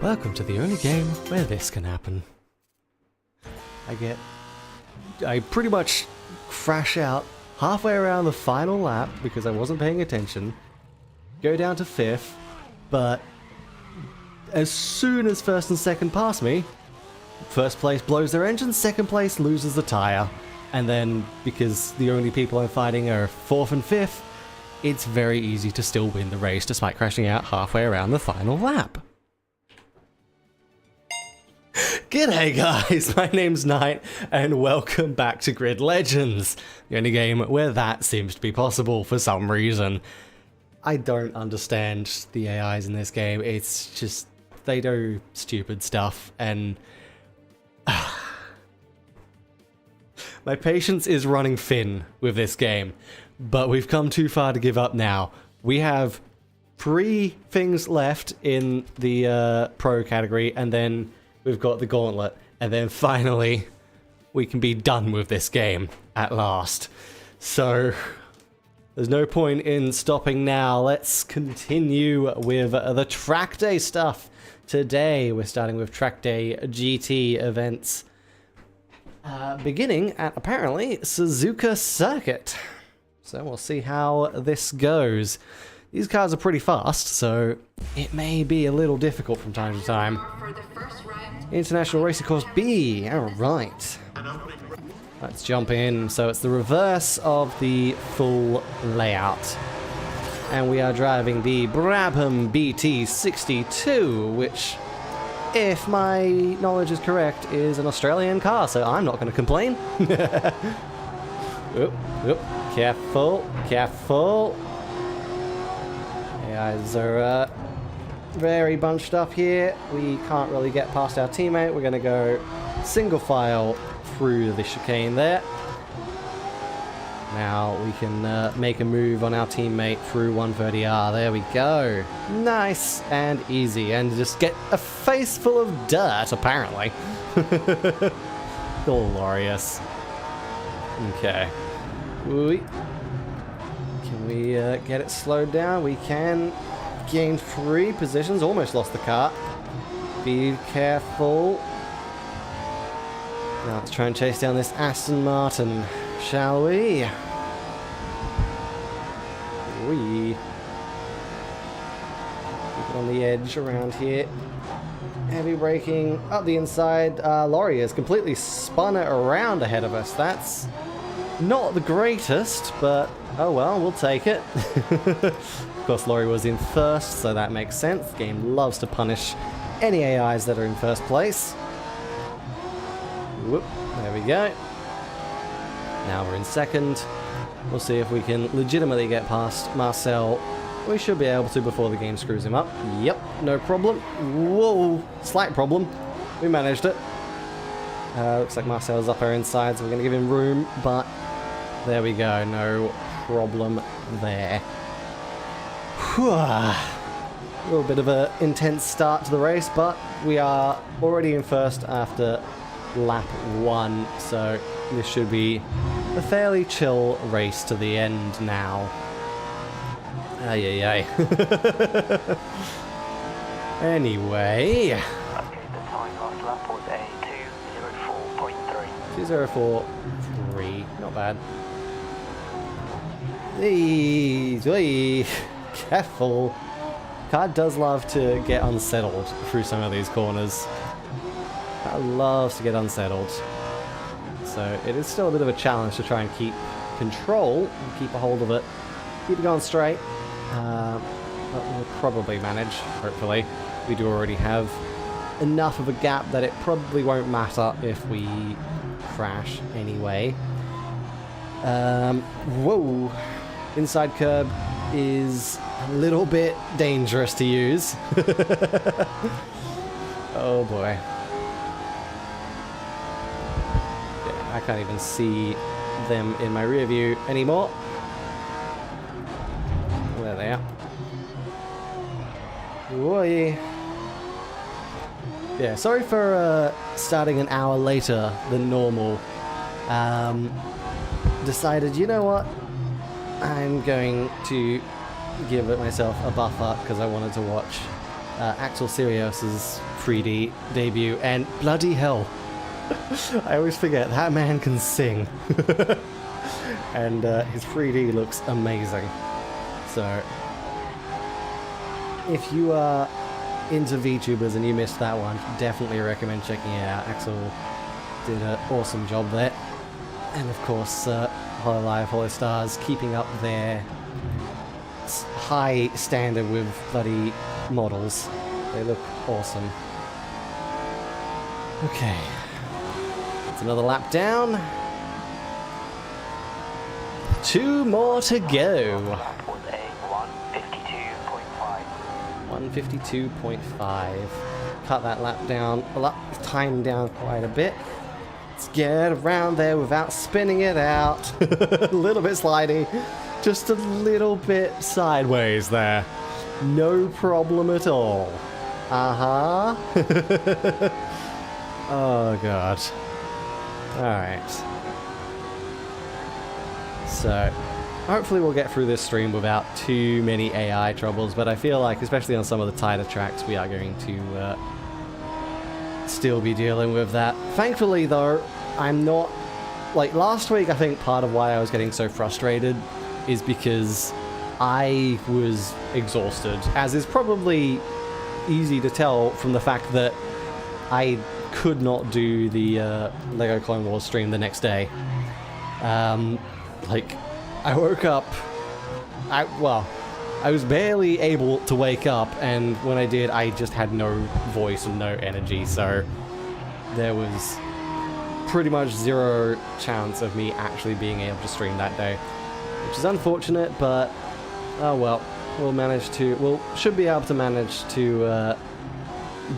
Welcome to the only game where this can happen. I pretty much crash out halfway around the final lap because I wasn't paying attention, go down to 5th, but as soon as first and second pass me, first place blows their engine, second place loses the tyre, and then because the only people I'm fighting are 4th and 5th, it's very easy to still win the race despite crashing out halfway around the final lap. G'day guys, my name's Knight, and welcome back to Grid Legends, the only game where that seems to be possible for some reason. I don't understand the AIs in this game, it's just, they do stupid stuff, and my patience is running thin with this game, but we've come too far to give up now. We have 3 things left in the pro category, and then we've got the gauntlet, and then finally we can be done with this game at last. So there's no point in stopping now. Let's continue with the track day stuff. Today we're starting with track day GT events, beginning at apparently Suzuka Circuit. So we'll see how this goes. These cars are pretty fast, so it may be a little difficult from time to time. International Racing Course B, alright. Let's jump in. So it's the reverse of the full layout. And we are driving the Brabham BT62, which, if my knowledge is correct, is an Australian car, so I'm not going to complain. Oop, oop, careful, careful. Guys are very bunched up here. We can't really get past our teammate. We're going to go single file through the chicane there. Now we can make a move on our teammate through 130R. There we go. Nice and easy. And just get a face full of dirt, apparently. Glorious. Okay. Ooh. Can we get it slowed down? We can gain 3 positions. Almost lost the car. Be careful. Now let's try and chase down this Aston Martin, shall we? Keep it on the edge around here. Heavy braking up the inside. Lorry has completely spun it around ahead of us. That's not the greatest, but oh well, we'll take it. Of course, Laurie was in first, so that makes sense. The game loves to punish any AIs that are in first place. Whoop, there we go. Now we're in second. We'll see if we can legitimately get past Marcel. We should be able to before the game screws him up. Yep, no problem. Whoa, slight problem. We managed it. Looks like Marcel's up our inside, so we're going to give him room, but there we go, no problem there. Whew. A little bit of an intense start to the race, but we are already in first after lap 1, so this should be a fairly chill race to the end now. Ay, ay, ay. Anyway. Okay, the time last lap was a 2:04.3. 2:04.3, not bad. Eee, careful. Car does love to get unsettled through some of these corners. Car loves to get unsettled. So it is still a bit of a challenge to try and keep control and keep a hold of it. Keep it going straight. But we'll probably manage, hopefully. We do already have enough of a gap that it probably won't matter if we crash anyway. Whoa. Inside curb is a little bit dangerous to use. Oh boy. Yeah, I can't even see them in my rear view anymore. There they are. Boy. Yeah, sorry for starting an hour later than normal. Decided, you know what? I'm going to give myself a buffer because I wanted to watch Axel Sirius's 3D debut, and bloody hell, I always forget that man can sing, and his 3D looks amazing. So, if you are into VTubers and you missed that one, definitely recommend checking it out. Axel did an awesome job there, and of course, Hololive, Holostars keeping up their high standard with bloody models. They look awesome. Okay, it's another lap down. 2 more to go. Lap was a 152.5. 152.5. Cut that lap down, time down quite a bit. Let's get around there without spinning it out. A little bit slidey. Just a little bit sideways there. No problem at all. Uh-huh. Oh, God. Alright. So, hopefully we'll get through this stream without too many AI troubles, but I feel like, especially on some of the tighter tracks, we are going to still be dealing with that. Thankfully, though, I'm not... Like, last week, I think part of why I was getting so frustrated is because I was exhausted, as is probably easy to tell from the fact that I could not do the LEGO Clone Wars stream the next day. Like, I woke up... I was barely able to wake up, and when I did, I just had no voice and no energy, so there was pretty much zero chance of me actually being able to stream that day, which is unfortunate, but oh well, should be able to manage to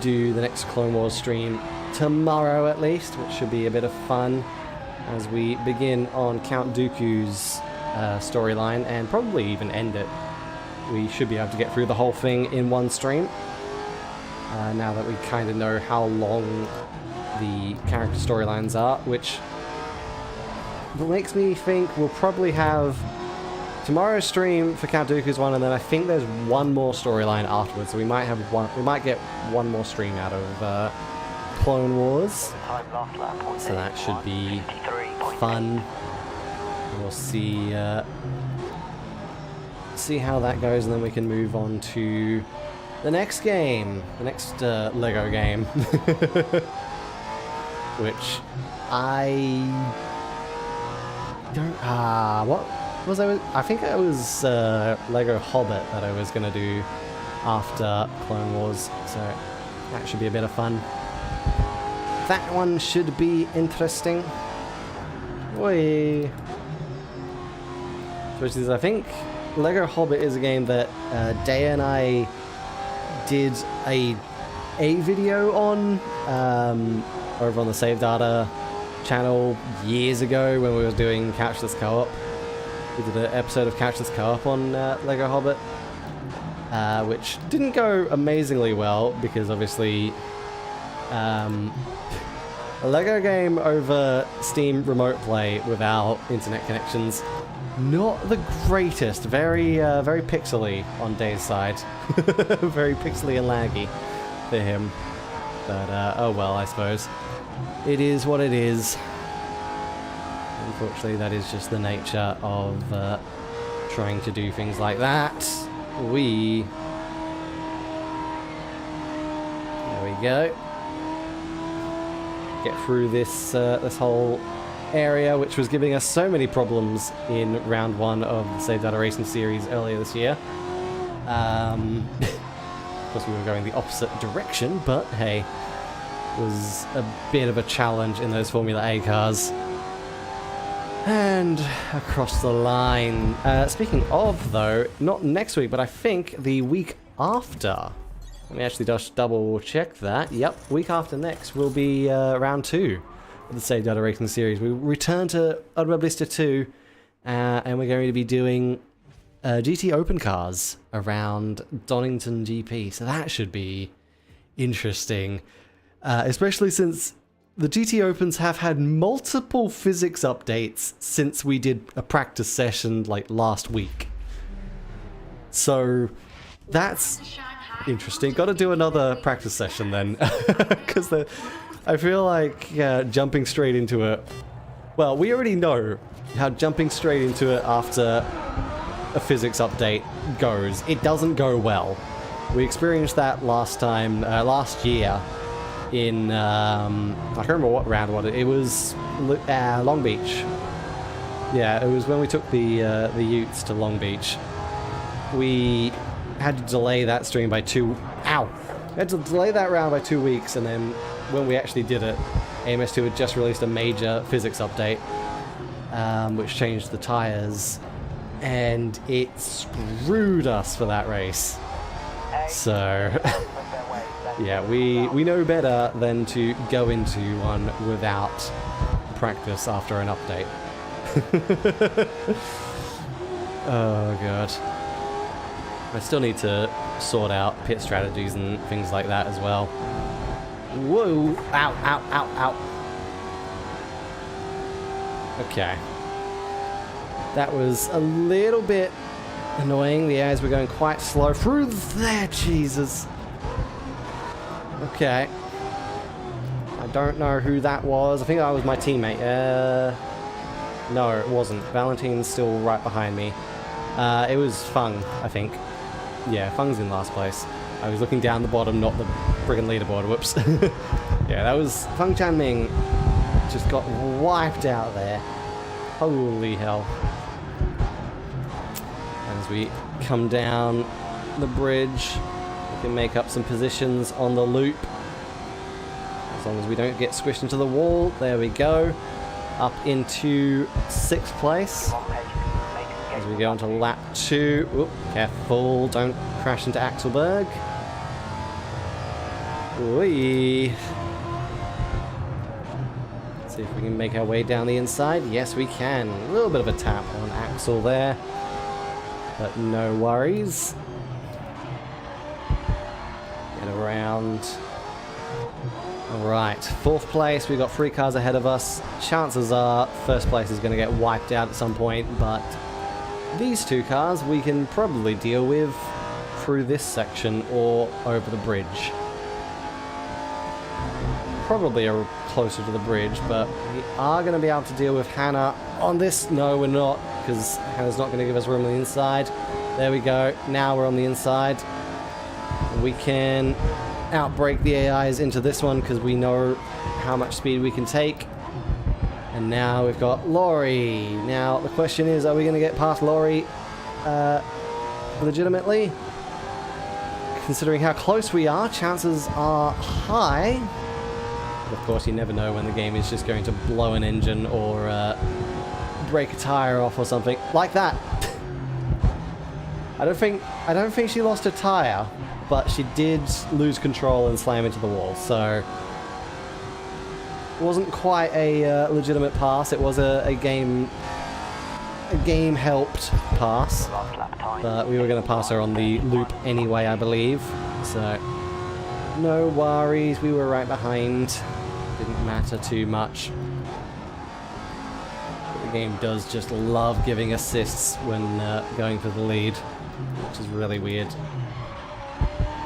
do the next Clone Wars stream tomorrow at least, which should be a bit of fun as we begin on Count Dooku's storyline and probably even end it. We should be able to get through the whole thing in one stream, now that we kind of know how long the character storylines are, which makes me think we'll probably have tomorrow's stream for Count Dooku's one, and then I think there's one more storyline afterwards, so we might get one more stream out of Clone Wars, so that should be fun. We'll see how that goes, and then we can move on to the next game, the next LEGO game, which I don't. What was I think it was LEGO Hobbit that I was gonna do after Clone Wars, so that should be a bit of fun. That one should be interesting. Oi. Which is, I think, LEGO Hobbit is a game that Daya and I did a video on over on the Save Data channel years ago when we were doing Couchless Co-op. We did an episode of Couchless Co-op on LEGO Hobbit, which didn't go amazingly well because obviously a LEGO game over Steam Remote Play without internet connections, not the greatest. Very pixely on Dave's side. Very pixely and laggy for him. But, oh well, I suppose. It is what it is. Unfortunately, that is just the nature of trying to do things like that. There we go. Get through this this whole area, which was giving us so many problems in round 1 of the Save Data Racing series earlier this year. Of course, we were going the opposite direction, but hey, it was a bit of a challenge in those Formula A cars. And across the line. Speaking of, though, not next week, but I think the week after. Let me actually just double check that. Yep, week after next will be round 2 of the Save Data Racing series. We return to Unreblista 2, and we're going to be doing GT Open cars around Donington GP. So that should be interesting, especially since the GT Opens have had multiple physics updates since we did a practice session like last week. So that's interesting. Got to do another practice session then, because I feel like jumping straight into it. Well, we already know how jumping straight into it after a physics update goes. It doesn't go well. We experienced that last year in I can't remember what round it was. Long Beach. Yeah, it was when we took the Utes to Long Beach. We had to delay that stream by we had to delay that round by 2 weeks, and then when we actually did it, AMS2 had just released a major physics update, which changed the tires, and it screwed us for that race. So, yeah, we know better than to go into one without practice after an update. Oh god. I still need to sort out pit strategies and things like that as well. Whoa! Ow, ow, ow, ow. Okay. That was a little bit annoying. The AIs were going quite slow through there, Jesus. Okay. I don't know who that was. I think that was my teammate. No, it wasn't. Valentine's still right behind me. It was Fung, I think. Yeah, Fung's in last place. I was looking down the bottom, not the friggin' leaderboard. Whoops. Yeah, that was Fung Chanming. Just got wiped out there. Holy hell. As we come down the bridge, we can make up some positions on the loop. As long as we don't get squished into the wall. There we go. Up into 6th place. As we go on to lap 2. Oop, careful, don't crash into Axelberg. Whee. Let's see if we can make our way down the inside. Yes, we can. A little bit of a tap on Axel there, but no worries. Get around. Alright, 4th place. We've got 3 cars ahead of us. Chances are 1st place is going to get wiped out at some point, but these 2 cars we can probably deal with through this section or over the bridge. Probably closer to the bridge, but we are going to be able to deal with Hannah on this. No, we're not, because Hannah's not going to give us room on the inside. There we go. Now we're on the inside. We can outbrake the AIs into this one because we know how much speed we can take. And now we've got Laurie. Now the question is, are we going to get past Laurie legitimately? Considering how close we are, chances are high. But of course, you never know when the game is just going to blow an engine or break a tire off or something like that. I don't think she lost her tire, but she did lose control and slam into the wall. So it wasn't quite a legitimate pass. It was a game helped pass, but we were going to pass her on the loop anyway, I believe. So no worries. We were right behind. Didn't matter too much. But the game does just love giving assists when going for the lead, which is really weird.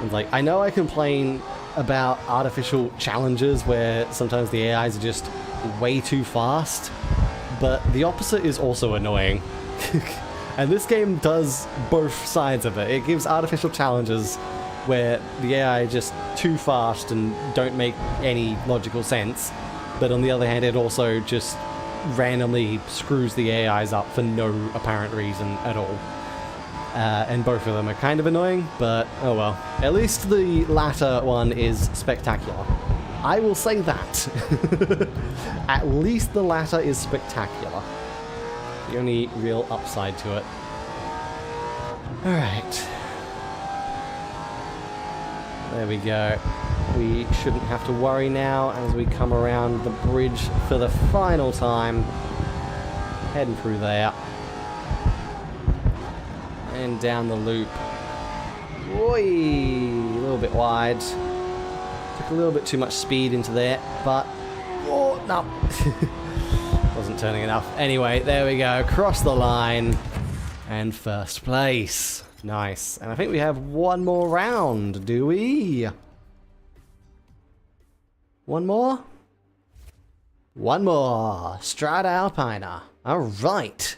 And like, I know I complain about artificial challenges where sometimes the AIs are just way too fast, but the opposite is also annoying. And this game does both sides of it. It gives artificial challenges where the AI are just too fast and don't make any logical sense, but on the other hand it also just randomly screws the AIs up for no apparent reason at all. And both of them are kind of annoying, but oh well. At least the latter one is spectacular. I will say that. At least the latter is spectacular. The only real upside to it. Alright. There we go. We shouldn't have to worry now as we come around the bridge for the final time. Heading through there. And down the loop. Oi! A little bit wide. Took a little bit too much speed into there, but... Oh, no. Wasn't turning enough. Anyway, there we go. Across the line. And 1st place. Nice. And I think we have one more round, do we? One more? One more. Strada Alpina. Alright.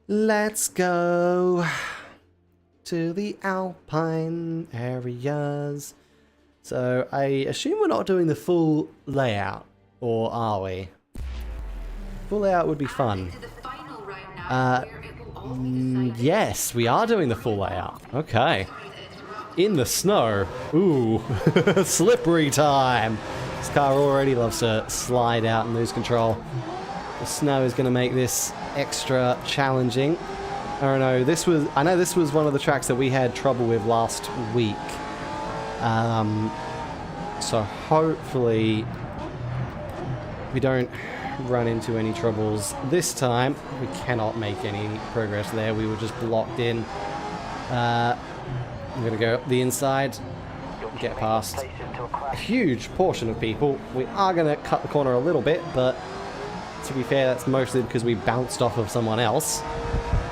Let's go to the Alpine areas. So I assume we're not doing the full layout, or are we? Full layout would be fun. Yes, we are doing the full layout. Okay. In the snow. Ooh. Slippery time. This car already loves to slide out and lose control. The snow is going to make this extra challenging. I don't know. I know this was one of the tracks that we had trouble with last week. So hopefully we don't run into any troubles this time. We cannot make any progress there. We were just blocked in. I'm going to go up the inside, get past a huge portion of people. We are going to cut the corner a little bit, but to be fair, that's mostly because we bounced off of someone else.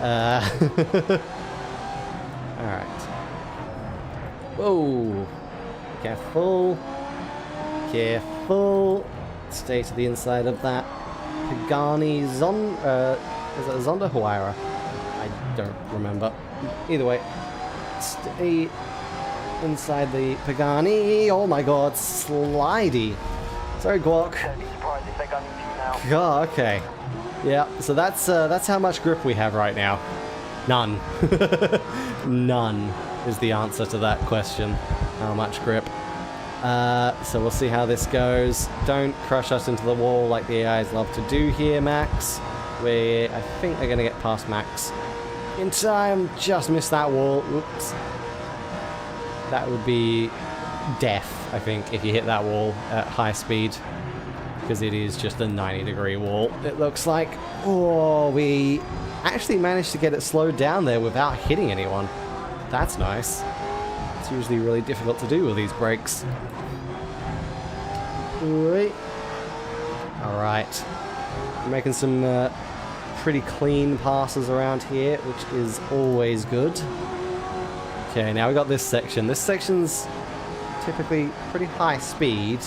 Alright. Whoa. Careful. Careful. Stay to the inside of that Pagani is it a Zonda Huayra? I don't remember. Either way, stay inside the Pagani. Oh my god, slidey. Sorry, Guac. God, okay. Yeah, so that's how much grip we have right now. None. None is the answer to that question. How much grip? So we'll see how this goes. Don't crush us into the wall like the AIs love to do here, Max. I think they're going to get past Max in time. Just missed that wall. Whoops. That would be death, I think, if you hit that wall at high speed. Because it is just a 90-degree wall, it looks like. Oh, we actually managed to get it slowed down there without hitting anyone. That's nice. It's usually really difficult to do with these brakes. Alright. We're making some pretty clean passes around here, which is always good. Okay, now we got this section. This section's typically pretty high speed.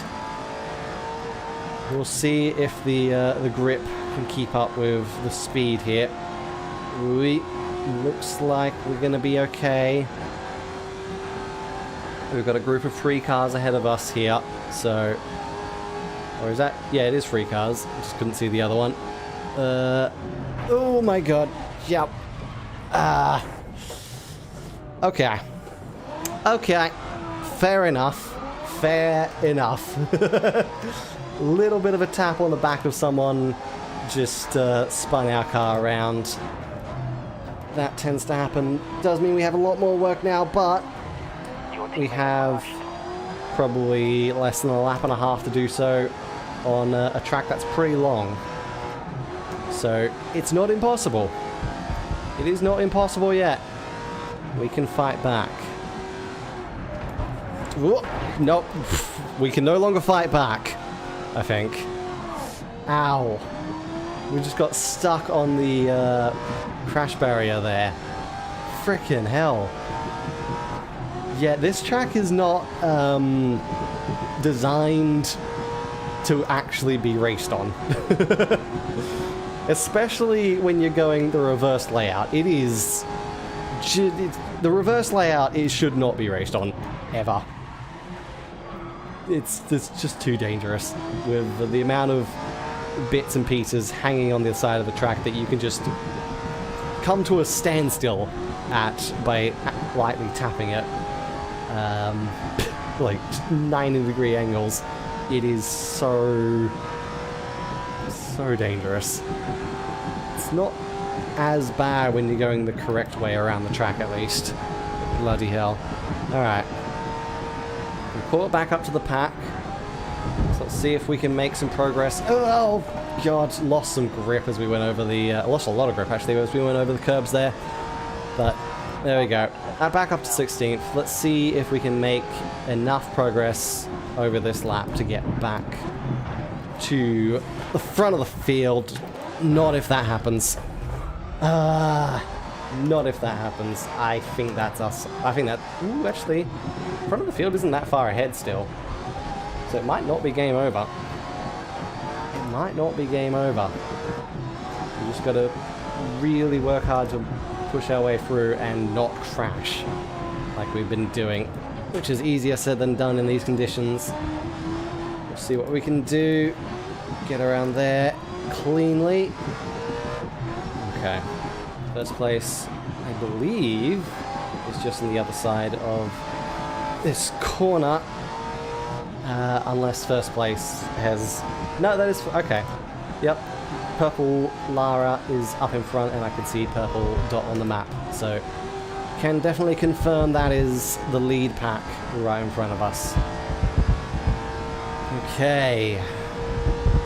We'll see if the grip can keep up with the speed here. Looks like we're going to be okay. We've got a group of 3 cars ahead of us here, so... Or is that... Yeah, it is 3 cars. I just couldn't see the other one. Oh my god. Yep. Okay. Okay. Fair enough. Fair enough. Little bit of a tap on the back of someone just spun our car around. That tends to happen. Does mean we have a lot more work now, but we have probably less than a lap and a half to do so on a track that's pretty long. So it's not impossible. It is not impossible yet. We can fight back. Whoa, nope. We can no longer fight back, I think. Ow. We just got stuck on the crash barrier there. Frickin' hell. Yeah, this track is not designed to actually be raced on. Especially when you're going the reverse layout. It is... the reverse layout should not be raced on, ever. It's just too dangerous with the amount of bits and pieces hanging on the side of the track that you can just come to a standstill at by lightly tapping it. Like 90-degree angles. It is so dangerous. It's not as bad when you're going the correct way around the track, at least. Bloody hell. Alright. We pull it back up to the pack. So let's see if we can make some progress. Oh, God. Lost some grip as we went over the... lost a lot of grip, actually, as we went over the curbs there. But there we go. Back up to 16th. Let's see if we can make enough progress over this lap to get back to the front of the field. Not if that happens. Not if that happens. I think that's us. I think that... Ooh, actually, front of the field isn't that far ahead still. So it might not be game over. It might not be game over. We just got to really work hard to push our way through and not crash like we've been doing, which is easier said than done in these conditions. We'll see what we can do. Get around there cleanly. Okay. First place, I believe, is just on the other side of this corner. Unless first place has... No, that is... Okay. Yep. Purple Lara is up in front, and I can see purple dot on the map. So, can definitely confirm that is the lead pack right in front of us. Okay.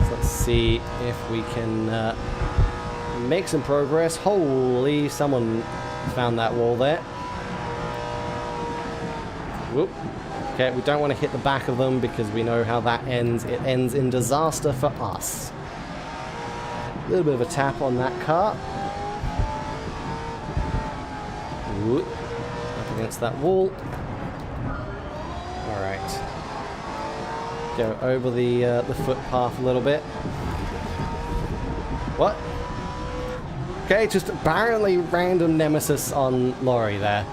So let's see if we can make some progress. Holy, someone found that wall there. Whoop. Okay, we don't want to hit the back of them because we know how that ends. It ends in disaster for us. A little bit of a tap on that car. Whoop. Up against that wall. Alright. Go over the footpath a little bit. What? Okay, just apparently random nemesis on Laurie there.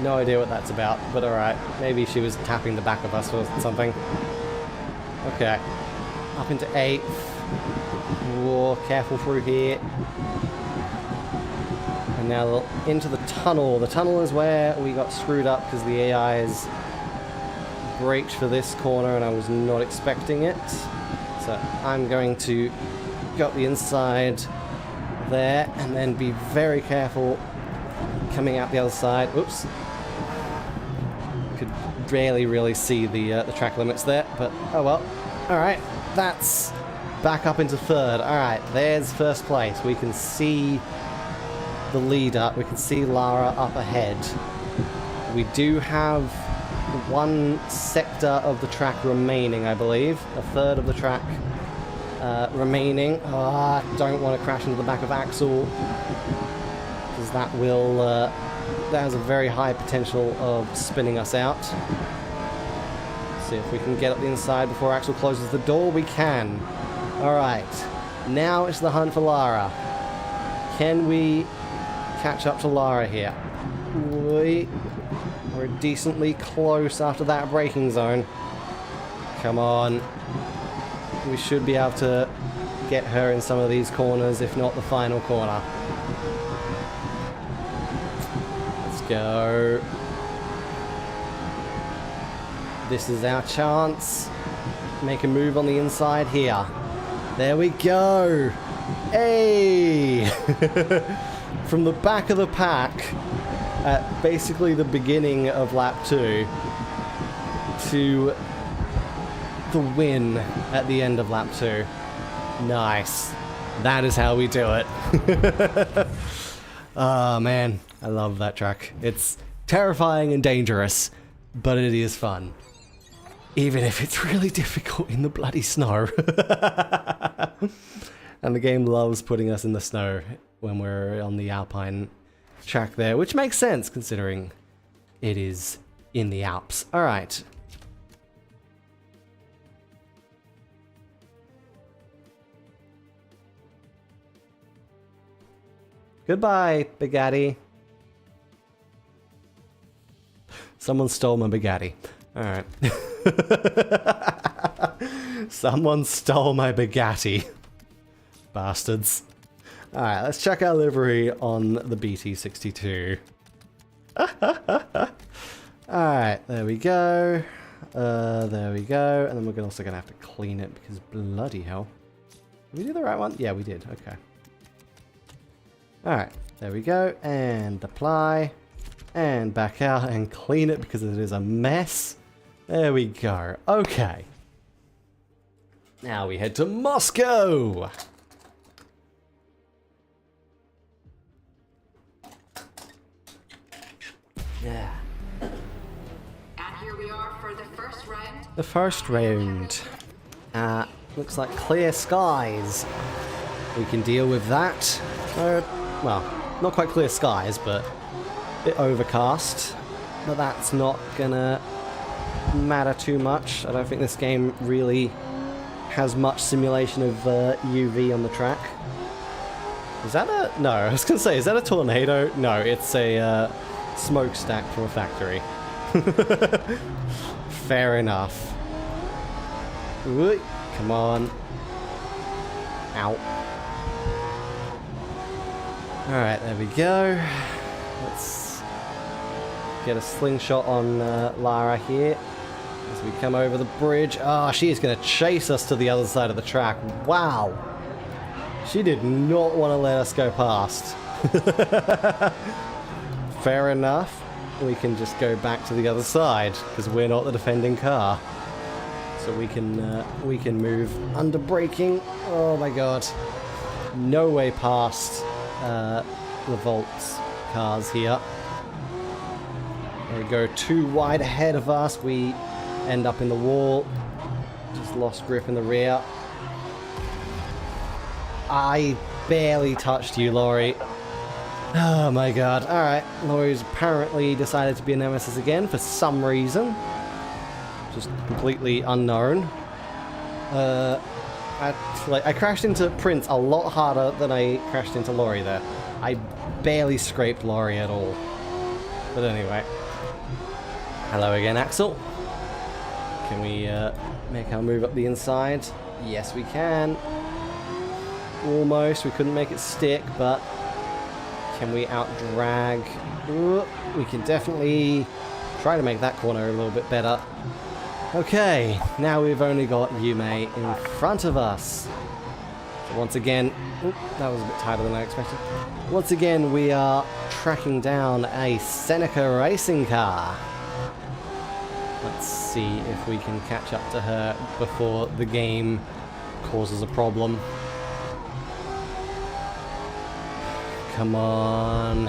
No idea what that's about, but alright. Maybe she was tapping the back of us or something. Okay. Up into 8th. Whoa, careful through here. And now into the tunnel. The tunnel is where we got screwed up because the AI's braked for this corner and I was not expecting it. So I'm going to go up the inside there and then be very careful coming out the other side. Oops. Could barely really see the track limits there, but oh well. Alright, that's back up into 3rd. Alright, there's first place. We can see the leader. We can see Lara up ahead. We do have one sector of the track remaining, I believe. A 1/3 of the track remaining. Don't want to crash into the back of Axel, because that will that has a very high potential of spinning us out. See if we can get up the inside before Axel closes the door. We can. Alright, now it's the hunt for Lara. Can we catch up to Lara here? We're decently close after that braking zone. Come on. We should be able to get her in some of these corners, if not the final corner. Let's go. This is our chance. Make a move on the inside here. There we go. Hey! From the back of the pack at basically the beginning of lap 2 to the win at the end of lap 2. Nice. That is how we do it. Oh man, I love that track. It's terrifying and dangerous, but it is fun. Even if it's really difficult in the bloody snow. And the game loves putting us in the snow when we're on the Alpine track there, which makes sense considering it is in the Alps. Alright. Goodbye, Bugatti. Someone stole my Bugatti. Alright. Someone stole my Bugatti. Bastards. Alright, let's check our livery on the BT62. Alright, there we go. There we go. And then we're also going to have to clean it because bloody hell. Did we do the right one? Yeah, we did. Okay. Alright, there we go. And apply. And back out and clean it because it is a mess. There we go. Okay. Now we head to Moscow. Yeah. And here we are for the first round. The first round. Looks like clear skies. We can deal with that. Well, not quite clear skies, but a bit overcast. But that's not gonna matter too much. I don't think this game really has much simulation of UV on the track. Is that a... No, I was gonna say, is that a tornado? No, it's a smokestack from a factory. Fair enough. Ooh, come on. Ow. Alright, there we go. Let's get a slingshot on Lara here as we come over the bridge. Oh, she is going to chase us to the other side of the track. Wow. She did not want to let us go past. Fair enough. We can just go back to the other side because we're not the defending car. So we can move under braking. Oh my god. No way past the Volt's cars here. There we go, too wide ahead of us. We end up in the wall. Just lost grip in the rear. I barely touched you, Laurie. Oh my god. Alright, Laurie's apparently decided to be a nemesis again for some reason. Just completely unknown. I crashed into Prince a lot harder than I crashed into Laurie there. I barely scraped Laurie at all. But anyway. Hello again, Axel. Can we make our move up the inside? Yes, we can. Almost. We couldn't make it stick, but can we out-drag? We can definitely try to make that corner a little bit better. Okay, now we've only got Yume in front of us. So once again, that was a bit tighter than I expected. Once again, we are tracking down a Seneca racing car. Let's see if we can catch up to her before the game causes a problem. Come on.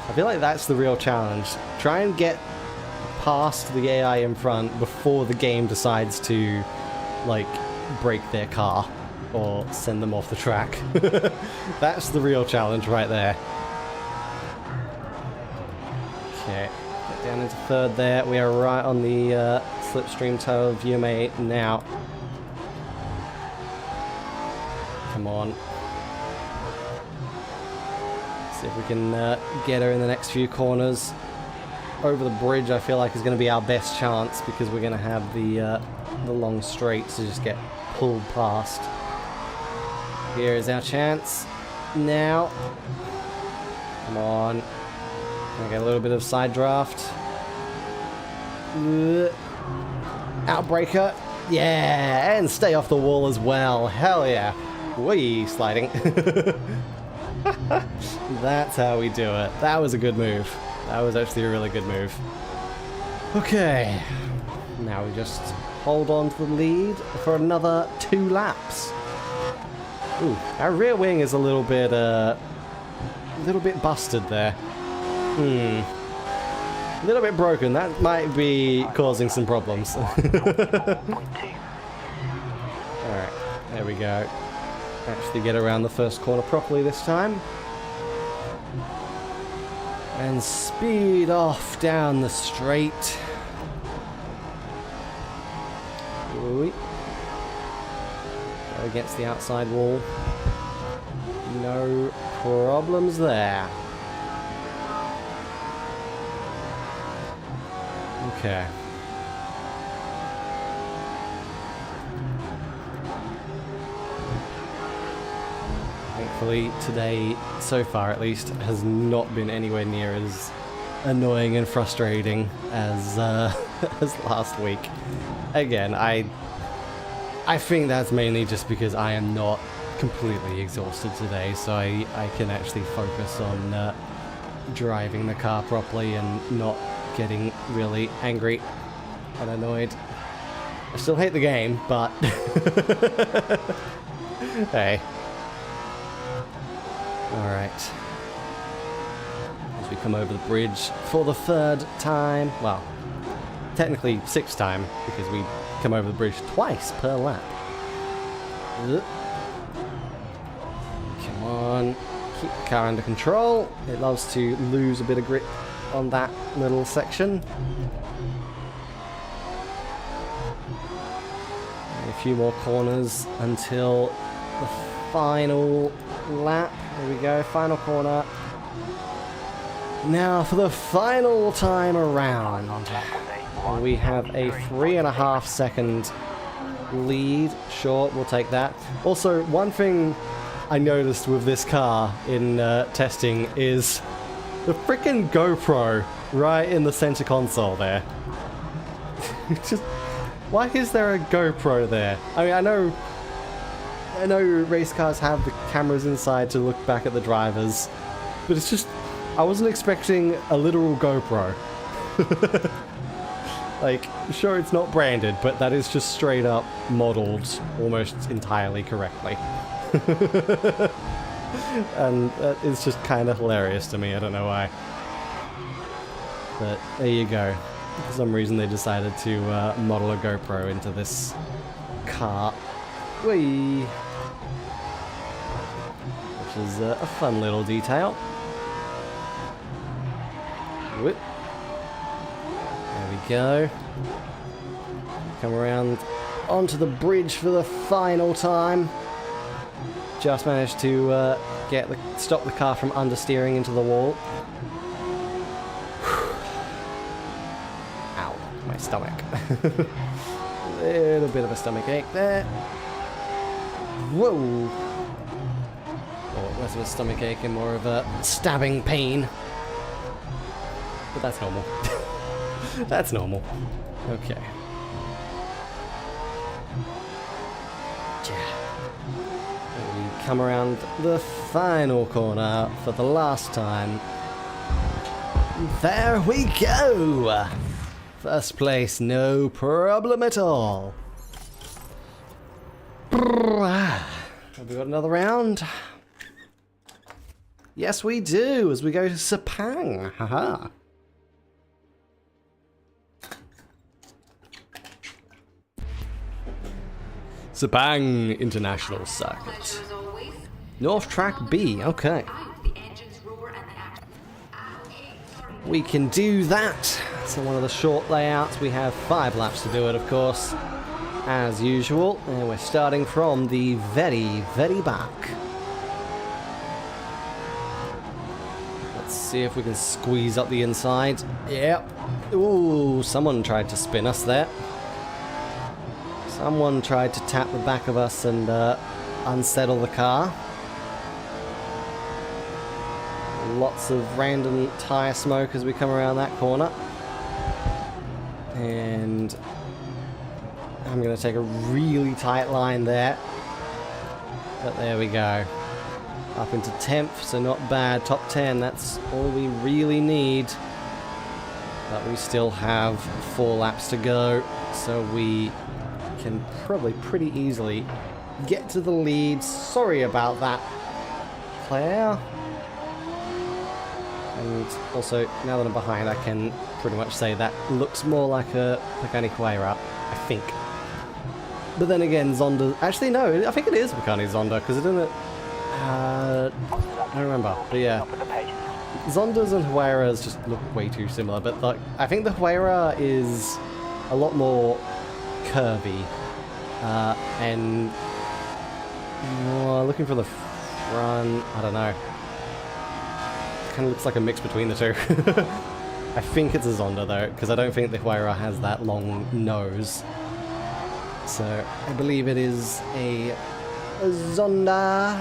I feel like that's the real challenge. Try and get past the AI in front before the game decides to, like, break their car or send them off the track. That's the real challenge right there. Okay, get down into third there. We are right on the slipstream toe of Yume now. Come on. See if we can get her in the next few corners. Over the bridge, I feel like is going to be our best chance because we're going to have the long straights to just get pulled past. Here is our chance. Now. Come on. Gonna get a little bit of side draft. Outbreaker. Yeah, and stay off the wall as well. Hell yeah. Whee, sliding. That's how we do it. That was a good move. That was actually a really good move. Okay. Now we just hold on to the lead for another 2 laps. Ooh, our rear wing is a little bit busted there. A little bit broken. That might be causing some problems. Alright, there we go. Actually get around the first corner properly this time. And speed off down the straight. Ooh. Go against the outside wall. No problems there. Okay. Thankfully, today, so far at least, has not been anywhere near as annoying and frustrating as as last week. Again, I think that's mainly just because I am not completely exhausted today, so I can actually focus on driving the car properly and not getting really angry and annoyed. I still hate the game, but hey. Alright. As we come over the bridge for the 3rd time. Well, technically 6th time, because we come over the bridge twice per lap. Come and keep the car under control. It loves to lose a bit of grip on that little section. A few more corners until the final lap. There we go, final corner. Now for the final time around, we have a 3.5 second lead. Sure, we'll take that. Also, one thing I noticed with this car in testing is the freaking GoPro right in the center console there. Just, why is there a GoPro there? I mean, I know race cars have the cameras inside to look back at the drivers, but it's just, I wasn't expecting a literal GoPro. Like, sure, it's not branded, but that is just straight up modeled almost entirely correctly. And it's just kind of hilarious to me, I don't know why. But there you go. For some reason they decided to model a GoPro into this car. Whee! Which is a fun little detail. Whoop. There we go. Come around onto the bridge for the final time. Just managed to stop the car from understeering into the wall. Ow, my stomach. Little bit of a stomach ache there. Whoa! Or less of a stomach ache and more of a stabbing pain. But that's normal. That's normal. Okay. And we come around the final corner for the last time. There we go! First place, no problem at all. Have we got another round? Yes, we do, as we go to Sepang. Haha. Sepang International Circuit. North Track B, okay. We can do that. So one of the short layouts, we have 5 laps to do it, of course, as usual. And we're starting from the very, very back. Let's see if we can squeeze up the inside. Yep. Ooh, someone tried to spin us there. Someone tried to tap the back of us and unsettle the car. Lots of random tyre smoke as we come around that corner. And I'm going to take a really tight line there. But there we go. Up into 10th, so not bad. Top 10, that's all we really need. But we still have 4 laps to go, so we can probably pretty easily get to the lead. Sorry about that, Claire. And also, now that I'm behind, I can pretty much say that looks more like a Pagani Huayra, I think. But then again, Zonda... Actually, no, I think it is Pagani Zonda, because it didn't... I don't remember, but yeah. Zondas and Huayras just look way too similar, but like, I think the Huayra is a lot more curvy, and looking for the front, I don't know. Kind of looks like a mix between the two. I think it's a Zonda though, because I don't think the Huayra has that long nose. So I believe it is a Zonda.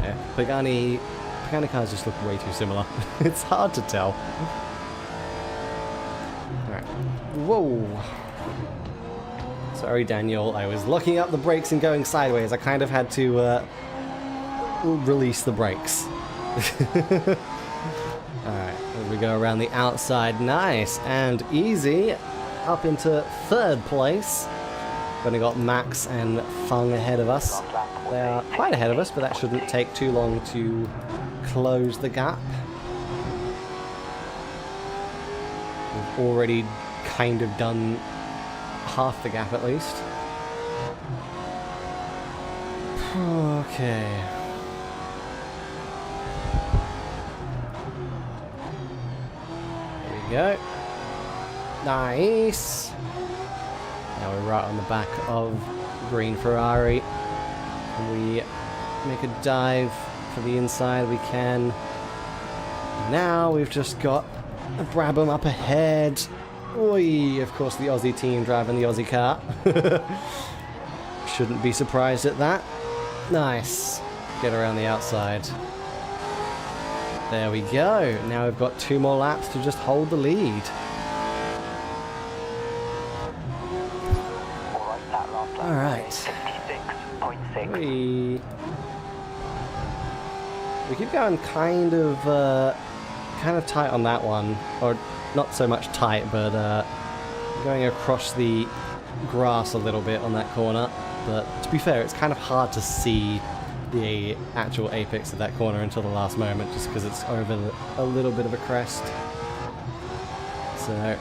Yeah, Pagani cars just look way too similar. It's hard to tell. Alright. Whoa! Sorry, Daniel. I was locking up the brakes and going sideways. I kind of had to release the brakes. Alright, as we go around the outside, nice and easy. Up into 3rd place. We've only got Max and Fung ahead of us. They are quite ahead of us, but that shouldn't take too long to close the gap. We've already kind of done half the gap at least. Okay. There we go. Nice. Now we're right on the back of green Ferrari. Can we make a dive for the inside? We can. Now we've just got a Brabham up ahead. Oi, of course the Aussie team driving the Aussie car. Shouldn't be surprised at that. Nice. Get around the outside. There we go. Now we've got 2 more laps to just hold the lead. Alright. We keep going kind of tight on that one. Or not so much tight, but going across the grass a little bit on that corner. But to be fair, it's kind of hard to see the actual apex of that corner until the last moment, just because it's over a little bit of a crest. So,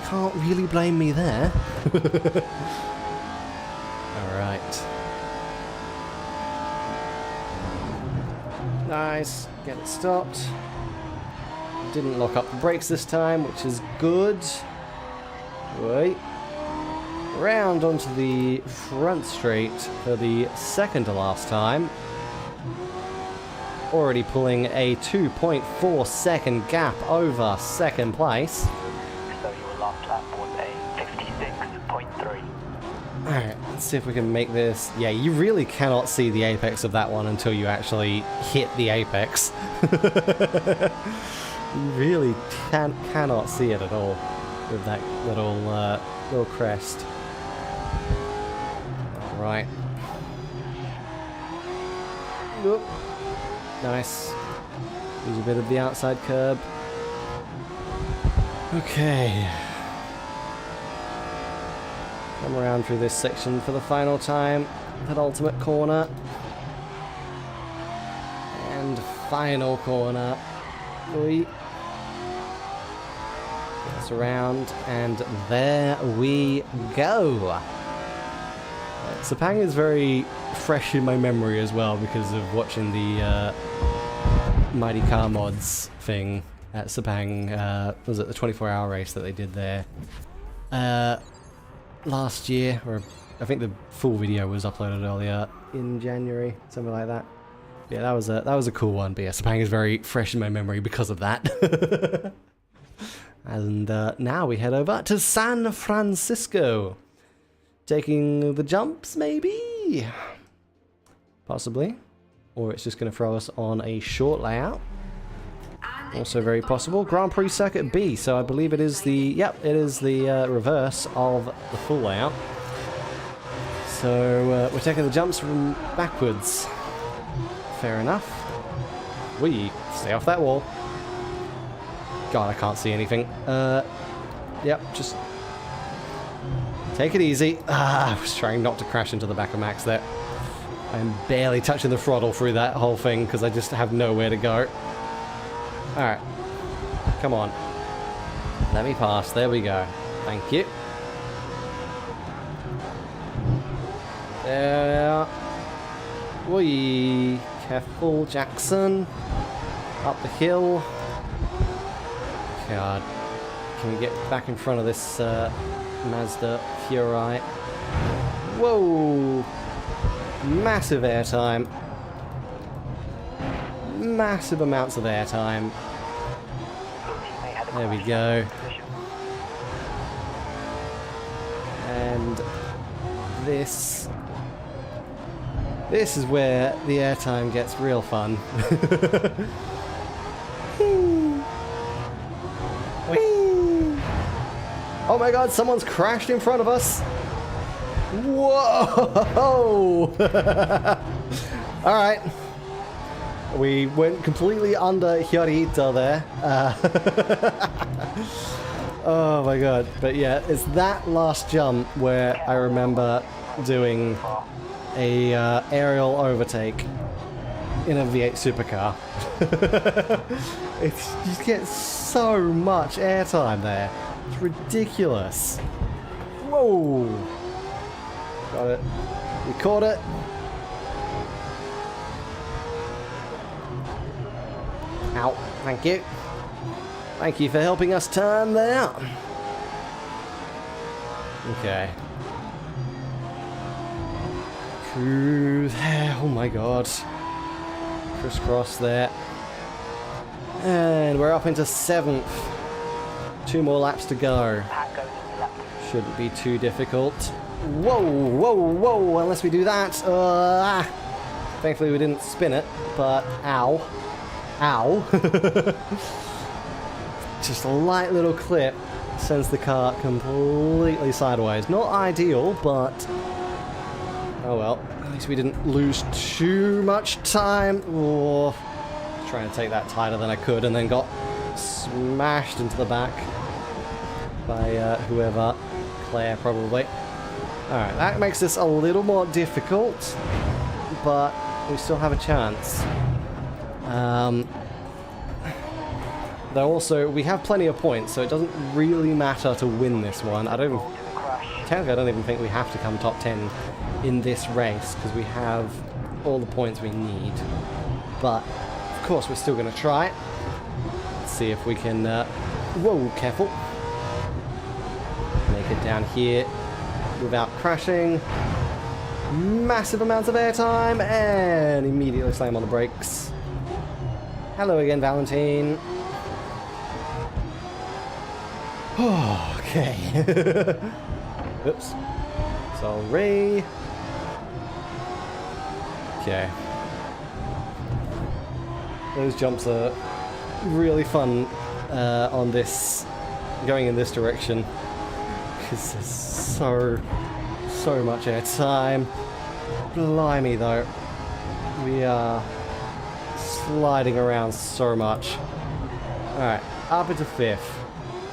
can't really blame me there. Alright. Nice. Get it stopped. Didn't lock up the brakes this time, which is good. Wait. Round onto the front straight for the second to last time. Already pulling a 2.4 second gap over second place. So your last lap was a 56.3. Alright, let's see if we can make this. Yeah, you really cannot see the apex of that one until you actually hit the apex. You really cannot see it at all with that little crest. Right. Whoop. Nice. Use a bit of the outside curb. Okay. Come around through this section for the final time. That ultimate corner. And final corner. Oi. That's around, and there we go. Sepang is very fresh in my memory as well because of watching the Mighty Car Mods thing at Sepang. Was it the 24-hour race that they did there last year? Or I think the full video was uploaded earlier in January, something like that. Yeah, that was a cool one. But yeah, Sepang is very fresh in my memory because of that. And now we head over to San Francisco. Taking the jumps, maybe? Possibly. Or it's just going to throw us on a short layout. Also very possible. Grand Prix Circuit B, so I believe it is the... Yep, it is the reverse of the full layout. So we're taking the jumps from backwards. Fair enough. We stay off that wall. God, I can't see anything. Yep, just... Take it easy. I was trying not to crash into the back of Max there. I'm barely touching the throttle through that whole thing because I just have nowhere to go. Alright. Come on. Let me pass. There we go. Thank you. There. Whee. Careful, Jackson. Up the hill. God. Can we get back in front of this Mazda Furai? Whoa! Massive airtime. Massive amounts of airtime. There we go. And this is where the airtime gets real fun. Oh my god, someone's crashed in front of us! Whoa! Alright. We went completely under Hiorito there. Oh my god. But yeah, it's that last jump where I remember doing a aerial overtake in a V8 supercar. You get so much airtime there. It's ridiculous. Whoa! Got it. We caught it. Ow. Thank you. Thank you for helping us turn there. Okay. Through there. Oh my god. Crisscross there. And we're up into 7th. 2 more laps to go. Pat goes into lap 2. Shouldn't be too difficult. Whoa, whoa, whoa, unless we do that. Thankfully we didn't spin it, but ow. Ow. Just a light little clip sends the car completely sideways. Not ideal, but oh well. At least we didn't lose too much time. Oh, trying to take that tighter than I could and then got smashed into the back by whoever. Claire, probably. Alright, that makes this a little more difficult, but we still have a chance. Though also, we have plenty of points, so it doesn't really matter to win this one. Technically, I don't even think we have to come top 10 in this race, because we have all the points we need. But, of course, we're still going to try. Let's see if we can... whoa, careful. Make it down here without crashing. Massive amounts of airtime, and immediately slam on the brakes. Hello again, Valentine. Oh, okay. Oops. Sorry. Okay. Those jumps are really fun on this, going in this direction. Because there's so much airtime. Blimey though. We are sliding around so much. Alright, up into 5th.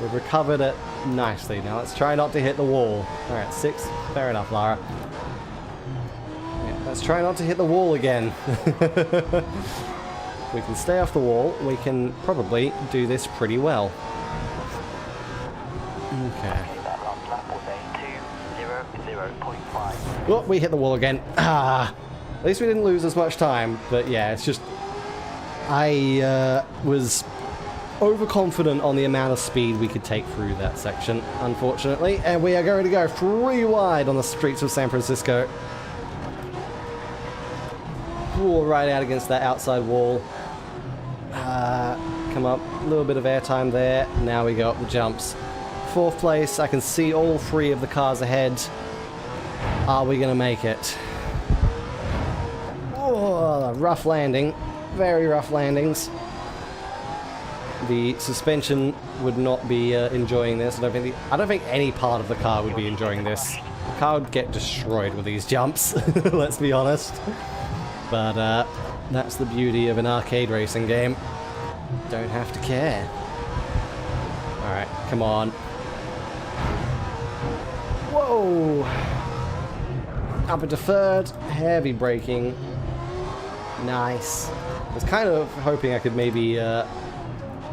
We've recovered it nicely. Now let's try not to hit the wall. Alright, 6th. Fair enough, Lara. Yeah, let's try not to hit the wall again. If we can stay off the wall, we can probably do this pretty well. Okay. That last lap was a 2:00.5. Oh, we hit the wall again. Ah! At least we didn't lose as much time, but yeah, it's just... I was overconfident on the amount of speed we could take through that section, unfortunately, and we are going to go 3 wide on the streets of San Francisco. Ooh, right out against that outside wall. Come up, a little bit of airtime there. Now we go up the jumps. 4th place, I can see all 3 of the cars ahead. Are we going to make it? Oh, rough landing. Very rough landings. The suspension would not be enjoying this. I don't think any part of the car would be enjoying this. The car would get destroyed with these jumps, let's be honest. But that's the beauty of an arcade racing game. Don't have to care. Alright, come on. Whoa! Up into 3rd, heavy braking. Nice. I was kind of hoping I could maybe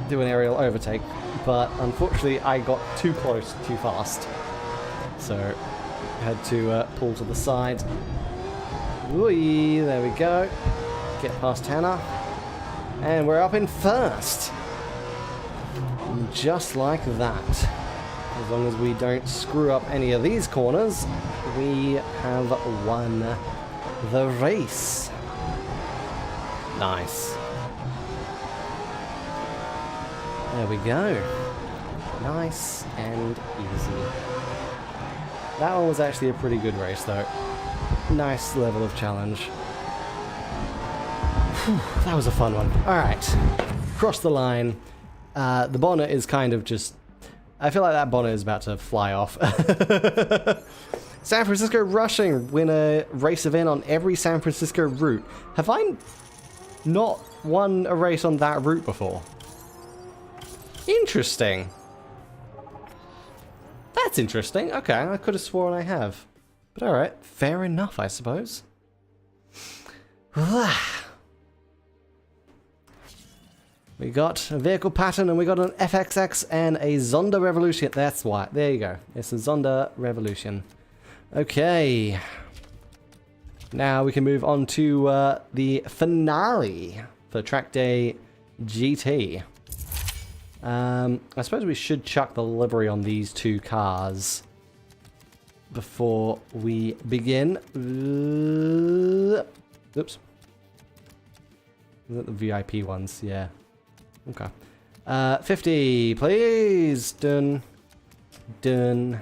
do an aerial overtake, but unfortunately I got too close too fast. So, had to pull to the side. Whee, there we go. Get past Hannah. And we're up in 1st. Just like that. As long as we don't screw up any of these corners, we have won the race. Nice. There we go. Nice and easy. That one was actually a pretty good race though. Nice level of challenge. Whew, that was a fun one. Alright. Cross the line. The bonnet is kind of just... I feel like that bonnet is about to fly off. San Francisco Rushing win a race event on every San Francisco route. Have I not won a race on that route before? Interesting. That's interesting. Okay, I could have sworn I have. But alright, fair enough, I suppose. We got a vehicle pattern and we got an FXX and a Zonda Revolution. That's why. There you go. It's a Zonda Revolution. Okay. Now we can move on to the finale for track day GT. I suppose we should chuck the livery on these two cars before we begin. Oops. Is that the VIP ones? Yeah. Okay. 50, please. Done. Done.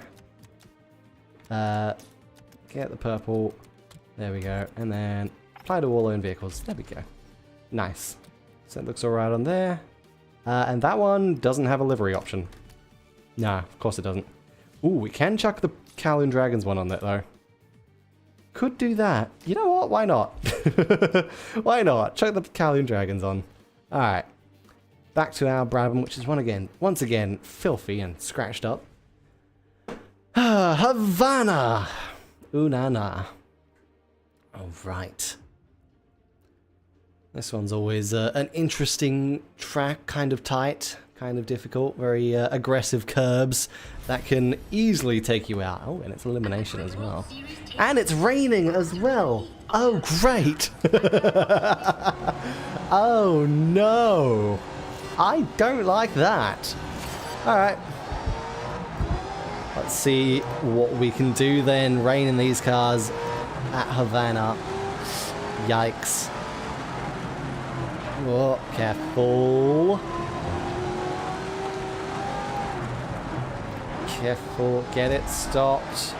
Get the purple. There we go. And then apply to all own vehicles. There we go. Nice. So it looks alright on there. And that one doesn't have a livery option. Nah, of course it doesn't. Ooh, we can chuck the Kowloon Dragons one on that though. Could do that. You know what? Why not? Why not? Chuck the Kowloon Dragons on. Alright. Back to our Brabham, which is once again, filthy and scratched up. Havana! Ooh, na na. Alright. This one's always an interesting track, kind of tight, kind of difficult, very aggressive curbs that can easily take you out. Oh, and it's elimination as well. And it's raining as well! Oh, great! Oh, no! I don't like that. Alright. Let's see what we can do then. Rain in these cars at Havana. Yikes. Oh, careful. Careful. Get it stopped.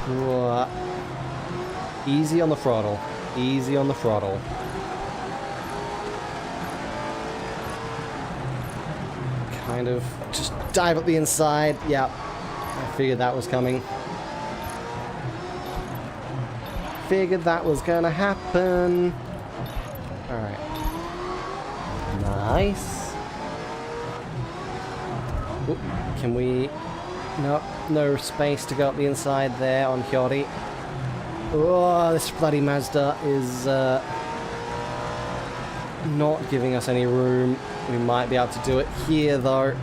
Whoa. Easy on the throttle. Easy on the throttle. Kind of just dive up the inside. Yeah, I figured that was coming. Figured that was gonna happen. Alright. Nice. Oop, can we... No space to go up the inside there on Hyori. Oh, this bloody Mazda is not giving us any room. We might be able to do it here though.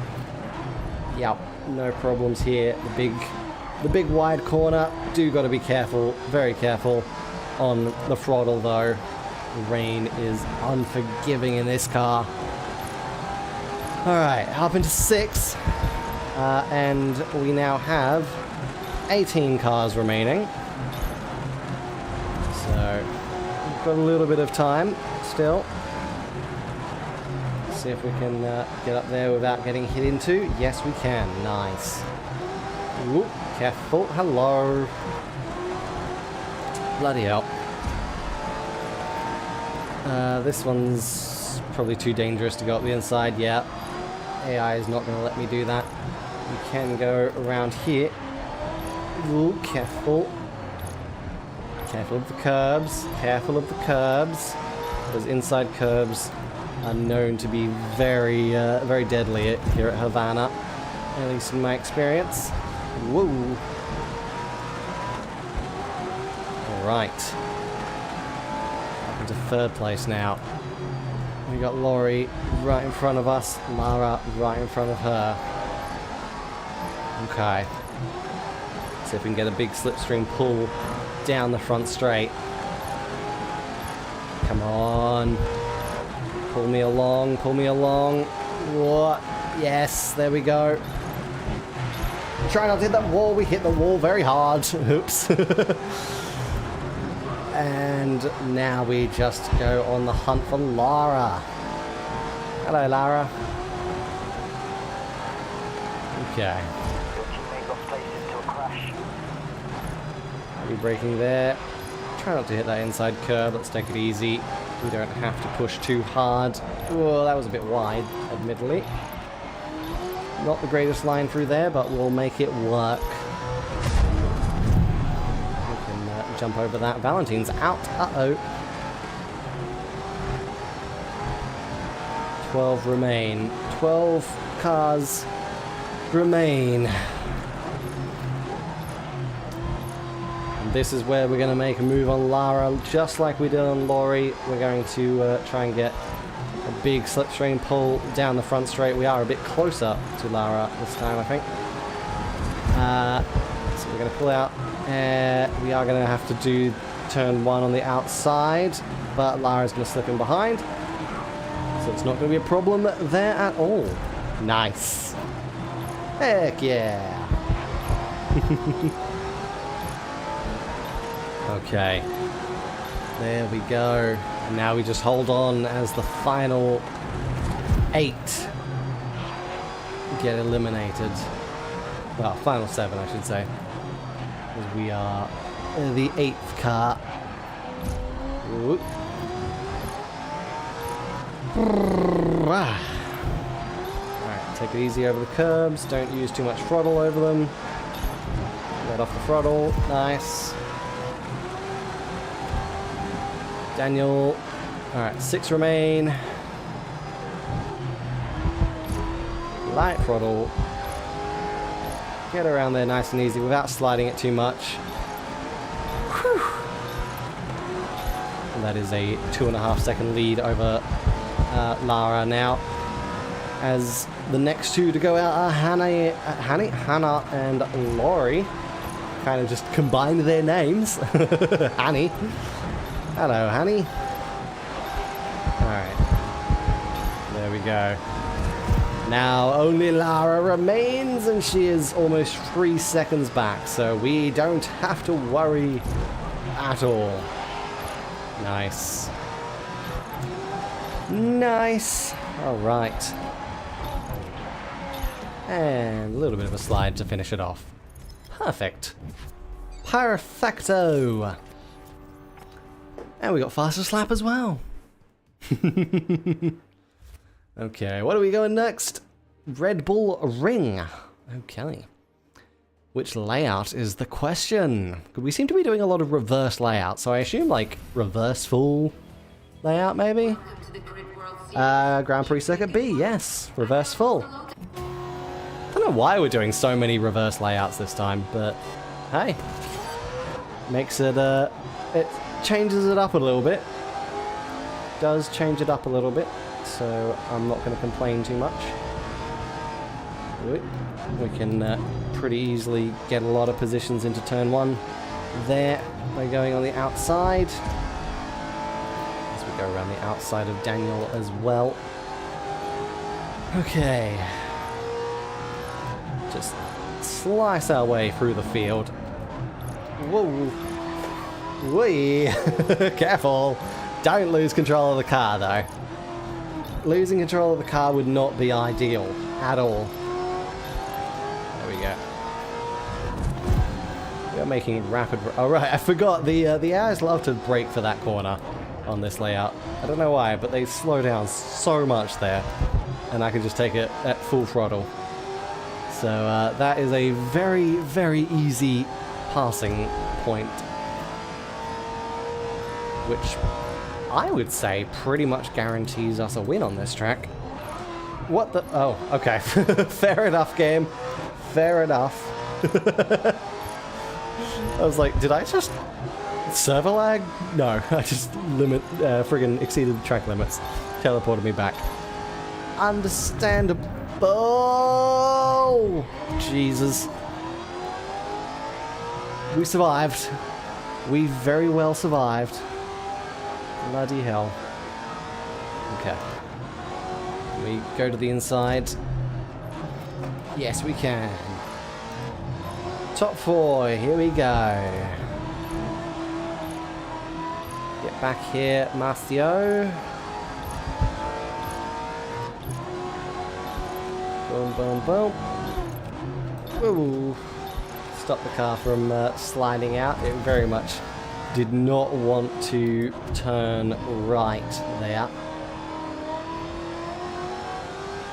Yep, no problems here. The big wide corner. Do got to be careful, very careful on the throttle though. The rain is unforgiving in this car. Alright, up into 6. And we now have 18 cars remaining. So, we've got a little bit of time still. See if we can get up there without getting hit into. Yes, we can. Nice. Whoop, careful. Hello. Bloody hell. This one's probably too dangerous to go up the inside. Yeah. AI is not going to let me do that. We can go around here. Ooh, careful. Careful of the curbs. Careful of the curbs. Those inside curbs are known to be very, very deadly here at Havana, at least in my experience. Whoa! Alright. Up into 3rd place now. We got Laurie right in front of us, Lara right in front of her. Okay. See if we can get a big slipstream pull down the front straight. Come on. Pull me along, pull me along. What? Yes, there we go. Try not to hit that wall. We hit the wall very hard. Oops. And now we just go on the hunt for Lara. Hello, Lara. Okay. Are you braking there? Try not to hit that inside curb. Let's take it easy. We don't have to push too hard. Whoa, that was a bit wide, admittedly. Not the greatest line through there, but we'll make it work. We can jump over that. Valentine's out. Uh-oh. 12 remain. 12 cars remain. This is where we're going to make a move on Lara, just like we did on Laurie. We're going to try and get a big slipstream pull down the front straight. We are a bit closer to Lara this time, I think. So we're going to pull out. We are going to have to do turn 1 on the outside, but Lara's going to slip in behind. It's not going to be a problem there at all. Nice. Heck yeah. Okay. There we go. And now we just hold on as the final 8 get eliminated. Well, final 7, I should say. Because we are the 8th car. Whoop. Alright, take it easy over the curbs. Don't use too much throttle over them. Let off the throttle. Nice. Daniel. Alright, 6 remain. Light throttle. Get around there nice and easy without sliding it too much. Whew. And that is a 2.5 second lead over Lara now. As the next two to go out are Hannah and Laurie. Kind of just combined their names. Hanny. Hello, Hanny. Alright. There we go. Now only Lara remains, and she is almost 3 seconds back, so we don't have to worry at all. Nice. Nice. Alright. And a little bit of a slide to finish it off. Perfect. Perfecto. And we got fastest lap as well. Okay, what are we going next? Red Bull Ring. Okay. Which layout is the question? We seem to be doing a lot of reverse layout, so I assume like reverse full layout maybe? Welcome to the Grid World Series. Grand Prix Circuit B, yes. Reverse full. I don't know why we're doing so many reverse layouts this time, but hey. Makes it, it changes it up a little bit. Does change it up a little bit, so I'm not going to complain too much. We can pretty easily get a lot of positions into turn 1 there by going on the outside. As we go around the outside of Daniel as well. Okay. Just slice our way through the field. Whoa. Whee! Careful! Don't lose control of the car though. Losing control of the car would not be ideal at all. There we go. We are making rapid... Oh right, I forgot. The airs love to brake for that corner on this layout. I don't know why, but they slow down so much there. And I can just take it at full throttle. So that is a very, very easy passing point. Which I would say pretty much guarantees us a win on this track. What the... Oh, okay. Fair enough, game. Fair enough. I was like, did I just... server lag? No, I just friggin' exceeded the track limits. Teleported me back. Understandable! Jesus. We survived. We very well survived. Bloody hell. Okay. Can we go to the inside? Yes, we can. Top 4, here we go. Get back here, Marcio. Boom, boom, boom. Woo. Stop the car from sliding out. It very much did not want to turn right there.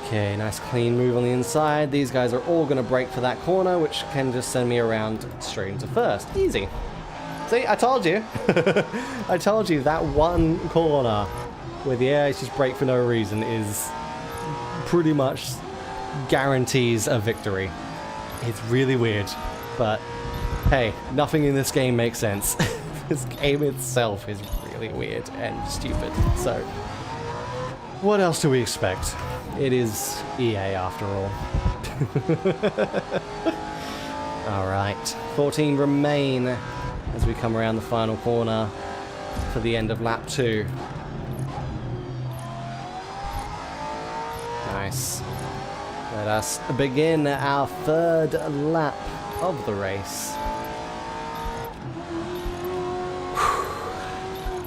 Okay, nice clean move on the inside. These guys are all going to brake for that corner, which can just send me around straight into first. Easy. See, I told you. I told you that one corner where the airs just brake for no reason is pretty much guarantees a victory. It's really weird, but hey, nothing in this game makes sense. This game itself is really weird and stupid, so what else do we expect? It is EA after all. Alright, 14 remain as we come around the final corner for the end of lap 2. Nice. Let us begin our third lap of the race.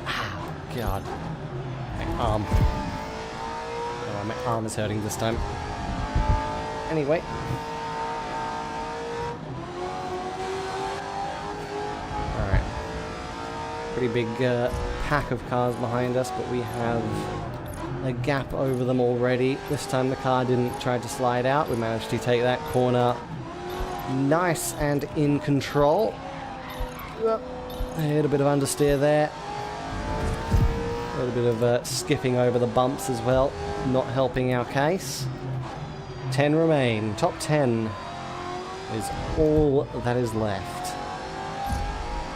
Ow, God. My arm. Oh, my arm is hurting this time. Anyway. Alright. Pretty big pack of cars behind us, but we have a gap over them already. This time the car didn't try to slide out. We managed to take that corner nice and in control. I had a bit of understeer there. A little bit of skipping over the bumps as well, not helping our case. 10 remain. Top 10 is all that is left.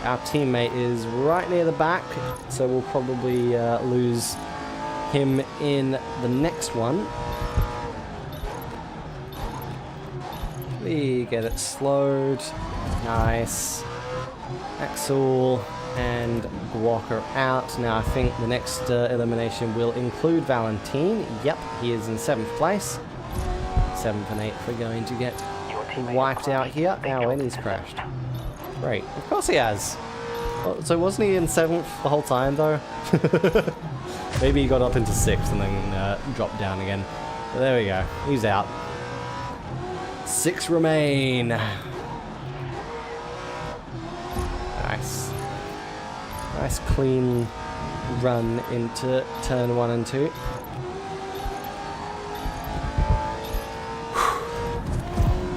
Our teammate is right near the back, so we'll probably lose him in the next one. We get it slowed. Nice. Axel and Guok are out. Now I think the next elimination will include Valentine. Yep, he is in 7th place. 7th and 8th are going to get wiped out here. Now he's crashed. Great. Of course he has. Oh, so wasn't he in 7th the whole time though? Maybe he got up into 6th and then dropped down again. But there we go. He's out. 6 remain. Nice. Nice clean run into turn 1 and 2.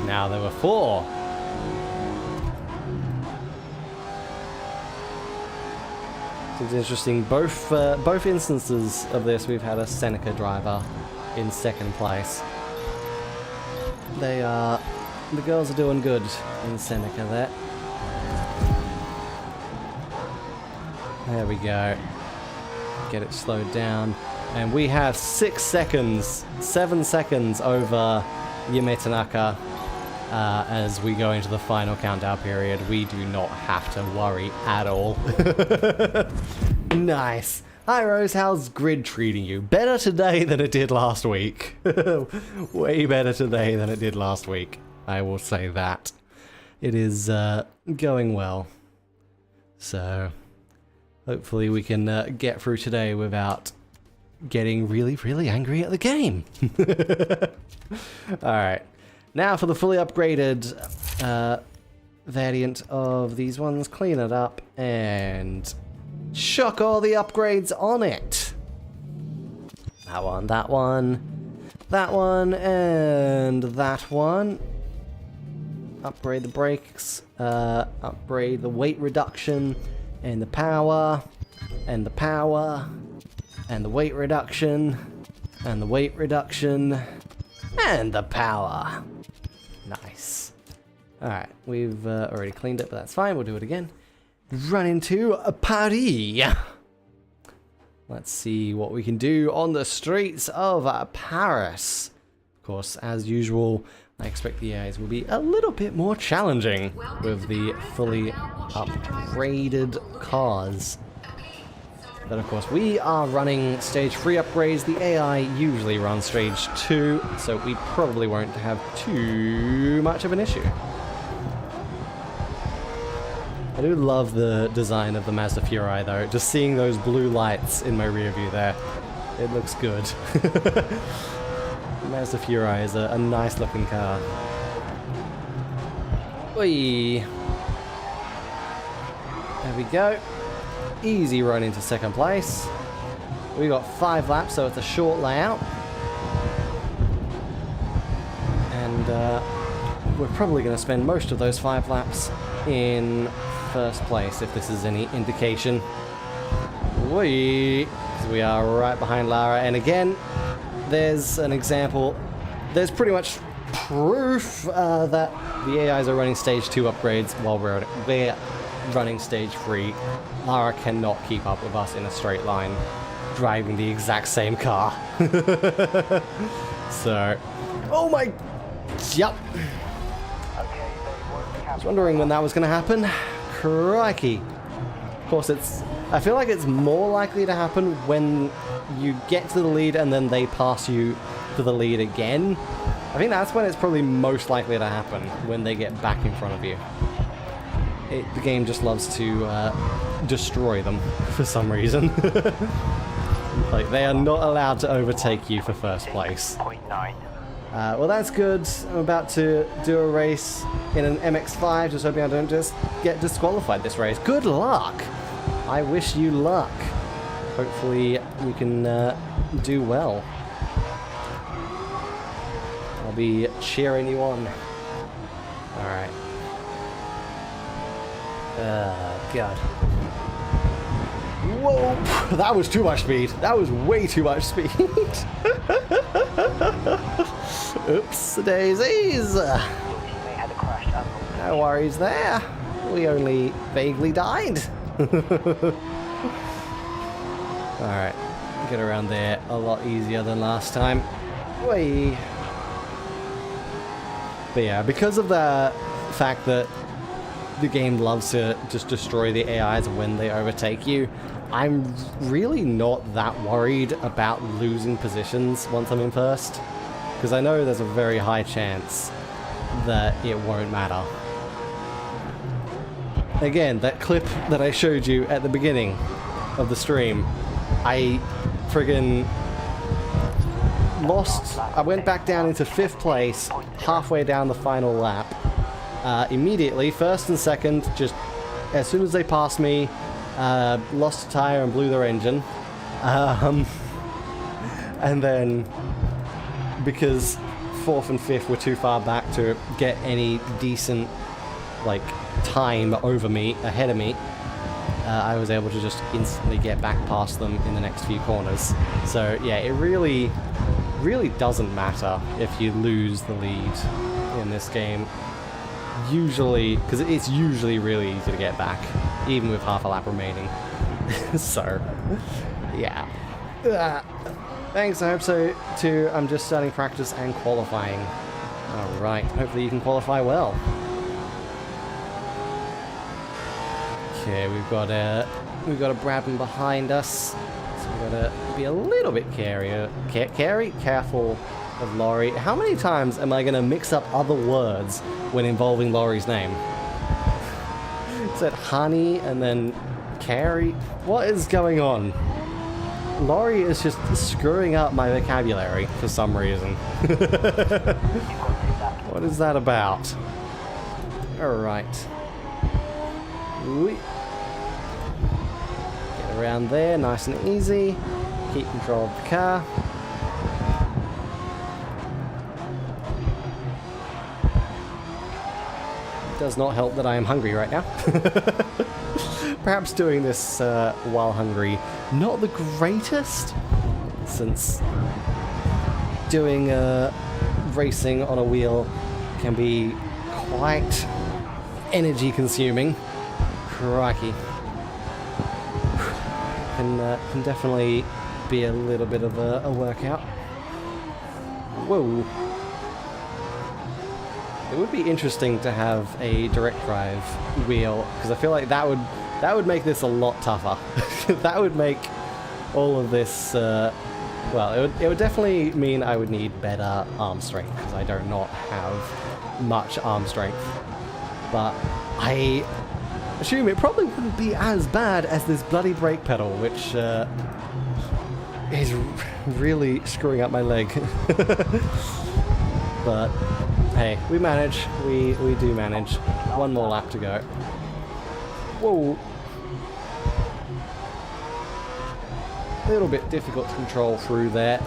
Now there were 4. It's interesting. Both instances of this, we've had a Seneca driver in 2nd place. The girls are doing good in Seneca there. There we go. Get it slowed down. And we have 6 seconds, 7 seconds over Yime Tanaka as we go into the final countdown period. We do not have to worry at all. Nice. Hi Rose, how's grid treating you? Better today than it did last week. Way better today than it did last week. I will say that. It is going well. So hopefully we can get through today without getting really, really angry at the game. Alright. Now for the fully upgraded variant of these ones. Clean it up and chuck all the upgrades on it. That one, that one, that one, and that one. Upgrade the brakes, upgrade the weight reduction, and the power, and the power, and the weight reduction, and the weight reduction, and the power. Nice. Alright, we've already cleaned it, but that's fine. We'll do it again. Run into Paris. Let's see what we can do on the streets of Paris. Of course, as usual, I expect the AIs will be a little bit more challenging with the fully upgraded cars. But of course, we are running stage 3 upgrades. The AI usually runs stage 2, so we probably won't have too much of an issue. I do love the design of the Mazda Furai though. Just seeing those blue lights in my rear view there, it looks good. The Mazda Furai is a nice looking car. Whee! There we go. Easy run into 2nd place. We got 5 laps, so it's a short layout. And we're probably going to spend most of those 5 laps in 1st place, if this is any indication. We are right behind Lara, and again, there's an example. There's pretty much proof that the AIs are running stage 2 upgrades while we're running stage 3. Lara cannot keep up with us in a straight line, driving the exact same car. So, oh my, yep. I was wondering when that was going to happen. Crikey. Of course, I feel like it's more likely to happen when you get to the lead and then they pass you for the lead again, I think that's when it's probably most likely to happen, when they get back in front of you. The game just loves to destroy them for some reason. Like, they are not allowed to overtake you for first place. 0.9. Well, that's good. I'm about to do a race in an MX-5, just hoping I don't just get disqualified this race. Good luck! I wish you luck. Hopefully you can do well. I'll be cheering you on. Alright. God. Whoa! That was too much speed. That was way too much speed. Oops, daisies. No worries there. We only vaguely died. Alright. Get around there a lot easier than last time. Whee! But yeah, because of the fact that the game loves to just destroy the AIs when they overtake you, I'm really not that worried about losing positions once I'm in first, because I know there's a very high chance that it won't matter. Again, that clip that I showed you at the beginning of the stream, I friggin' lost. I went back down into 5th place halfway down the final lap. Immediately, first and second, just as soon as they passed me, lost a tire and blew their engine. And then, because 4th and 5th were too far back to get any decent, like, time over me, ahead of me, I was able to just instantly get back past them in the next few corners. So yeah, it really doesn't matter if you lose the lead in this game. Usually, because it's usually really easy to get back, even with half a lap remaining. So, yeah. Thanks, I hope so too. I'm just starting practice and qualifying. Alright, hopefully you can qualify well. Okay, we've got a Brabham behind us, so we've got to be a little bit careful of Laurie. How many times am I going to mix up other words when involving Laurie's name? Is it honey and then Carrie? What is going on? Laurie is just screwing up my vocabulary for some reason. What is that about? Alright. Get around there, nice and easy. Keep control of the car. It does not help that I am hungry right now. Perhaps doing this while hungry, not the greatest, since doing racing on a wheel can be quite energy consuming. Crikey. Can definitely be a little bit of a workout. Whoa. It would be interesting to have a direct drive wheel, because I feel like that would make this a lot tougher. That would make all of this, well, it would definitely mean I would need better arm strength, because I do not have much arm strength. But I assume it probably wouldn't be as bad as this bloody brake pedal, which is really screwing up my leg. But hey, we manage. We do manage. One more lap to go. Whoa. A little bit difficult to control through there.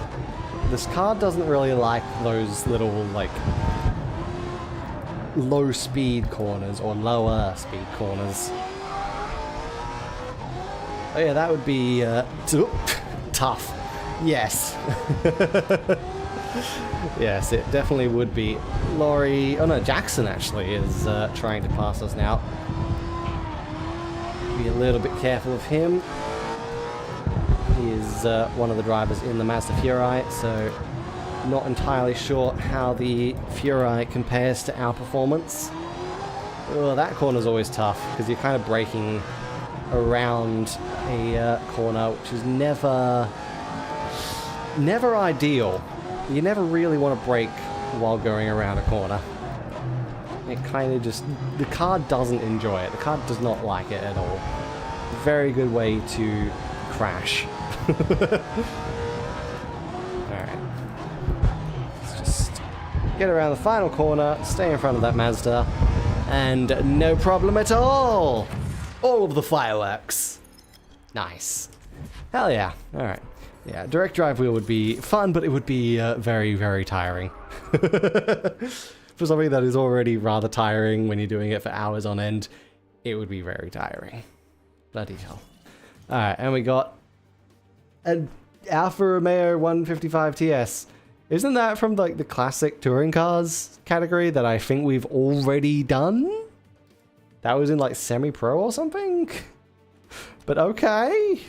This car doesn't really like those little, like, low speed corners or lower speed corners. Oh yeah, that would be tough. Yes. Yes, it definitely would be. Laurie, oh no, Jackson actually is trying to pass us now. Be a little bit careful of him. He is one of the drivers in the Mazda Furai, so not entirely sure how the Furai compares to our performance. Oh, that corner's always tough, because you're kind of braking around a corner, which is never ideal you never really want to brake while going around a corner. It kind of just... the car doesn't enjoy it. The car does not like it at all. Very good way to crash. Alright. Let's just get around the final corner, stay in front of that Mazda, and no problem at all! All of the fireworks. Nice. Hell yeah. Alright. Yeah, direct drive wheel would be fun, but it would be very, very tiring. For something that is already rather tiring when you're doing it for hours on end, it would be very tiring. Bloody hell. Alright, and we got an Alfa Romeo 155 TS. Isn't that from like the classic touring cars category that I think we've already done? That was in like semi-pro or something? But okay.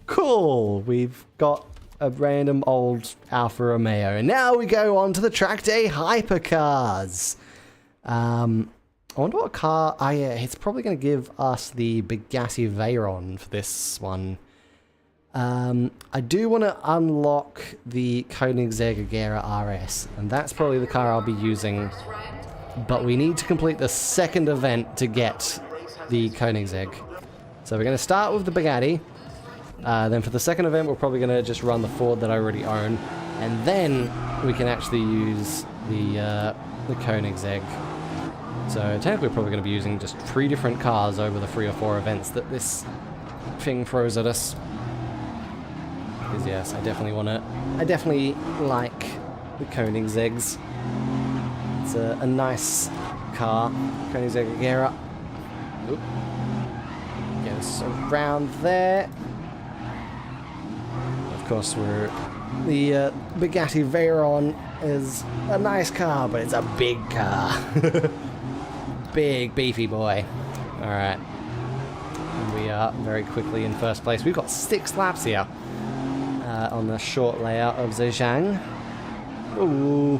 Cool. We've got a random old Alfa Romeo. And now we go on to the track day hypercars. I wonder what car... ah, yeah, it's probably going to give us the Bugatti Veyron for this one. I do want to unlock the Koenigsegg Agera RS, and that's probably the car I'll be using. But we need to complete the second event to get the Koenigsegg. So we're going to start with the Bugatti. Then for the second event, we're probably going to just run the Ford that I already own. And then we can actually use the Koenigsegg. So technically we're probably going to be using just 3 different cars over the 3 or 4 events that this thing throws at us. Because yes, I definitely like the Koenigsegg's. It's a nice car, Koenigsegg Agera. Oop. Get us around there. Of course, the Bugatti Veyron is a nice car, but it's a big car. Big, beefy boy. Alright. And we are very quickly in first place. We've got 6 laps here on the short layout of Zhejiang. Ooh.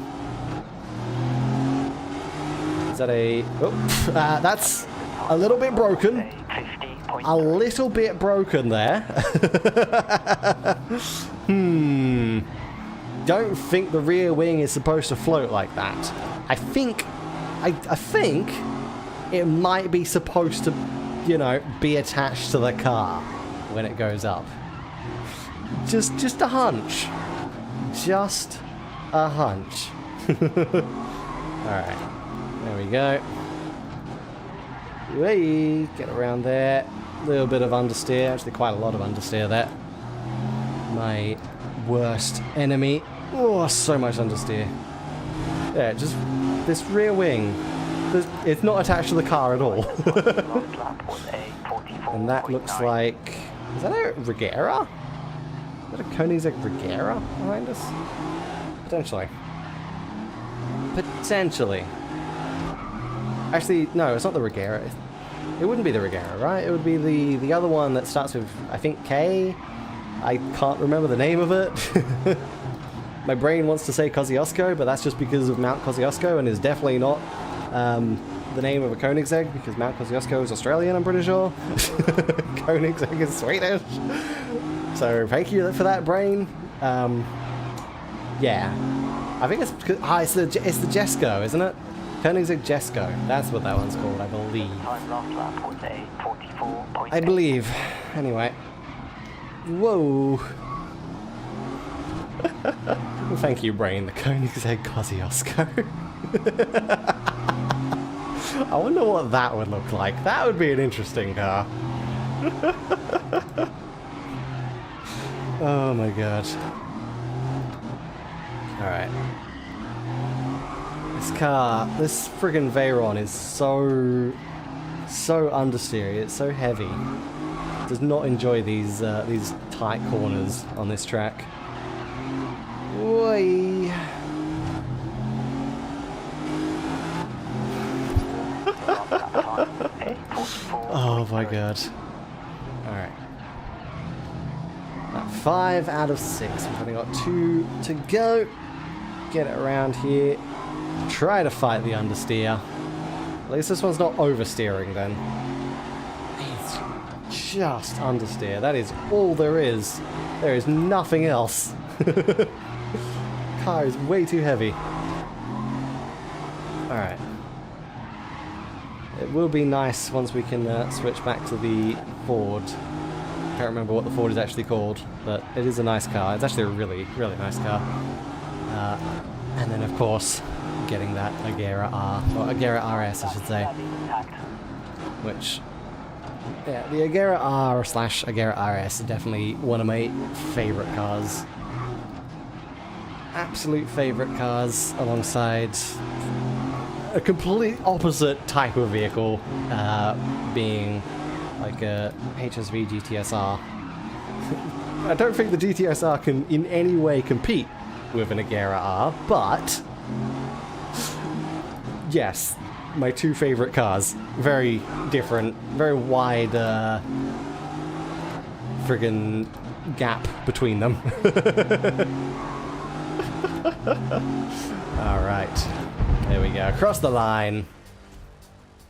Is that a... oh, that's a little bit broken. A little bit broken there. Don't think the rear wing is supposed to float like that. I think it might be supposed to, you know, be attached to the car when it goes up. Just a hunch. Just a hunch. Alright. There we go. Whee! Get around there. A little bit of understeer. Actually, quite a lot of understeer there. My worst enemy. Oh, so much understeer. Yeah, just this rear wing. It's not attached to the car at all. And that looks like... is that a Regera? Is that a Koenigsegg Regera behind us? Potentially. Potentially. Actually, no, it's not the Regera. It wouldn't be the Regera, right? It would be the other one that starts with, I think, K? I can't remember the name of it. My brain wants to say Kosciuszko, but that's just because of Mount Kosciuszko, and is definitely not the name of a Koenigsegg, because Mount Kosciuszko is Australian, I'm pretty sure. Koenigsegg is Swedish. So thank you for that, brain. Yeah. I think it's because... it's the Jesko, isn't it? Koenigsegg Jesko. That's what that one's called, I believe. I believe. Anyway. Whoa. Thank you, brain. The Koenigsegg Kosciuszko. I wonder what that would look like. That would be an interesting car. Oh my god. Alright. This friggin' Veyron is so understeery. It's so heavy. It does not enjoy these tight corners on this track. Oi. Oh my god. Alright. 5 out of 6. We've only got 2 to go. Get it around here. Try to fight the understeer. At least this one's not oversteering then. It's just understeer. That is all there is. There is nothing else. car is way too heavy. Alright. It will be nice once we can switch back to the Ford. Can't remember what the Ford is actually called, but it is a nice car. It's actually a really, really nice car. And then, of course, getting that Agera R, or Agera RS, I should say. Which, yeah, the Agera R / Agera RS is definitely one of my favourite cars. Absolute favourite cars, alongside a complete opposite type of vehicle, being like a HSV GTSR. I don't think the GTSR can in any way compete with an Agera R, but yes, my two favorite cars. Very different, very wide friggin' gap between them. Alright, there we go, across the line.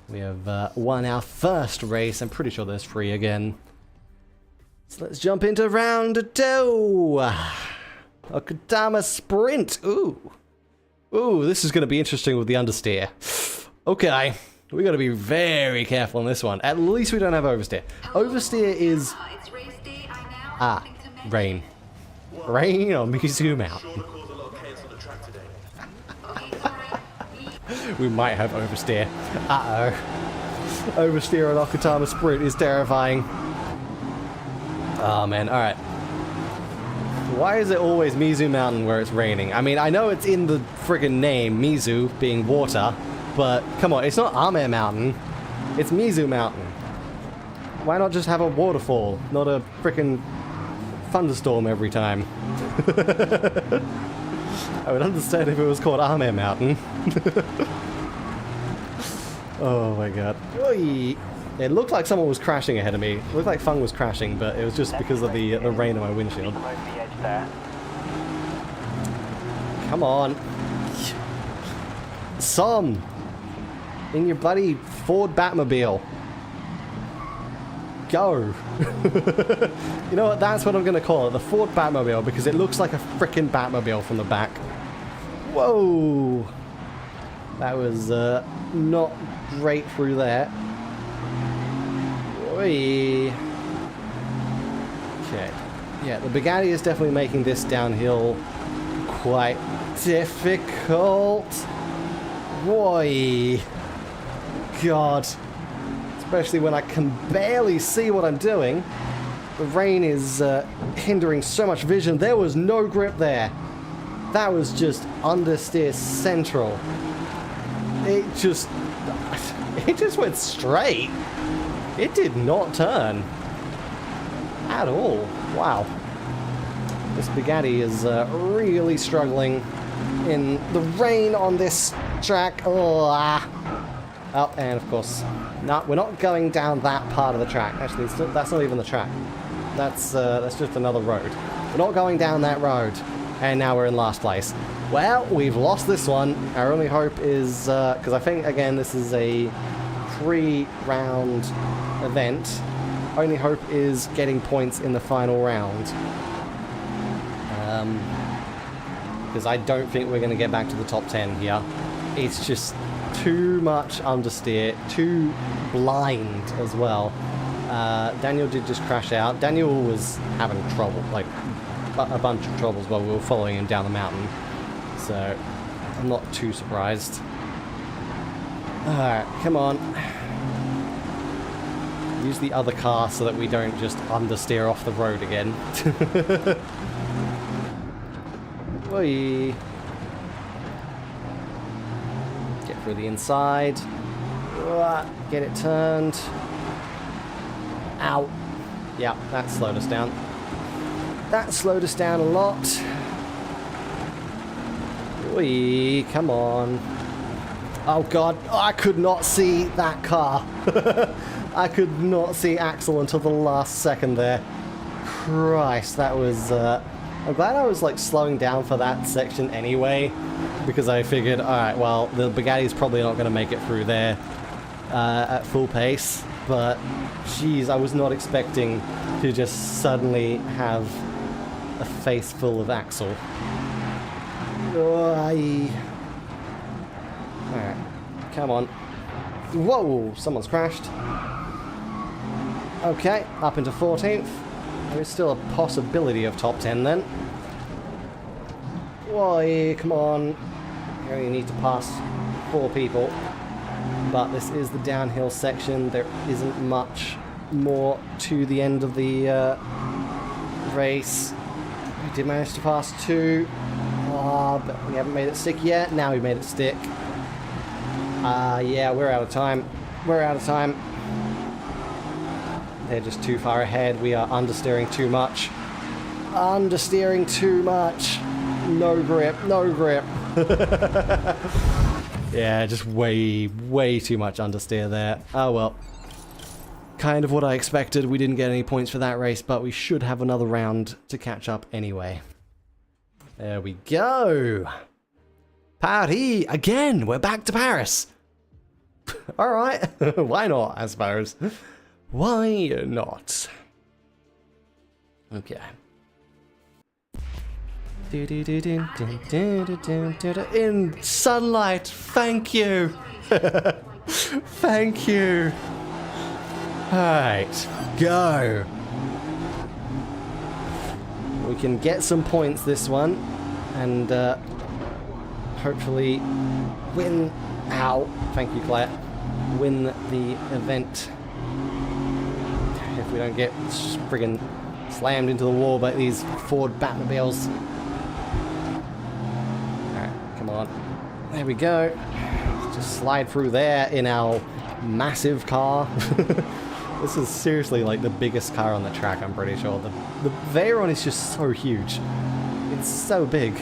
We have won our first race. I'm pretty sure there's 3 again. So let's jump into round 2. Okutama Sprint. Ooh. Ooh, this is going to be interesting with the understeer. Okay, we got to be very careful on this one. At least we don't have oversteer. Oversteer is... It's race day. I now Ah, rain. Rain on Mizu Mountain. We might have oversteer. Uh-oh. Oversteer on Okutama Sprint is terrifying. Oh man, alright. Why is it always Mizu Mountain where it's raining? I mean, I know it's in the friggin' name, Mizu being water, but come on, it's not Ame Mountain. It's Mizu Mountain. Why not just have a waterfall, not a frickin' thunderstorm every time? I would understand if it was called Ame Mountain. Oh my god. Oy. It looked like someone was crashing ahead of me. It looked like Fung was crashing, but it was just because of the rain on my windshield. Come on. Som! In your bloody Ford Batmobile. Go! You know what, that's what I'm gonna call it, the Ford Batmobile, because it looks like a frickin' Batmobile from the back. Whoa! That was not great through there. Oi. Okay. Yeah, the Bugatti is definitely making this downhill quite difficult. Boy. God. Especially when I can barely see what I'm doing. The rain is hindering so much vision. There was no grip there. That was just understeer central. It just went straight. It did not turn at all. Wow. This Bugatti is really struggling in the rain on this track. Oh, and of course, we're not going down that part of the track. Actually, that's not even the track. That's just another road. We're not going down that road. And now we're in last place. Well, we've lost this one. Our only hope is, because I think, again, this is a 3-round event. Only hope is getting points in the final round. Because I don't think we're going to get back to the top 10 here. It's just too much understeer, too blind as well. Daniel did just crash out. Daniel was having trouble, like a bunch of troubles while we were following him down the mountain. So, I'm not too surprised. Alright, come on. Use the other car so that we don't just understeer off the road again. Whee! Get through the inside. Get it turned. Ow. Yeah, that slowed us down. That slowed us down a lot. Whee! Come on. Oh god, I could not see that car. I could not see Axel until the last second there. Christ, that was... I'm glad I was like slowing down for that section anyway, because I figured, alright, well, the Bugatti's probably not going to make it through there at full pace, but jeez, I was not expecting to just suddenly have a face full of Axel. Alright, come on. Whoa, someone's crashed. Okay, up into 14th. There is still a possibility of top 10 then. Why, come on. You only need to pass 4 people. But this is the downhill section. There isn't much more to the end of the race. We did manage to pass 2. But we haven't made it stick yet. Now we've made it stick. Yeah, we're out of time. We're out of time. They're just too far ahead. We are understeering too much. Understeering too much. No grip, no grip. Yeah, just way too much understeer there. Oh well. Kind of what I expected. We didn't get any points for that race, but we should have another round to catch up anyway. There we go. Party! Again! We're back to Paris! Alright, why not, I suppose. Why not? Okay. In sunlight, thank you! Thank you! Alright, go! We can get some points this one, and hopefully win. Ow! Thank you, Claire. Win the event. If we don't get friggin' slammed into the wall by these Ford Batmobiles. Alright, come on. There we go. Just slide through there in our massive car. This is seriously like the biggest car on the track, I'm pretty sure. The Veyron is just so huge. It's so big.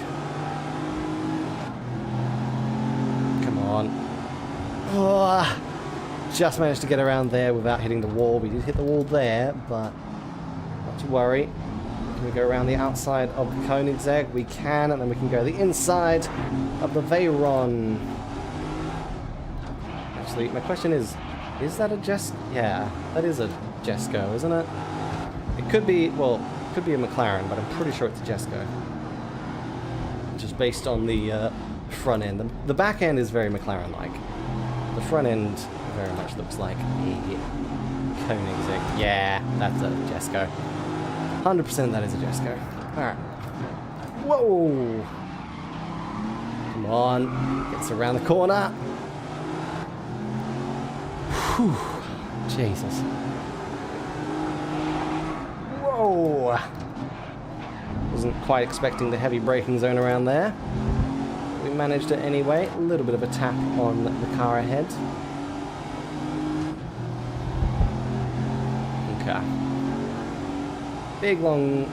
Come on. Oh, just managed to get around there without hitting the wall. We did hit the wall there, but not to worry. Can we go around the outside of the Koenigsegg? We can, and then we can go the inside of the Veyron. Actually, my question is that a Jesko? Yeah, that is a Jesko, isn't it? It could be, well, it could be a McLaren, but I'm pretty sure it's a Jesko. Just based on the front end. The back end is very McLaren-like. The front end very much looks like a Koenigsegg. Yeah, that's a Jesko. 100% that is a Jesko. Alright. Whoa! Come on. Gets around the corner. Whew. Jesus. Whoa! Wasn't quite expecting the heavy braking zone around there. We managed it anyway. A little bit of a tap on the car ahead. Okay. Big, long,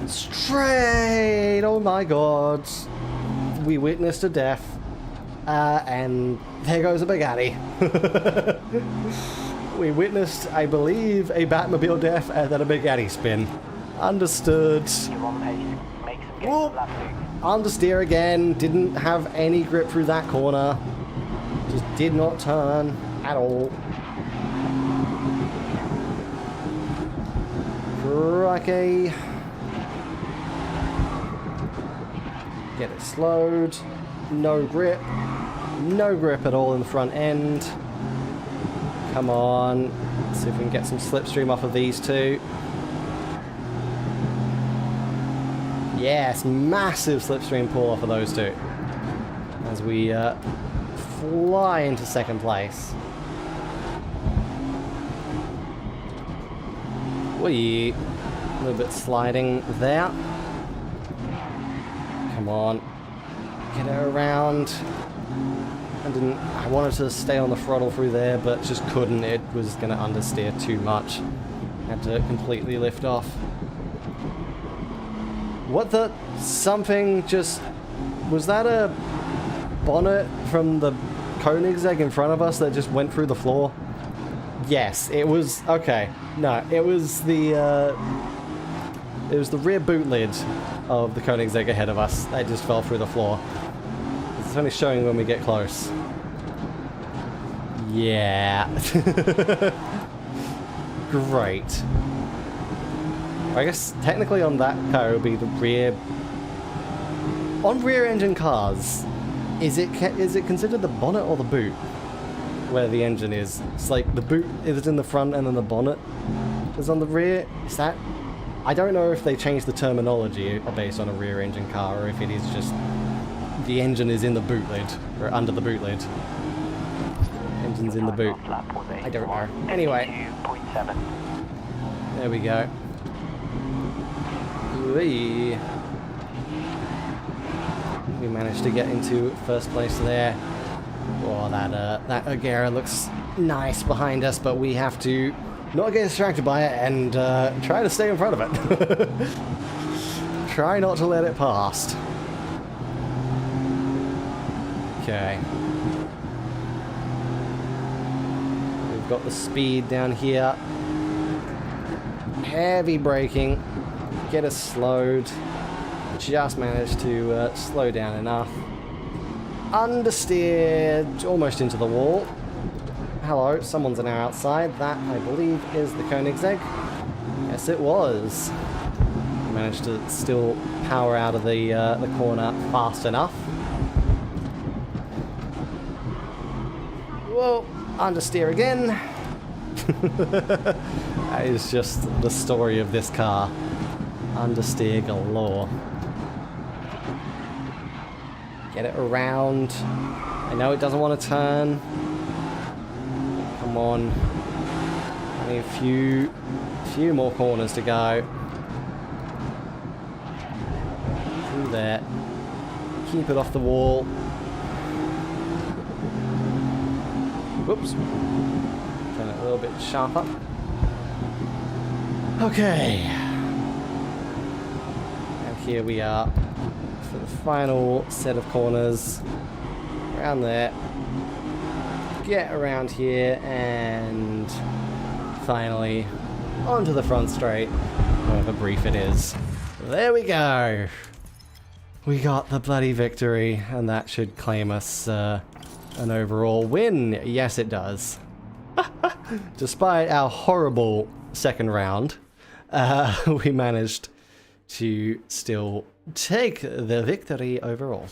straight! Oh my god. We witnessed a death. And there goes a Bugatti. We witnessed, I believe, a Batmobile death and then a Bugatti spin. Understood. You're on pace. Make some gains Whoop. of lap 2. Understeer again. Didn't have any grip through that corner. Just did not turn at all. Crikey. Get it slowed. No grip. No grip at all in the front end. Come on. Let's see if we can get some slipstream off of these two. Yes, massive slipstream pull off of those two. As we fly into second place. Whee! A little bit sliding there. Come on. Get it around. I wanted to stay on the throttle through there, but just couldn't. It was going to understeer too much. Had to completely lift off. What the... Something just... Was that a bonnet from the Koenigsegg in front of us that just went through the floor? Yes, it was... Okay. No, it was the... It was the rear boot lid of the Koenigsegg ahead of us that just fell through the floor. It's only showing when we get close. Yeah. Great. I guess technically on that car it would be the rear On rear-engine cars, is it considered the bonnet or the boot where the engine is? It's like the boot is in the front and then the bonnet is on the rear. Is that? I don't know if they changed the terminology based on a rear-engine car or if it is just the engine is in the boot lid or under the boot lid. Engine's in the boot. I don't know. Anyway, there we go. Whee. We managed to get into first place there. Oh, that Agera looks nice behind us, but we have to not get distracted by it and try to stay in front of it. Try not to let it past. Okay. We've got the speed down here. Heavy braking. Get us slowed. Just managed to slow down enough. Understeered almost into the wall. Hello, someone's now outside. That, I believe, is the Koenigsegg. Yes, it was. Managed to still power out of the corner fast enough. Whoa, understeer again. That is just the story of this car. Understeer galore. Get it around. I know it doesn't want to turn. Come on. Only a few more corners to go. Through there. Keep it off the wall. Whoops. Turn it a little bit sharper. Okay. And here we are. For the final set of corners, around there, get around here, and finally onto the front straight, however brief it is. There we go! We got the bloody victory, and that should claim us an overall win. Yes, it does. Despite our horrible second round, we managed to still take the victory overall.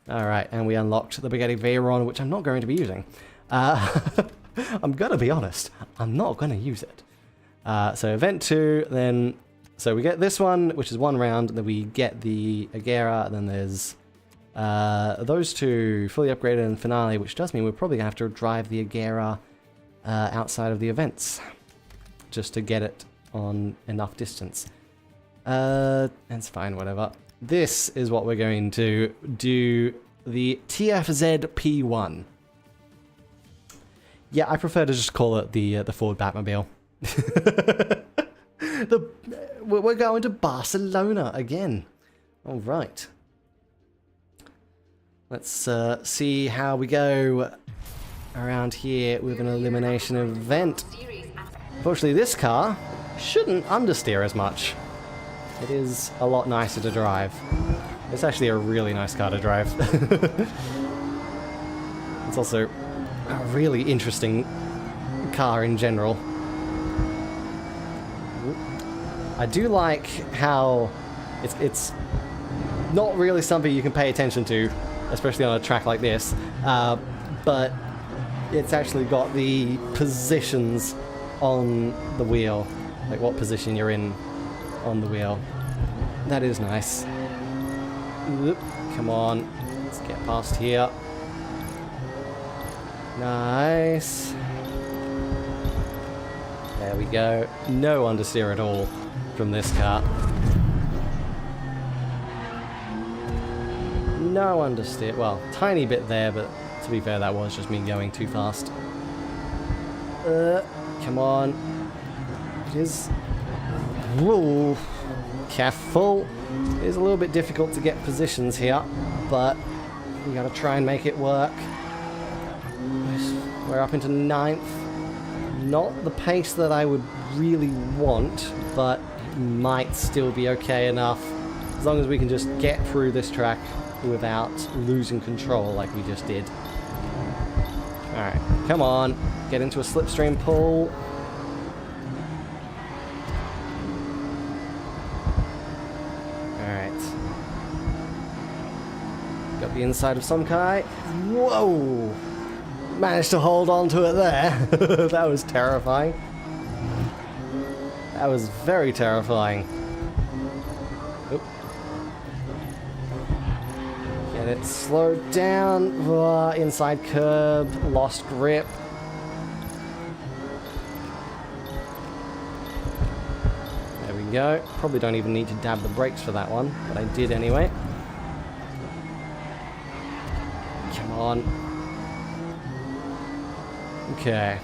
Alright, and we unlocked the Bugatti Veyron, which I'm not going to be using. I'm gonna be honest, I'm not gonna use it. So event 2, then, so we get this one, which is one round, then we get the Agera, and then there's those two, fully upgraded and finale, which does mean we're probably gonna have to drive the Agera outside of the events, just to get it on enough distance. It's fine, whatever. This is what we're going to do, the TFZ P1. Yeah, I prefer to just call it the Ford Batmobile. We're going to Barcelona again. All right. Let's see how we go around here with an elimination event. Fortunately, this car shouldn't understeer as much. It is a lot nicer to drive. It's actually a really nice car to drive. It's also a really interesting car in general. I do like how it's not really something you can pay attention to, especially on a track like this, but it's actually got the positions on the wheel, like what position you're in on the wheel. That is nice. Come on, let's get past here. Nice. There we go. No understeer at all from this car. No understeer. Well, tiny bit there, but to be fair, that was just me going too fast. Come on. It is. Whoa. Careful. It is a little bit difficult to get positions here, but we gotta try and make it work. We're up into 9th. Not the pace that I would really want, but might still be okay enough. As long as we can just get through this track without losing control like we just did. Alright, come on. Get into a slipstream pull. Up the inside of some guy. Whoa! Managed to hold on to it there. That was terrifying. That was very terrifying. Oop. Get it slowed down. Inside curb. Lost grip. There we go. Probably don't even need to dab the brakes for that one, but I did anyway. Come on. Okay.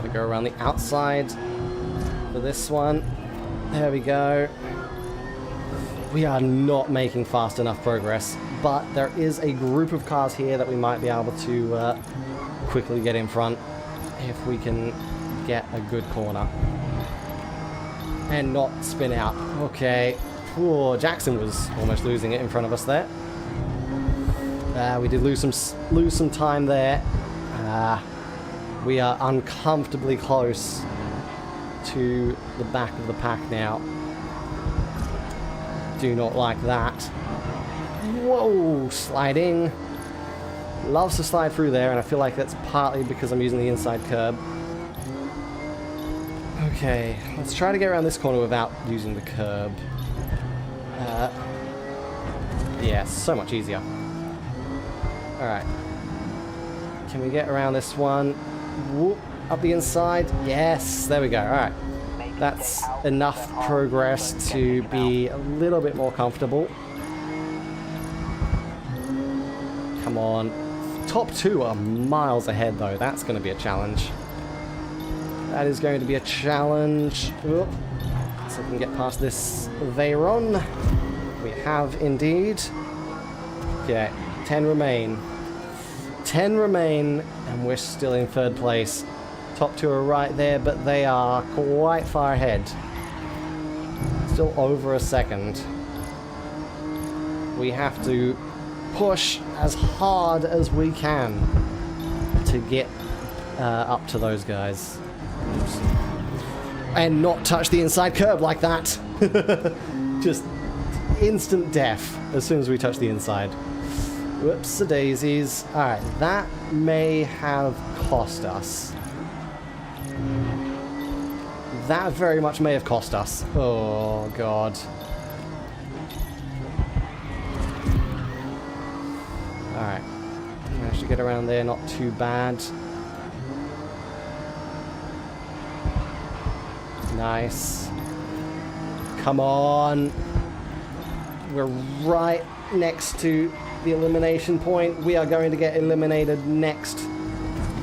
We go around the outside for this one. There we go. We are not making fast enough progress, but there is a group of cars here that we might be able to quickly get in front if we can get a good corner and not spin out. Okay. Whoa, Jackson was almost losing it in front of us there. We did lose some time there. We are uncomfortably close to the back of the pack now. Do not like that. Whoa, sliding. Loves to slide through there, and I feel like that's partly because I'm using the inside curb. Okay, let's try to get around this corner without using the curb. Yeah, so much easier. Alright. Can we get around this one? Whoop, up the inside. Yes, there we go. Alright. That's enough progress to be a little bit more comfortable. Come on. Top two are miles ahead, though. That's going to be a challenge. That is going to be a challenge. Whoop. So we can get past this Veyron. We have indeed. Okay, 10 remain. 10 remain, and we're still in third place. Top two are right there, but they are quite far ahead. Still over a second. We have to push as hard as we can to get up to those guys. Oops. And not touch the inside curb like that. Just instant death as soon as we touch the inside. Whoops-a-daisies. Alright, that may have cost us. That very much may have cost us. Oh, God. Alright. Managed to get around there, not too bad. Nice. Come on. We're right next to the elimination point. We are going to get eliminated next.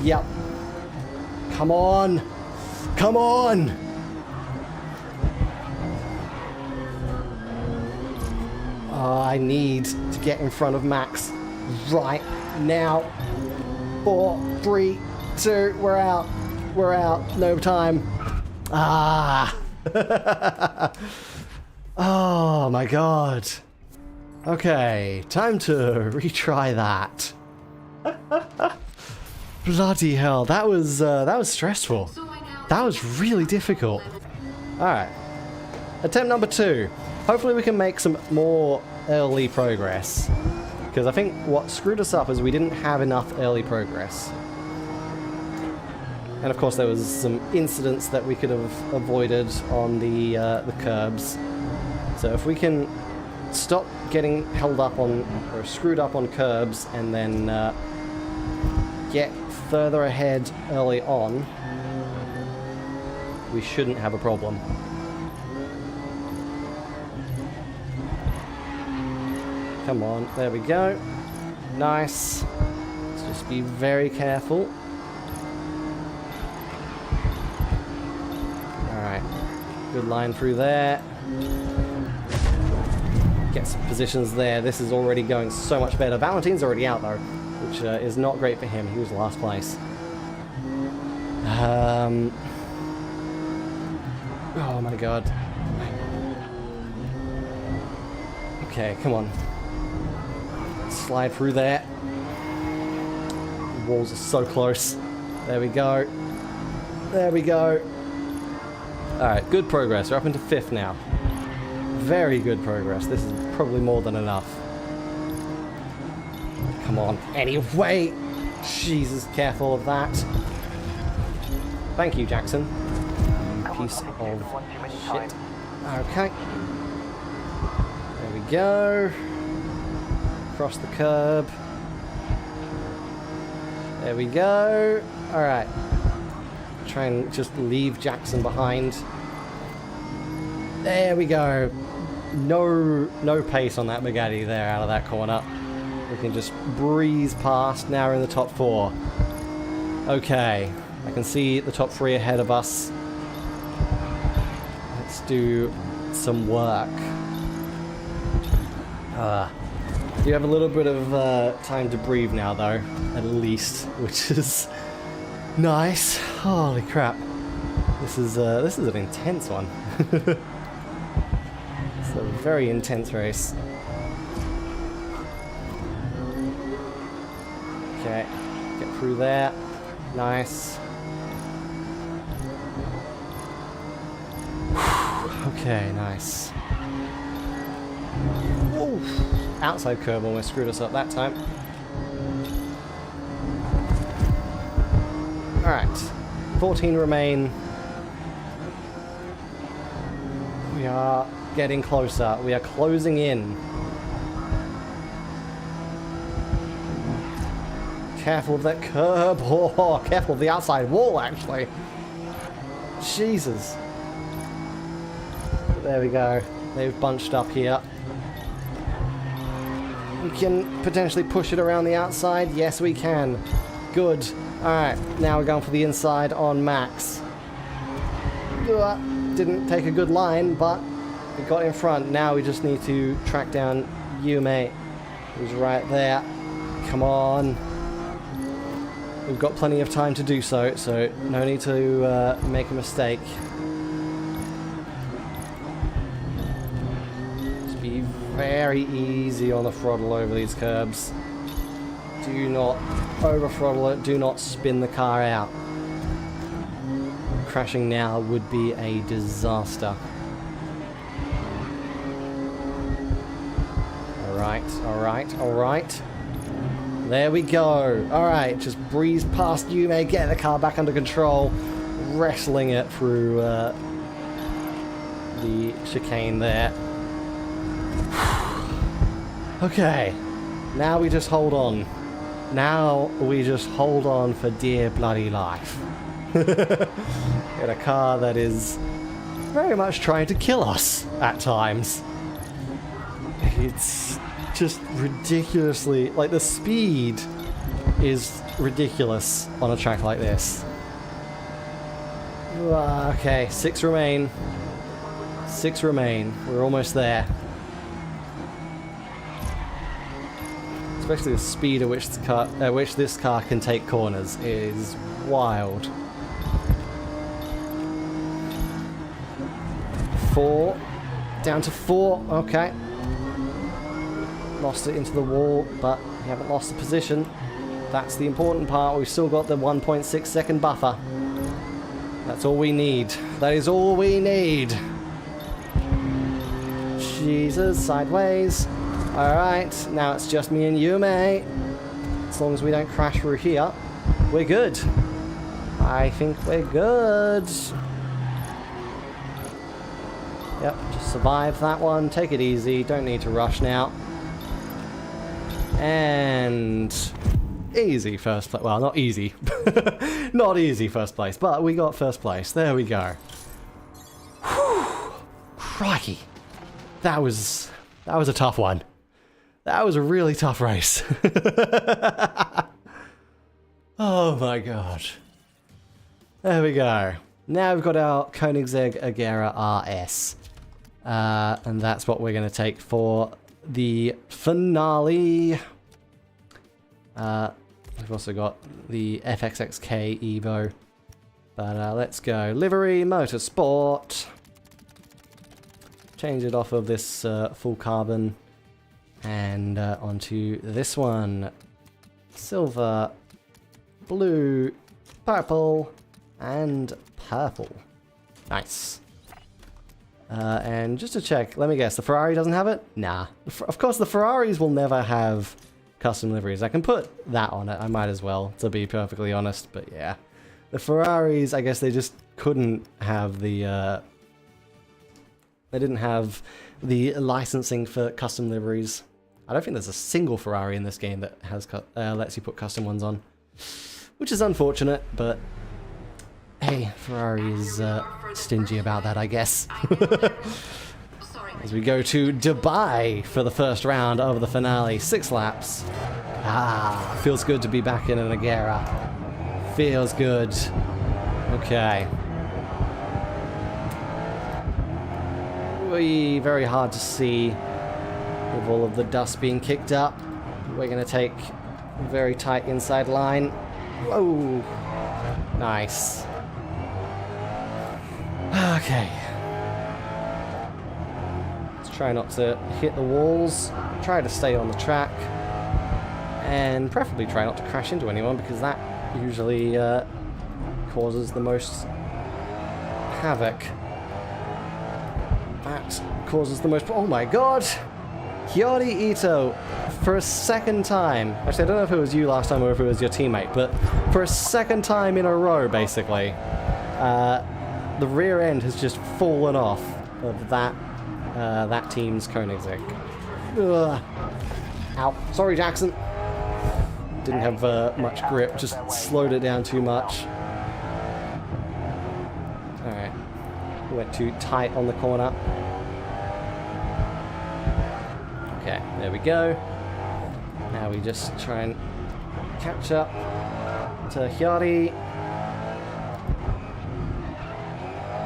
Yep. Come on. Come on. Oh, I need to get in front of Max right now. 4, 3, 2, we're out. We're out. No time. Ah. Oh my God. Okay, time to retry that. Bloody hell, that was stressful. That was really difficult. Alright. Attempt number 2. Hopefully we can make some more early progress. Because I think what screwed us up is we didn't have enough early progress. And of course there was some incidents that we could have avoided on the curbs. So if we can stop getting held up on, or screwed up on curbs, and then get further ahead early on, we shouldn't have a problem. Come on, there we go. Nice. Let's just be very careful. Alright, good line through there. Get some positions there. This is already going so much better. Valentine's already out though, which is not great for him. He was last place. Oh my God. Okay, come on. Slide through there. The walls are so close. There we go. There we go. Alright, good progress. We're up into 5th now. Very good progress. This is probably more than enough. Come on. Anyway. Jesus, careful of that. Thank you, Jackson. Piece of shit. Okay. There we go. Cross the curb. There we go. Alright. Try and just leave Jackson behind. There we go. No pace on that Bugatti there out of that corner. We can just breeze past. Now we're in the top 4. Okay. I can see the top 3 ahead of us. Let's do some work. You have a little bit of time to breathe now, though, at least, which is nice. Holy crap! This is an intense one. It's a very intense race. Okay, get through there. Nice. Okay, nice. Ooh. Outside curb almost screwed us up that time. Alright. 14 remain. We are getting closer. We are closing in. Careful of that curb. Oh, careful of the outside wall, actually. Jesus. There we go. They've bunched up here. We can potentially push it around the outside. Yes, we can. Good. Alright, now we're going for the inside on Max. Didn't take a good line, but we got in front. Now we just need to track down Yume, who's right there. Come on. We've got plenty of time to do so, so no need to make a mistake. Just be very easy on the throttle over these curbs. Do not over throttle it, do not spin the car out. Crashing now would be a disaster. Alright, alright, alright. There we go. Alright, just breeze past Yume, get the car back under control, wrestling it through the chicane there. Okay, now we just hold on. Now we just hold on for dear bloody life. In a car that is very much trying to kill us at times. It's just ridiculously, like, the speed is ridiculous on a track like this. Okay, 6 remain. 6 remain. We're almost there. Especially the speed at which this car can take corners is wild. 4. Down to 4. Okay. Lost it into the wall, but we haven't lost the position. That's the important part. We've still got the 1.6 second buffer. That's all we need. That is all we need. Jesus, sideways. Alright, now it's just me and Yume. As long as we don't crash through here, we're good. I think we're good. Yep, just survive that one. Take it easy. Don't need to rush now. And easy first place. Well, not easy. Not easy first place, but we got first place. There we go. Whew. Crikey. That was a tough one. That was a really tough race. Oh my god. There we go. Now we've got our Koenigsegg Agera RS. And that's what we're going to take for the finale. We've also got the FXXK Evo. But let's go. Livery, Motorsport. Change it off of this full carbon. And onto this one. Silver, blue, purple, and purple. Nice. And just to check, let me guess, the Ferrari doesn't have it? Nah. Of course, the Ferraris will never have custom liveries. I can put that on it. I might as well, to be perfectly honest. But yeah, the Ferraris, I guess they just couldn't have the... they didn't have the licensing for custom liveries. I don't think there's a single Ferrari in this game that has lets you put custom ones on. Which is unfortunate, but... hey, Ferrari is stingy about that, I guess. As we go to Dubai for the first round of the finale. 6 laps. Ah, feels good to be back in an Agera. Feels good. Okay. Very hard to see with all of the dust being kicked up. We're going to take a very tight inside line. Whoa. Nice. Okay. Let's try not to hit the walls. Try to stay on the track. And preferably try not to crash into anyone, because that usually causes the most havoc. That causes the most... oh my god! Hyori Ito, for a second time... actually, I don't know if it was you last time or if it was your teammate, but for a second time in a row, basically, the rear end has just fallen off of that team's Koenigsegg. Ugh. Ow. Sorry, Jackson. Didn't have much grip, just slowed it down too much. Alright. Went too tight on the corner. Okay, there we go. Now we just try and catch up to Hyori.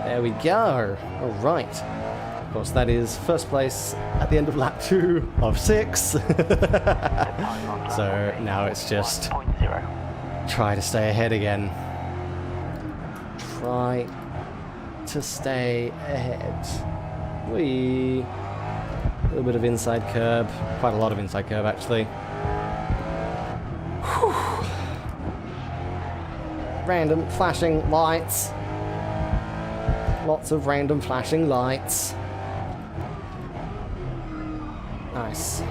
There we go. Alright. Of course, that is first place at the end of lap 2 of 6. So now it's just try to stay ahead again. Try to stay ahead. Whee! A little bit of inside curb. Quite a lot of inside curb, actually. Whew. Random flashing lights. Lots of random flashing lights. Nice.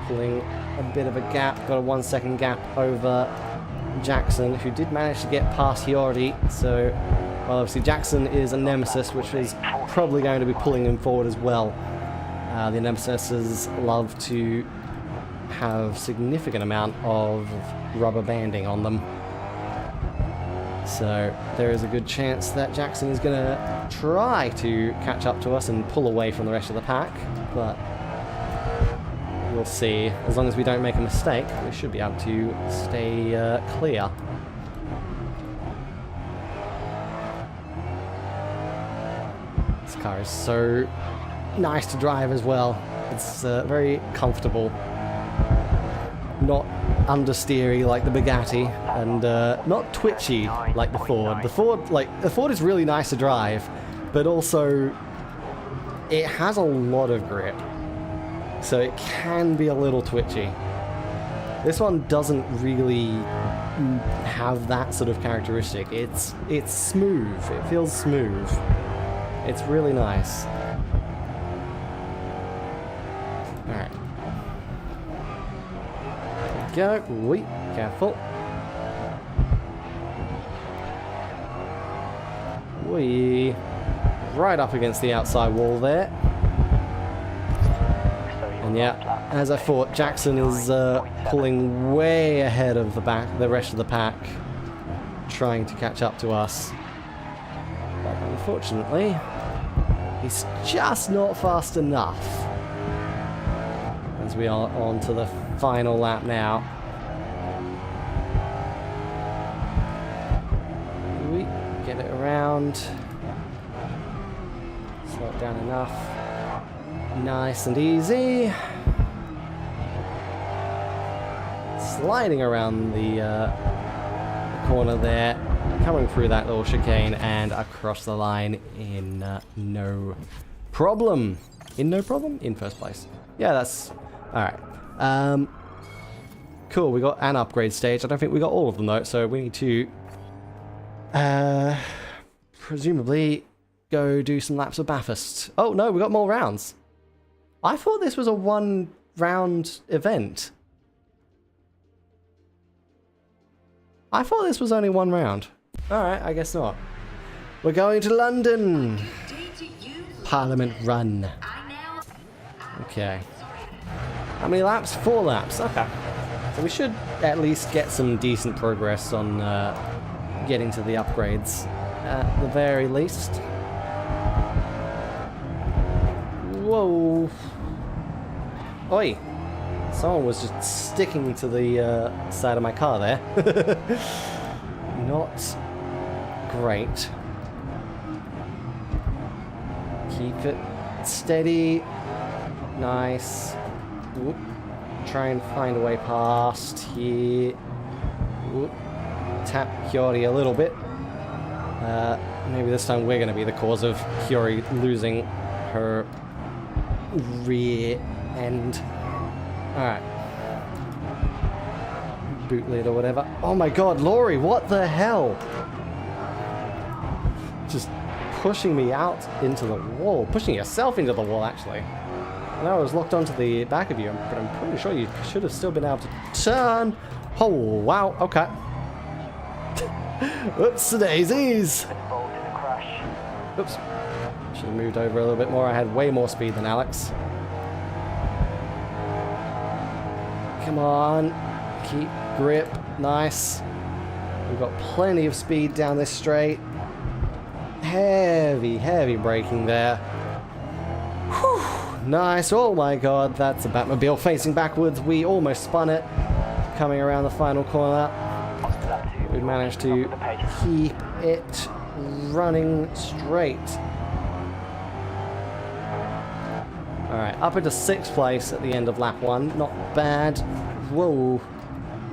Pulling a bit of a gap. Got a 1 second gap over Jackson, who did manage to get past Hyori. So, well, obviously Jackson is a nemesis, which is probably going to be pulling him forward as well. The nemesises love to have significant amount of rubber banding on them. So there is a good chance that Jackson is going to try to catch up to us and pull away from the rest of the pack, but we'll see. As long as we don't make a mistake, we should be able to stay clear. This car is so nice to drive as well. It's very comfortable. Not understeery like the Bugatti, and not twitchy like the Ford. The Ford is really nice to drive, but also it has a lot of grip, so it can be a little twitchy. This one doesn't really have that sort of characteristic. It's smooth. It feels smooth. It's really nice. Alright. Go. Wait, careful. Wee. Right up against the outside wall there. And yeah, as I thought, Jackson is pulling way ahead of the rest of the pack, trying to catch up to us. But unfortunately, he's just not fast enough. As we are on to the final lap now. We get it around. Slow it down enough. Nice and easy. Sliding around the corner there. Coming through that little chicane and across the line in no problem. In no problem? In first place. Yeah, that's... Alright. Cool, we got an upgrade stage. I don't think we got all of them though, so we need to presumably go do some laps of Bathurst. Oh no, we got more rounds. I thought this was a 1 round event. I thought this was only 1 round. Alright, I guess not. We're going to London. Parliament Run. Okay. How many laps? 4 laps. Okay. So we should at least get some decent progress on getting to the upgrades at the very least. Whoa. Oi. Someone was just sticking to the side of my car there. Not great. Keep it steady. Nice. Whoop. Try and find a way past here. Whoop. Tap Hiyori a little bit. Maybe this time we're going to be the cause of Hiyori losing her rear end. Alright. Boot lid or whatever. Oh my god, Laurie, what the hell? Just pushing me out into the wall. Pushing yourself into the wall, actually. And I was locked onto the back of you, but I'm pretty sure you should have still been able to turn. Oh, wow, okay. Oops, daisies. Involved in a crash. Oops. Should have moved over a little bit more. I had way more speed than Alex. Come on. Keep grip. Nice. We've got plenty of speed down this straight. Heavy, heavy braking there. Whew. Nice. Oh my god, that's a Batmobile facing backwards. We almost spun it. Coming around the final corner. We managed to keep it running straight. Alright, up into 6th place at the end of lap 1. Not bad. Whoa.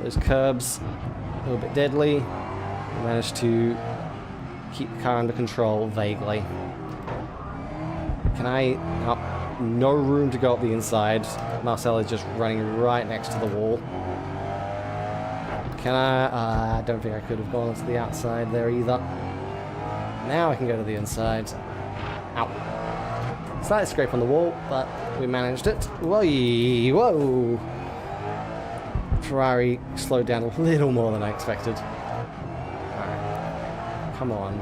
Those curbs. A little bit deadly. We managed to keep the car under control vaguely. Can I... Oh, no room to go up the inside. Marcel is just running right next to the wall. Can I... I don't think I could have gone to the outside there either. Now I can go to the inside. Ow. Slight scrape on the wall, but we managed it. Whoa! Whoa! Ferrari slowed down a little more than I expected. Alright. Come on.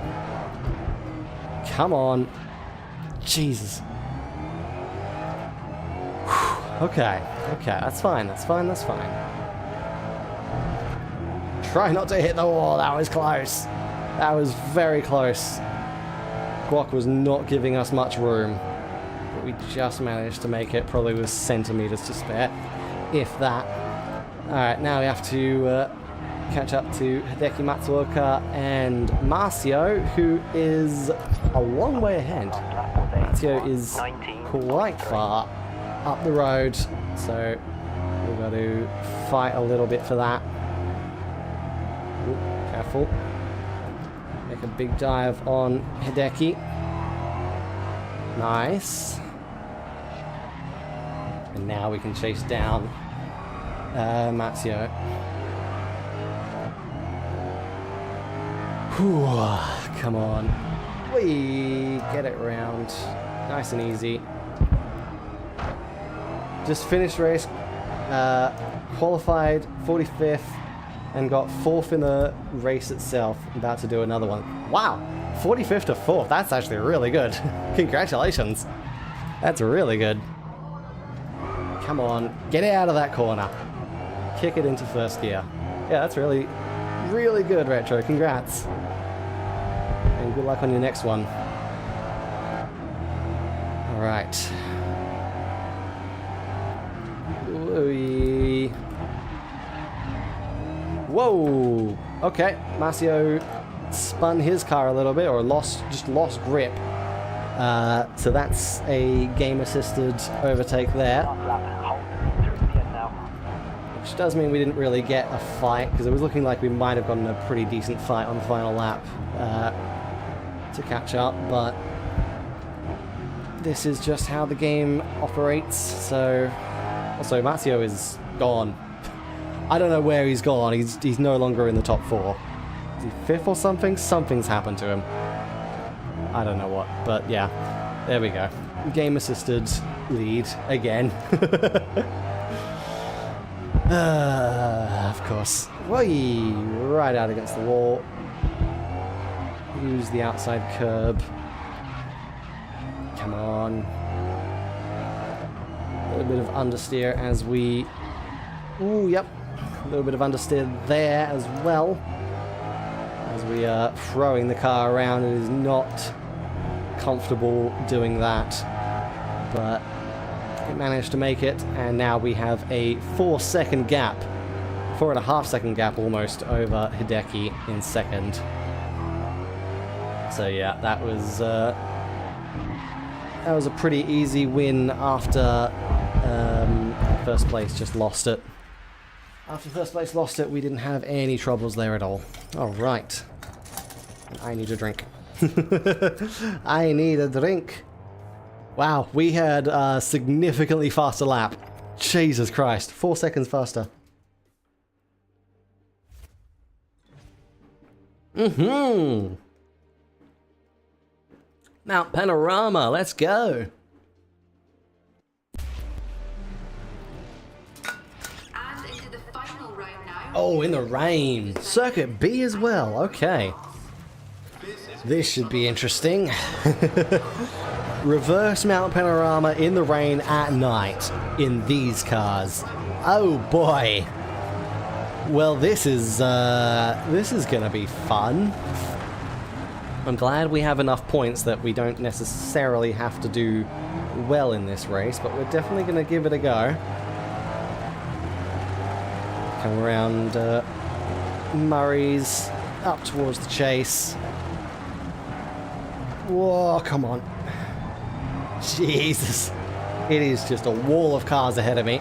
Come on. Jesus. Whew. Okay. Okay, that's fine. That's fine. That's fine. Try not to hit the wall. That was close. That was very close. Guac was not giving us much room. But we just managed to make it, probably with centimeters to spare. If that. Alright, now we have to catch up to Hideki Matsuoka and Marcio, who is a long way ahead. Marcio is quite far up the road, so we've got to fight a little bit for that. Ooh, careful. Make a big dive on Hideki. Nice. And now we can chase down Matsuo. Whew, come on. We get it round. Nice and easy. Just finished race. Qualified 45th and got 4th in the race itself. About to do another one. Wow, 45th to 4th. That's actually really good. Congratulations. That's really good. Come on, get it out of that corner. Kick it into 1st gear. Yeah, that's really, really good, Retro. Congrats. And good luck on your next one. Alright. Whoa! Okay, Marcio spun his car a little bit, or just lost grip. So that's a game-assisted overtake there. Which does mean we didn't really get a fight, because it was looking like we might have gotten a pretty decent fight on the final lap to catch up, but this is just how the game operates. So, also Matsuo is gone. I don't know where he's gone. He's no longer in the top 4. Is he 5th or something? Something's happened to him. I don't know what, but yeah, there we go. Game assisted lead again. Of course. Whee! Right out against the wall. Use the outside curb. Come on. A little bit of understeer as we... Ooh, yep. A little bit of understeer there as well. As we are throwing the car around. It is not comfortable doing that. But it managed to make it. And now we have a 4-second gap. 4.5-second gap almost over Hideki in second. So yeah, that was a pretty easy win after first place just lost it. After first place lost it, we didn't have any troubles there at all. Alright. I need a drink. I need a drink. Wow, we had a significantly faster lap. Jesus Christ, 4 seconds faster. Mount Panorama, let's go. And into the final round now. Oh, in the rain. Circuit B as well, okay. This should be interesting. Reverse Mount Panorama in the rain at night in these cars. Oh boy. Well, this is gonna be fun. I'm glad we have enough points that we don't necessarily have to do well in this race, but we're definitely going to give it a go. Come around Murray's, up towards the chase. Whoa, come on. Jesus. It is just a wall of cars ahead of me.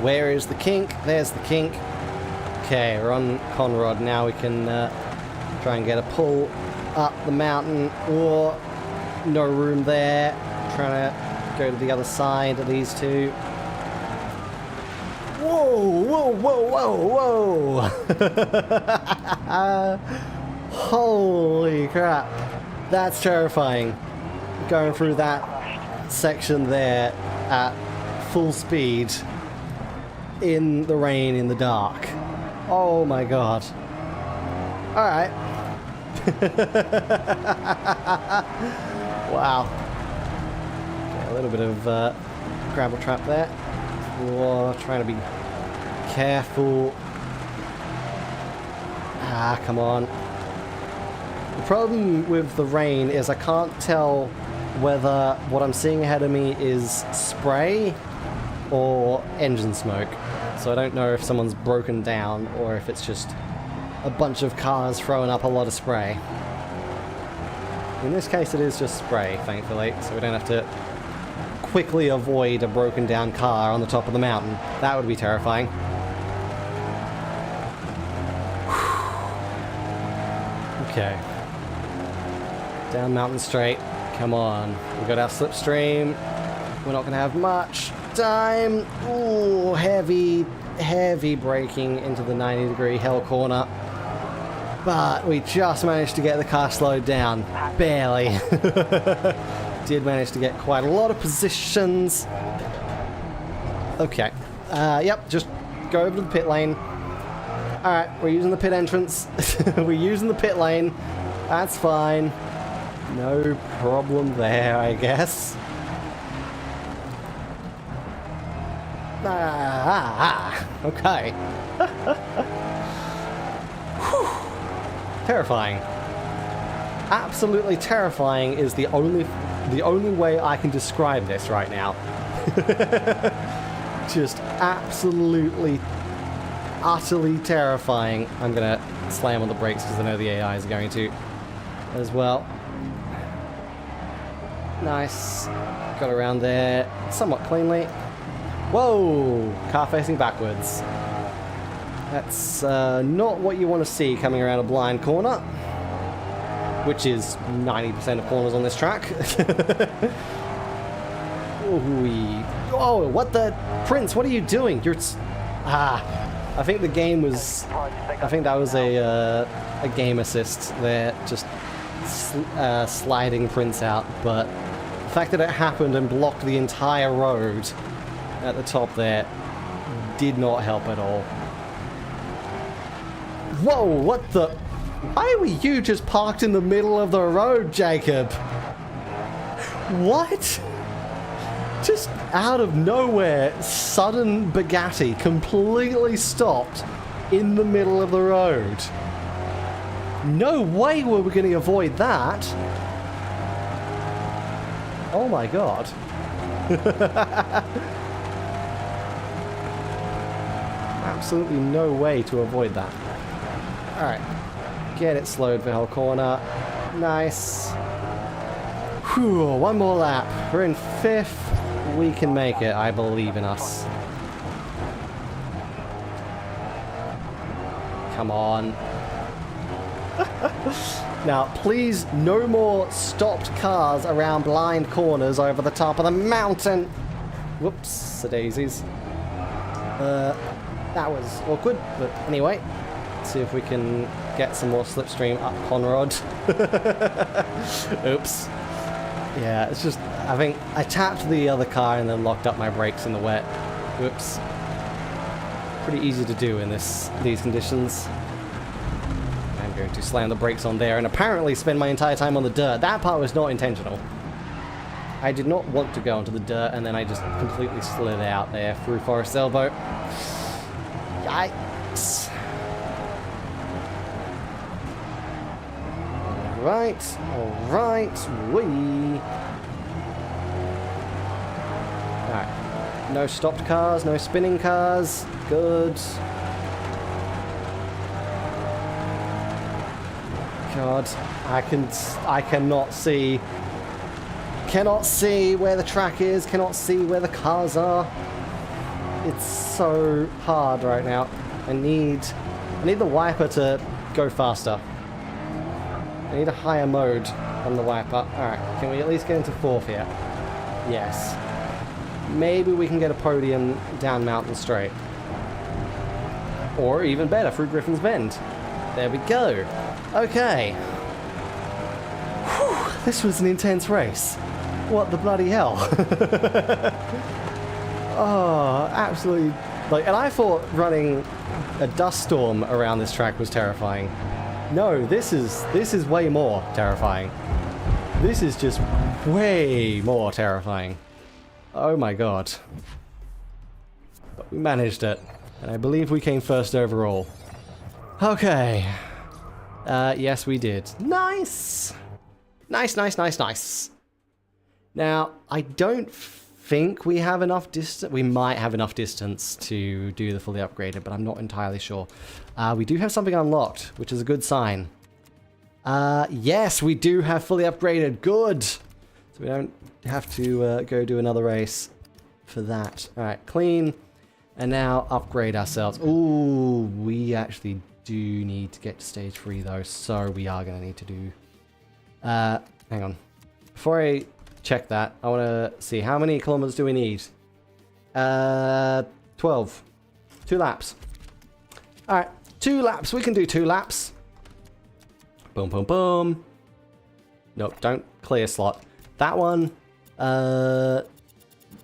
Where is the kink? There's the kink. Okay, we're on Conrod. Now we can... try and get a pull up the mountain, or no room there. Trying to go to the other side of these two. Whoa, whoa, whoa, whoa, whoa! Holy crap. That's terrifying. Going through that section there at full speed in the rain, in the dark. Oh my god. Alright. Wow. Okay, a little bit of gravel trap there. Whoa, trying to be careful. Ah, come on. The problem with the rain is I can't tell whether what I'm seeing ahead of me is spray or engine smoke. So I don't know if someone's broken down or if it's just a bunch of cars throwing up a lot of spray. In this case it is just spray, thankfully, so we don't have to quickly avoid a broken down car on the top of the mountain. That would be terrifying. Okay. Down mountain straight. Come on. We've got our slipstream. We're not going to have much time. Ooh, heavy braking into the 90-degree hell corner. But we just managed to get the car slowed down. Barely. Did manage to get quite a lot of positions. Okay. Yep, just go over to the pit lane. Alright, we're using the pit entrance. We're using the pit lane. That's fine. No problem there, I guess. Okay. Terrifying. Absolutely terrifying is the only way I can describe this right now. Just absolutely, utterly terrifying. I'm gonna slam on the brakes because I know the AI is going to as well. Nice. Got around there somewhat cleanly. Whoa! Car facing backwards. That's not what you want to see coming around a blind corner, which is 90% of corners on this track. Oh, what the... Prince, what are you doing? You're... I think the game was... I think that was a game assist there. Just sliding printout, but the fact that it happened and blocked the entire road at the top there did not help at all. Whoa, what the? Why were you just parked in the middle of the road, Jacob? What? Just out of nowhere, sudden Bugatti completely stopped in the middle of the road. No way were we going to avoid that. Oh my god. Absolutely no way to avoid that. Alright. Get it slowed, Vihel corner. Nice. Whew, one more lap. We're in 5th. We can make it. I believe in us. Come on. Now, please, no more stopped cars around blind corners over the top of the mountain. Whoops, the daisies. That was awkward, but anyway. Let's see if we can get some more slipstream up Conrod. Oops. Yeah, it's just, I think I tapped the other car and then locked up my brakes in the wet. Whoops. Pretty easy to do in these conditions. I'm going to slam the brakes on there and apparently spend my entire time on the dirt. That part was not intentional. I did not want to go onto the dirt and then I just completely slid out there through Forest Elbow. Yikes. Alright, wee. Alright. No stopped cars, no spinning cars. Good. God, I cannot see where the track is, cannot see where the cars are. It's so hard right now. I need the wiper to go faster. I need a higher mode on the wiper. Alright, can we at least get into 4th here? Yes. Maybe we can get a podium down Mountain Straight. Or even better, through Griffin's Bend. There we go. Okay. Whew, this was an intense race. What the bloody hell? Oh, absolutely. Like, and I thought running a dust storm around this track was terrifying. No, this is way more terrifying. This is just way more terrifying. Oh my god. But we managed it. And I believe we came first overall. Okay. Yes, we did. Nice! Nice. Now, I don't think we have enough distance. We might have enough distance to do the fully upgraded, but I'm not entirely sure. We do have something unlocked, which is a good sign. Yes, we do have fully upgraded. Good! So we don't have to go do another race for that. Alright, clean. And now upgrade ourselves. Ooh, we actually do need to get to stage 3 though, so we are going to need to do... hang on. Before I check that, I want to see how many kilometers do we need? 12. 2 laps. Alright, 2 laps. We can do 2 laps. Boom, boom, boom. Nope, don't clear slot. That one.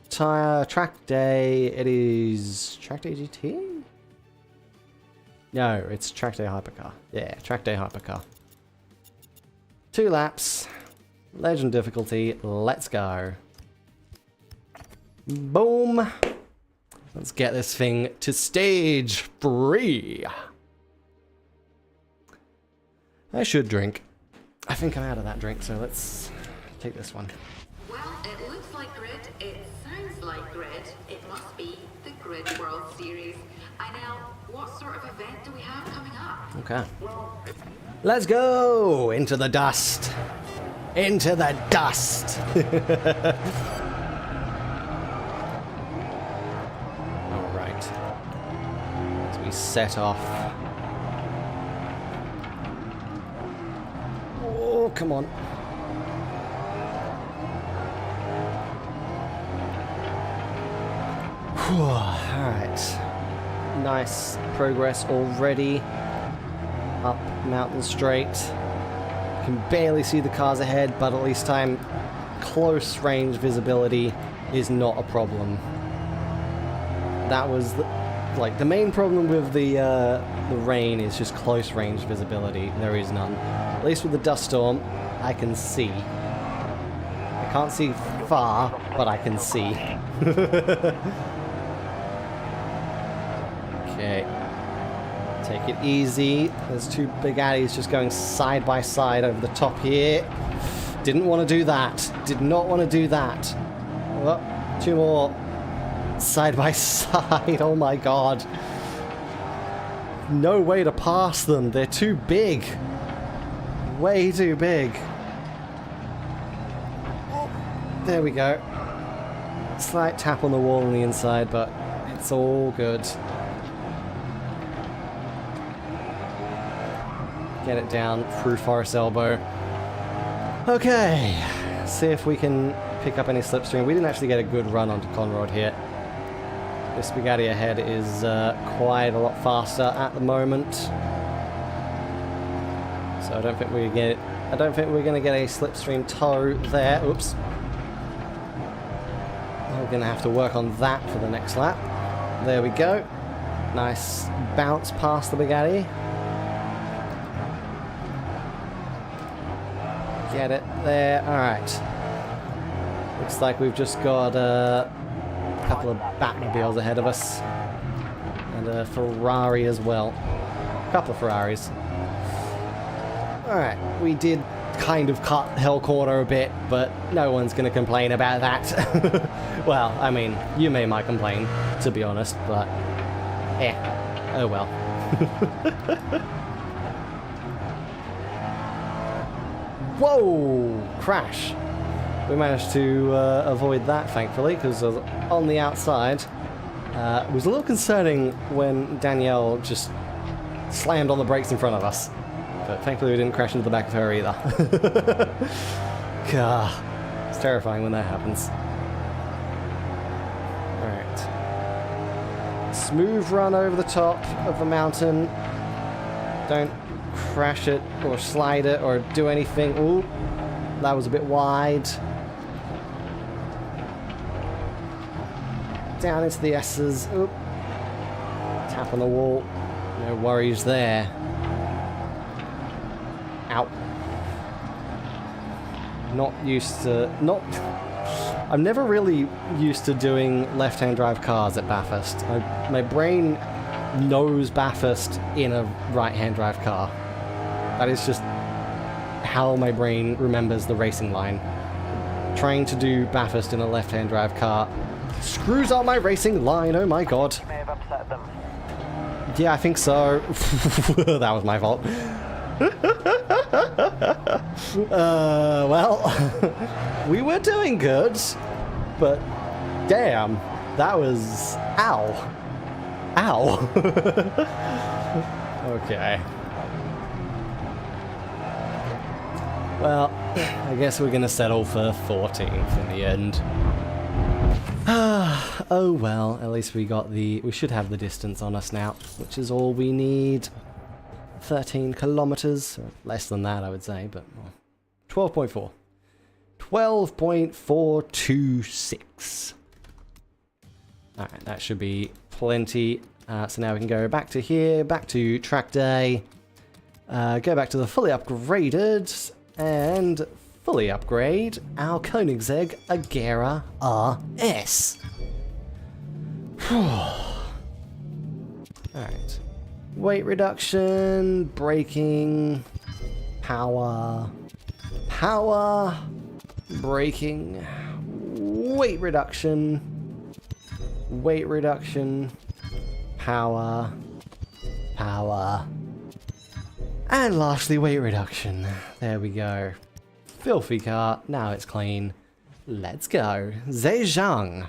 Track day. It is track day GT? No, it's track day hypercar. Yeah, track day hypercar. 2 laps. Legend difficulty. Let's go. Boom. Let's get this thing to stage 3. I should drink. I think I'm out of that drink, so let's take this one. Well, it looks like Grid. It sounds like Grid. It must be the Grid World Series. I know. What sort of event do we have coming up? Okay. Let's go into the dust. Into the dust. All right. As we set off. Oh, come on. Alright. Nice progress already. Up Mountain Straight. can barely see the cars ahead, but at least close range visibility is not a problem. That was the main problem with the rain is just close range visibility. There is none. At least with the dust storm, I can see. I can't see far, but I can see. Okay. Take it easy. There's two big Addies just going side by side over the top here. Didn't want to do that. Did not want to do that. Oh, two more. Side by side. Oh my god. No way to pass them. They're too big. Way too big. There we go. Slight tap on the wall on the inside, but it's all good. Get it down through Forest Elbow. Okay. See if we can pick up any slipstream. We didn't actually get a good run onto Conrod here. This Bugatti ahead is quite a lot faster at the moment, so I don't think we're going to get a slipstream tow there. Oops. We're going to have to work on that for the next lap. There we go. Nice bounce past the Bugatti. Get it there. All right. Looks like we've just got couple of Batmobiles ahead of us, and a Ferrari as well. A couple of Ferraris. Alright, we did kind of cut Hell Corner a bit, but no one's going to complain about that. Well, I mean, you might complain, to be honest, but oh well. Whoa! Crash! We managed to avoid that, thankfully, because on the outside, it was a little concerning when Danielle just slammed on the brakes in front of us. But thankfully we didn't crash into the back of her either. God, it's terrifying when that happens. Alright. Smooth run over the top of the mountain. Don't crash it or slide it or do anything. Ooh, that was a bit wide. Down into the S's. Oop. Tap on the wall. No worries there. Ow. I'm never really used to doing left-hand drive cars at Bathurst. My brain knows Bathurst in a right-hand drive car. That is just how my brain remembers the racing line. Trying to do Bathurst in a left-hand drive car screws up my racing line, oh my god. You may have upset them. Yeah, I think so. That was my fault. Well, we were doing good, but damn, that was... Ow. Ow. Okay. Well, I guess we're gonna settle for 14th in the end. Oh well, at least we should have the distance on us now, which is all we need. 13 kilometers, or less than that I would say, but 12.4. 12.426. Alright, that should be plenty. So now we can go back to here, back to track day, go back to the fully upgraded, and fully upgrade our Koenigsegg Agera RS. Alright. Weight reduction, braking, power, braking, weight reduction, power, and lastly weight reduction. There we go. Filthy car, now it's clean. Let's go. Zhejiang.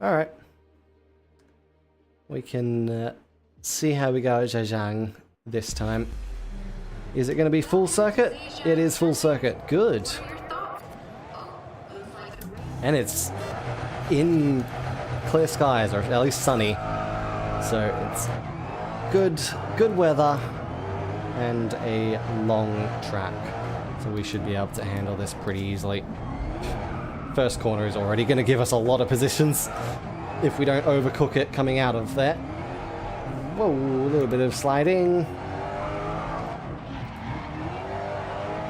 Alright. We can see how we go at Zhejiang this time. Is it going to be full circuit? It is full circuit. Good. And it's in clear skies, or at least sunny. So it's good weather and a long track. So we should be able to handle this pretty easily. First corner is already going to give us a lot of positions if we don't overcook it coming out of there. Whoa, a little bit of sliding.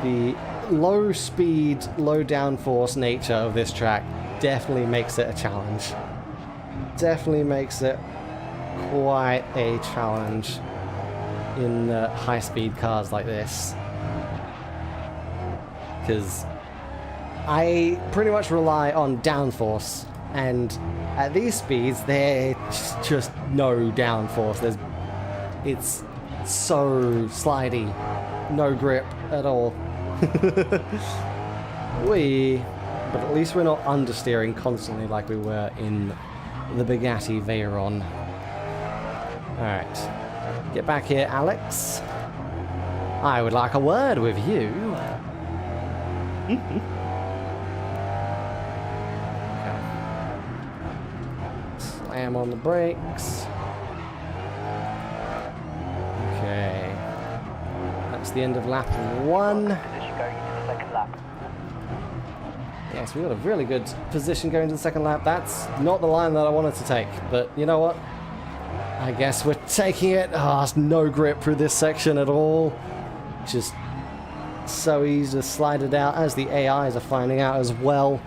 The low speed, low downforce nature of this track definitely makes it a challenge. Definitely makes it quite a challenge in high speed cars like this. Because I pretty much rely on downforce, and at these speeds there's just no downforce. It's so slidey, no grip at all. But at least we're not understeering constantly like we were in the Bugatti Veyron. Alright, get back here, Alex. I would like a word with you. Okay. Slam on the brakes. Okay. That's the end of lap 1. Position going into the second lap. Yes, we got a really good position going to the second lap. That's not the line that I wanted to take, but you know what? I guess we're taking it. Oh, it's no grip through this section at all. Just so easy to slide it out, as the AIs are finding out as well.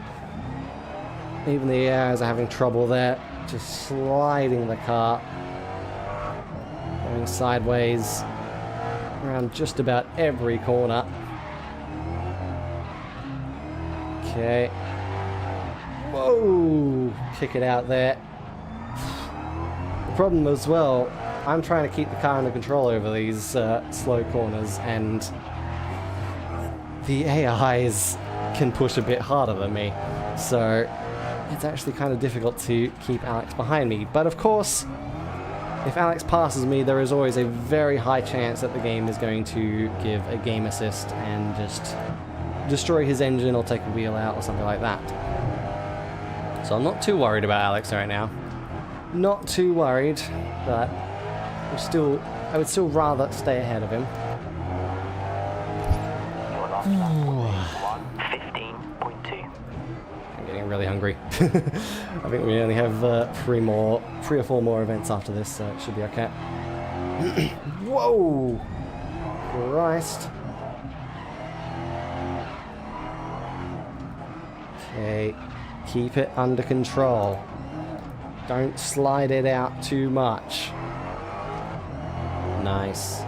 Even the AIs are having trouble there, just sliding the car, going sideways around just about every corner. Okay. Whoa! Kick it out there. The problem as well, I'm trying to keep the car under control over these slow corners, and the AIs can push a bit harder than me, so it's actually kind of difficult to keep Alex behind me. But of course, if Alex passes me, there is always a very high chance that the game is going to give a game assist and just destroy his engine or take a wheel out or something like that. So I'm not too worried about Alex right now. Not too worried, but I would still rather stay ahead of him. Your last lap was 1:15.2. I'm getting really hungry. I think we only have 3 or 4 more events after this, so it should be okay. Whoa! Christ. Okay, keep it under control. Don't slide it out too much. Nice.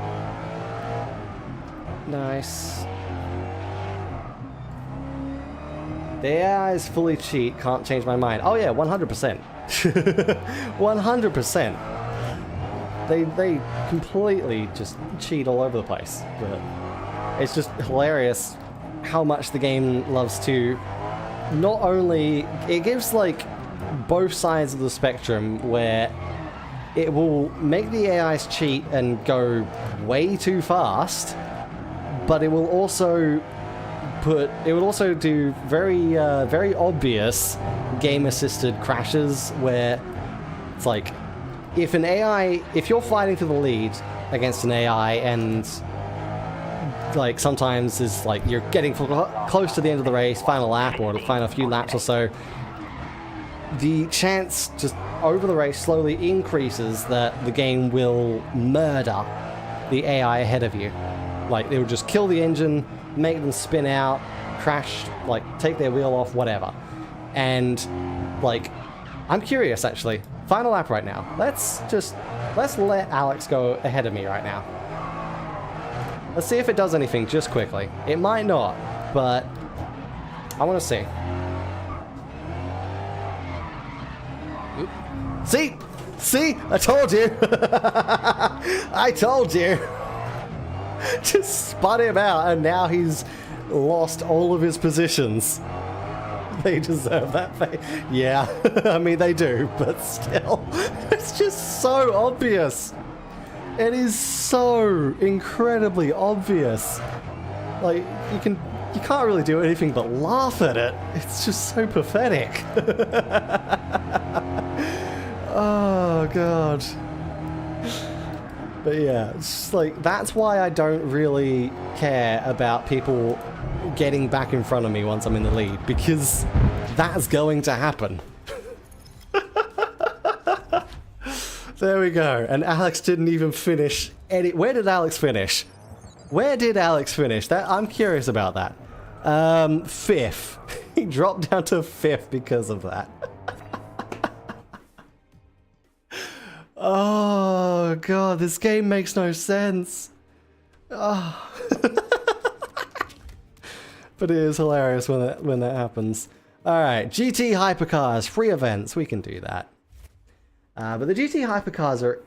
Nice. The AI is fully cheat, can't change my mind. Oh yeah, 100%. 100%. They completely just cheat all over the place. But it's just hilarious how much the game loves to not only... It gives like both sides of the spectrum where it will make the AIs cheat and go way too fast, but it will also do very obvious game assisted crashes where it's like if you're fighting for the lead against an AI and like sometimes it's like you're getting close to the end of the race, final lap or the final few laps or so, the chance just over the race slowly increases that the game will murder the AI ahead of you. Like it will just kill the engine, make them spin out, crash, like take their wheel off, whatever. And like, I'm curious actually. Final lap right now. Let's let Alex go ahead of me right now. Let's see if it does anything just quickly. It might not, but I want to see. Oop. See? I told you! I told you! Just spun him out and now he's lost all of his positions. They deserve that fate. Yeah, I mean they do, but still, it's just so obvious. It is so incredibly obvious. Like you can't really do anything but laugh at it. It's just so pathetic. Oh god. But yeah, it's just like, that's why I don't really care about people getting back in front of me once I'm in the lead, because that's going to happen. There we go. And Alex didn't even finish any... Where did Alex finish? Where did Alex finish? That I'm curious about that. Fifth. He dropped down to fifth because of that. Oh god, this game makes no sense. Oh. But it is hilarious when that happens. Alright, GT Hypercars, free events, we can do that. But the GT Hypercars are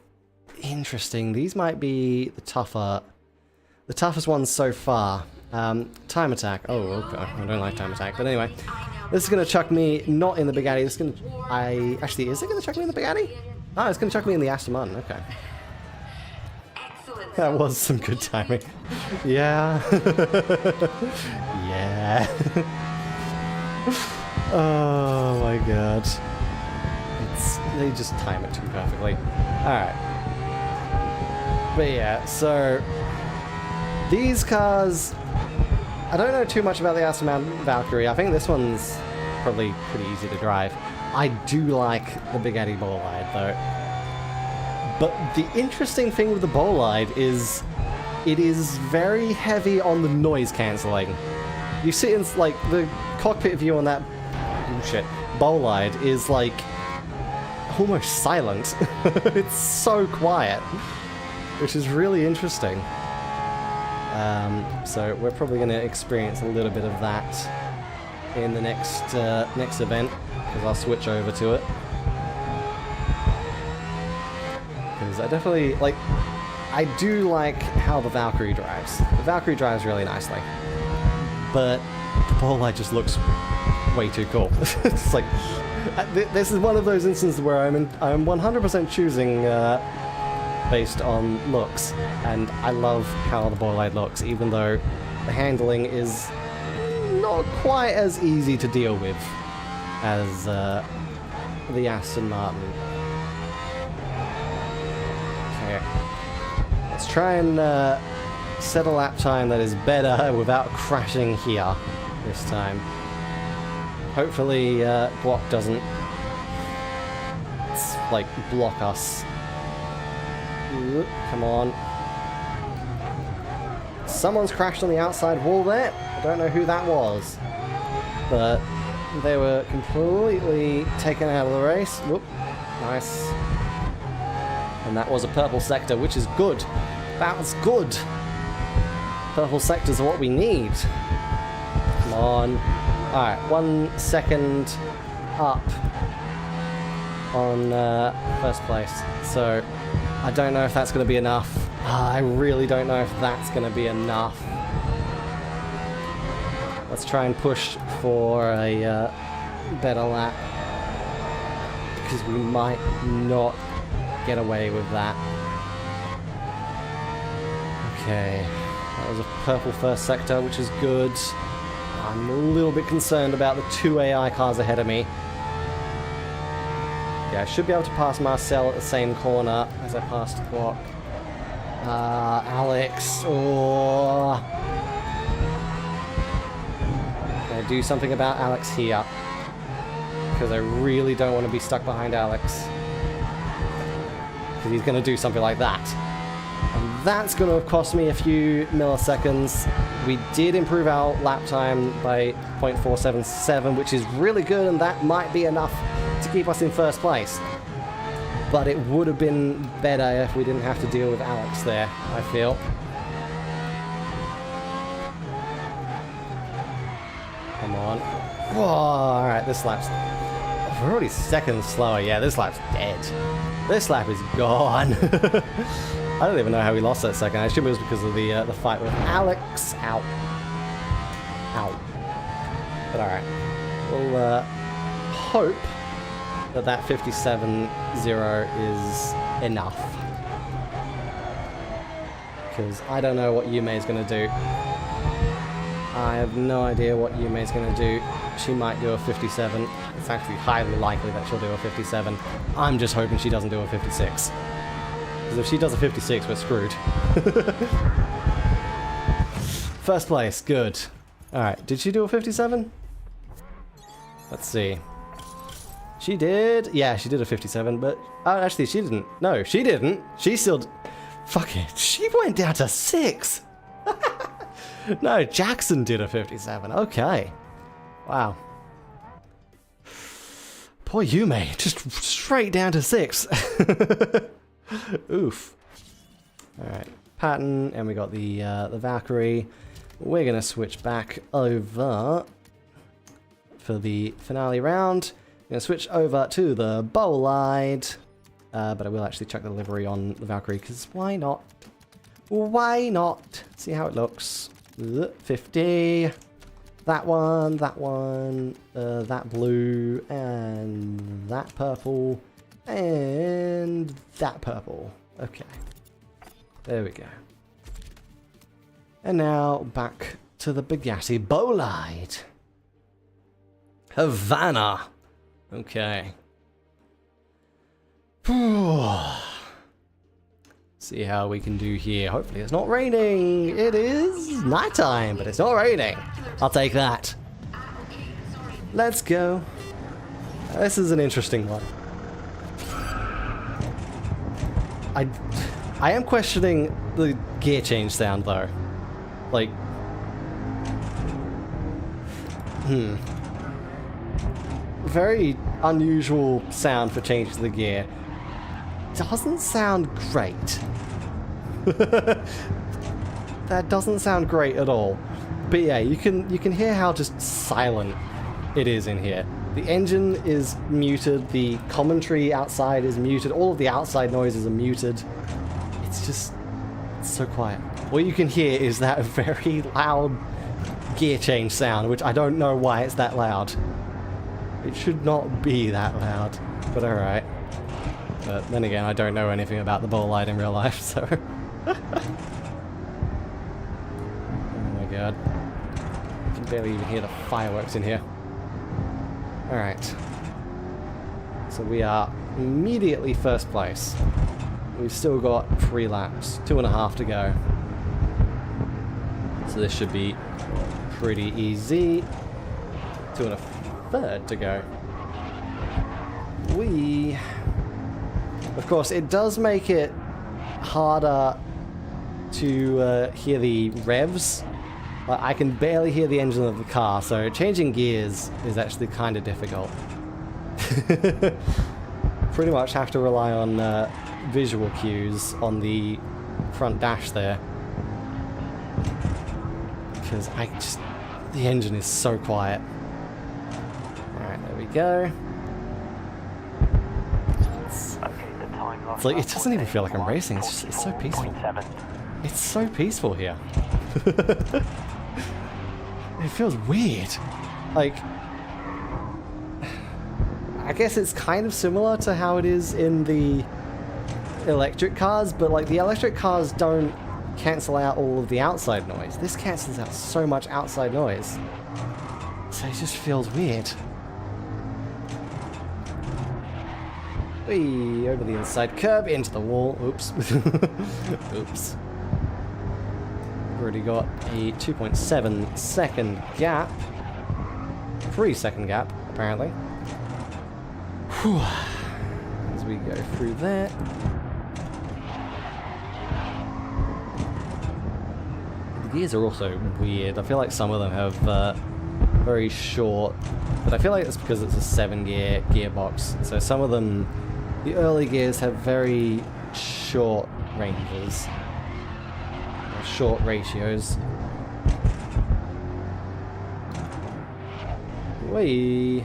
interesting. These might be the toughest ones so far. Time attack. Oh, okay. I don't like time attack. But anyway, this is going to chuck me not in the Bugatti. This is going to... Actually, is it going to chuck me in the Bugatti? Oh, it's going to chuck me in the Aston Martin. Okay. That was some good timing. Yeah. Yeah. Oh my god. They just time it too perfectly. Alright. But yeah, so... These cars... I don't know too much about the Aston Martin Valkyrie. I think this one's probably pretty easy to drive. I do like the Bugatti Bolide, though. But the interesting thing with the Bolide is... It is very heavy on the noise cancelling. You sit in, like, the cockpit view on that... Bullshit. Bolide is, like... almost silent. It's so quiet, which is really interesting. So we're probably going to experience a little bit of that in the next event, because I'll switch over to it. Because I definitely like. I do like how the Valkyrie drives. The Valkyrie drives really nicely, but the Bolide just looks way too cool. It's like. This is one of those instances where I'm 100% choosing based on looks, and I love how the Bolide looks, even though the handling is not quite as easy to deal with as the Aston Martin. Okay, let's try and set a lap time that is better without crashing here this time. Hopefully, Guok doesn't, like, block us. Ooh, come on. Someone's crashed on the outside wall there. I don't know who that was. But they were completely taken out of the race. Whoop. Nice. And that was a purple sector, which is good. That was good. Purple sectors are what we need. Come on. Alright, 1 second up on first place. So, I don't know if that's going to be enough. I really don't know if that's going to be enough. Let's try and push for a better lap, because we might not get away with that. Okay, that was a purple first sector, which is good. I'm a little bit concerned about the 2 AI cars ahead of me. Yeah, I should be able to pass Marcel at the same corner as I passed Guok. Alex. Oh. Can I do something about Alex here? Because I really don't want to be stuck behind Alex. Because he's going to do something like that. And that's going to have cost me a few milliseconds. We did improve our lap time by 0.477, which is really good, and that might be enough to keep us in first place. But it would have been better if we didn't have to deal with Alex there, I feel. Come on. Whoa, alright, this lap's... Oh, we're already seconds slower. Yeah, this lap's dead. This lap is gone. I don't even know how we lost that second. I assume it was because of the fight with Alex. Ow. Ow. But alright. We'll hope that 57.0 is enough. Because I don't know what Yume is going to do. I have no idea what Yume is going to do. She might do a 57. It's actually highly likely that she'll do a 57. I'm just hoping she doesn't do a 56. Because if she does a 56, we're screwed. First place, good. Alright, did she do a 57? Let's see. She did. Yeah, she did a 57, but... Oh, actually, she didn't. No, she didn't. She still... Fuck it. She went down to 6. No, Jackson did a 57. Okay. Wow. Poor Yume. Just straight down to 6. Oof. Alright. Pattern, and we got the Valkyrie. We're going to switch back over for the finale round. I'm going to switch over to the Bolide. But I will actually chuck the livery on the Valkyrie, because why not? Why not? See how it looks. 50. That one, that blue, and that purple, and that purple. Okay. There we go. And now back to the Bugatti Bolide. Havana. Okay. See how we can do here. Hopefully it's not raining. It is nighttime, but it's not raining. I'll take that. Let's go. This is an interesting one. I am questioning the gear change sound though. Like, very unusual sound for changing the gear. Doesn't sound great. That doesn't sound great at all. But yeah, you can hear how just silent it is in here. The engine is muted, the commentary outside is muted, all of the outside noises are muted. It's so quiet. All you can hear is that very loud gear change sound, which I don't know why it's that loud. It should not be that loud, but alright. But then again, I don't know anything about the Bolide in real life, so... Oh my god. I can barely even hear the fireworks in here. Alright. So we are immediately first place. We've still got 3 laps, 2.5 to go. So this should be pretty easy. 2 1/3 to go. Of course, it does make it harder to hear the revs. I can barely hear the engine of the car, so changing gears is actually kind of difficult. Pretty much have to rely on visual cues on the front dash there. Because the engine is so quiet. Alright, there we go. It's like, it doesn't even feel like I'm racing, it's so peaceful. It's so peaceful here. It feels weird. Like, I guess it's kind of similar to how it is in the electric cars, but like the electric cars don't cancel out all of the outside noise. This cancels out so much outside noise. So it just feels weird. Whee, over the inside curb, into the wall. Oops. Oops. Already got a 2.7 second gap. 3 second gap, apparently. Whew. As we go through that. The gears are also weird. I feel like some of them have very short, but I feel like it's because it's a 7-gear gearbox. So some of them, the early gears have very short ranges, or short ratios. Whee!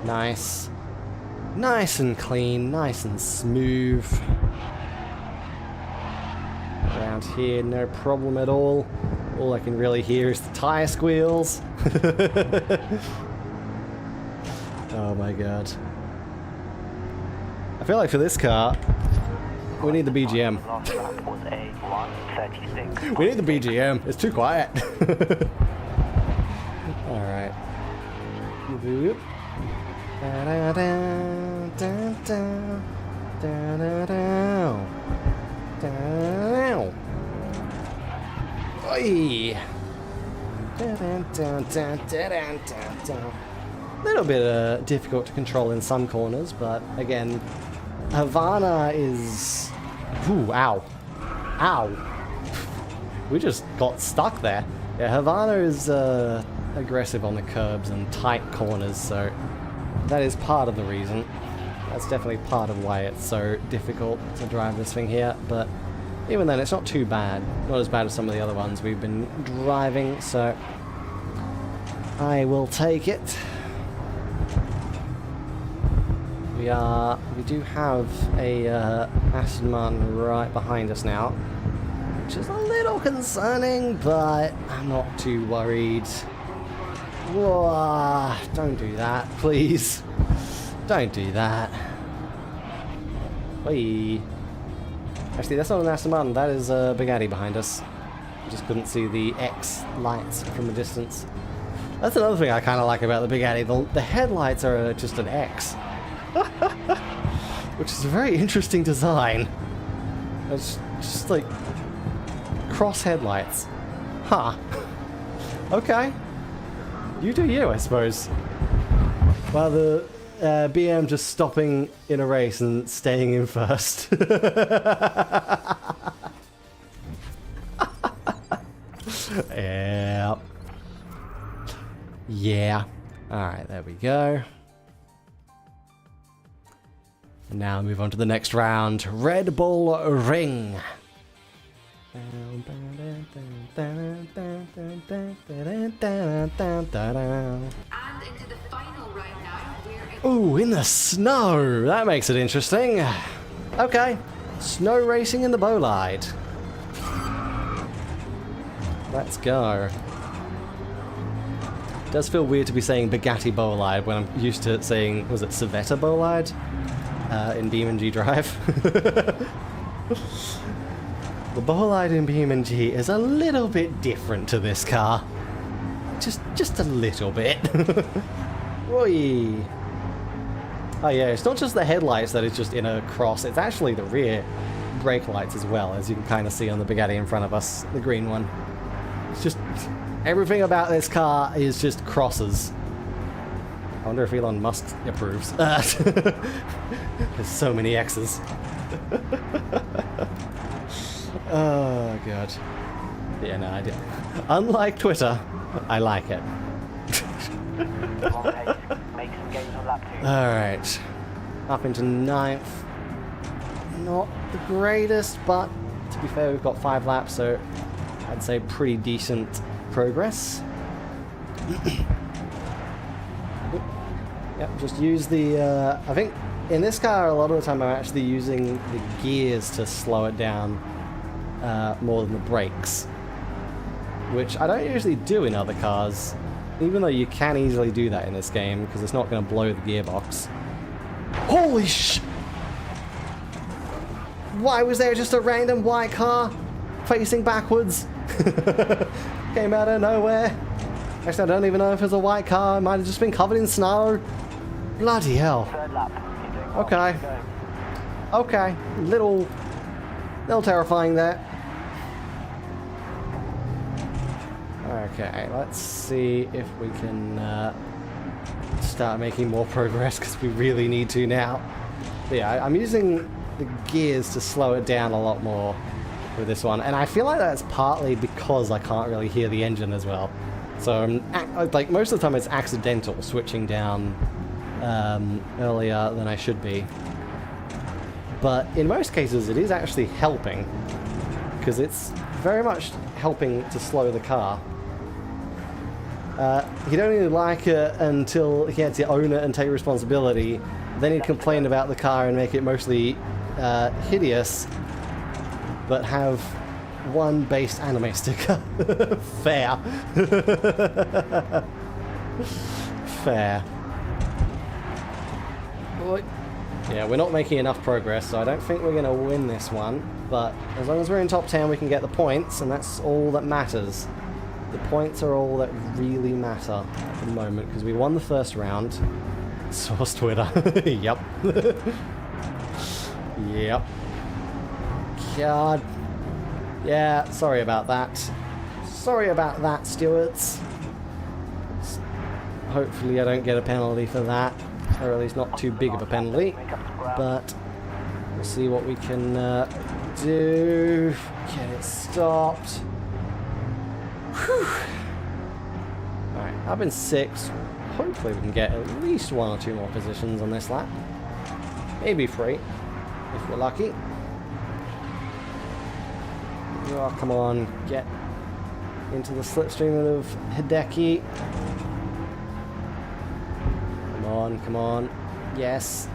Nice. Nice and clean, nice and smooth. Around here, no problem at all. All I can really hear is the tire squeals. Oh my god. I feel like for this car, we need the BGM. We need the BGM. It's too quiet. Alright. Oi! Little bit difficult to control in some corners, but again, Havana is... Ooh, ow. Ow. We just got stuck there. Yeah, Havana is aggressive on the curbs and tight corners, so that is part of the reason. That's definitely part of why it's so difficult to drive this thing here, but even then it's not too bad. Not as bad as some of the other ones we've been driving, so I will take it. We do have a Aston Martin right behind us now, which is a little concerning, but I'm not too worried. Whoa, don't do that, please. Don't do that. Whee. Actually, that's not an Aston Martin, that is a Bugatti behind us. Just couldn't see the X lights from a distance. That's another thing I kind of like about the Bugatti. The headlights are just an X. Which is a very interesting design. It's just like cross headlights. Huh. Okay. You do you, I suppose. Well, the BM just stopping in a race and staying in first. Yeah. Yeah. Alright, there we go. And now move on to the next round. Red Bull Ring. And into the final round now, we're in... Ooh, in the snow! That makes it interesting. Okay. Snow racing in the Bolide. Let's go. It does feel weird to be saying Bugatti Bolide when I'm used to saying, was it Civetta Bolide? In BeamNG Drive. The Bolide in BeamNG is a little bit different to this car. Just a little bit. Oi. Oh yeah, it's not just the headlights that is just in a cross, it's actually the rear brake lights as well, as you can kind of see on the Bugatti in front of us, the green one. It's just... everything about this car is just crosses. I wonder if Elon Musk approves. There's so many X's. Oh, God. Yeah, no, I did. Unlike Twitter, I like it. Alright. Up into 9th. Not the greatest, but to be fair, we've got 5 laps, so I'd say pretty decent progress. Yep, just use the, I think in this car a lot of the time I'm actually using the gears to slow it down more than the brakes, which I don't usually do in other cars, even though you can easily do that in this game because it's not going to blow the gearbox. Holy sh! Why was there just a random white car facing backwards? Came out of nowhere. Actually, I don't even know if it's a white car. It might have just been covered in snow. Bloody hell. Okay. Okay. Little terrifying there. Okay, let's see if we can start making more progress because we really need to now. But yeah, I'm using the gears to slow it down a lot more with this one, and I feel like that's partly because I can't really hear the engine as well. So like most of the time it's accidental switching down earlier than I should be. But in most cases it is actually helping, because it's very much helping to slow the car. He'd only like it until he had to own it and take responsibility. Then he'd complain about the car and make it mostly hideous, but have one based anime sticker. Fair. Fair. Yeah, we're not making enough progress, so I don't think we're going to win this one. But as long as we're in top 10, we can get the points, and that's all that matters. The points are all that really matter at the moment, because we won the first round. Source Twitter. Yep. Yep. God. Yeah, sorry about that. Sorry about that, stewards. Hopefully I don't get a penalty for that. Or at least not too big of a penalty. But we'll see what we can do. Get it stopped. Whew. Alright, up in 6. Hopefully we can get at least 1 or 2 more positions on this lap. Maybe 3, if we're lucky. Oh, come on, get into the slipstream of Hideki. Come on, come on. Yes.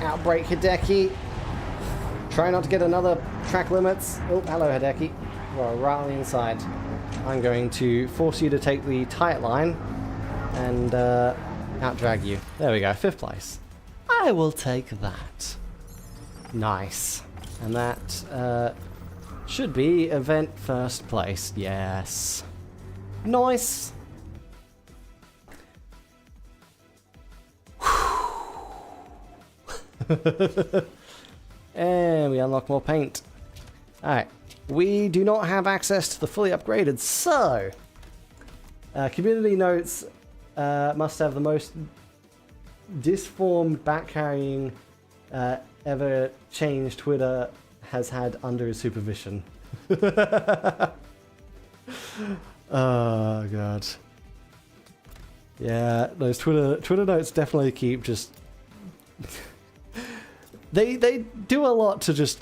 Outbreak Hideki. Try not to get another track limits. Oh, hello Hideki. Well, right on the inside. I'm going to force you to take the tight line and out-drag you. There we go, 5th place. I will take that. Nice. And that should be event 1st place. Yes. Nice. And we unlock more paint. Alright. We do not have access to the fully upgraded, so community notes must have the most disformed back-carrying ever changed Twitter has had under his supervision. Oh god. Yeah, those Twitter notes definitely keep just they do a lot to just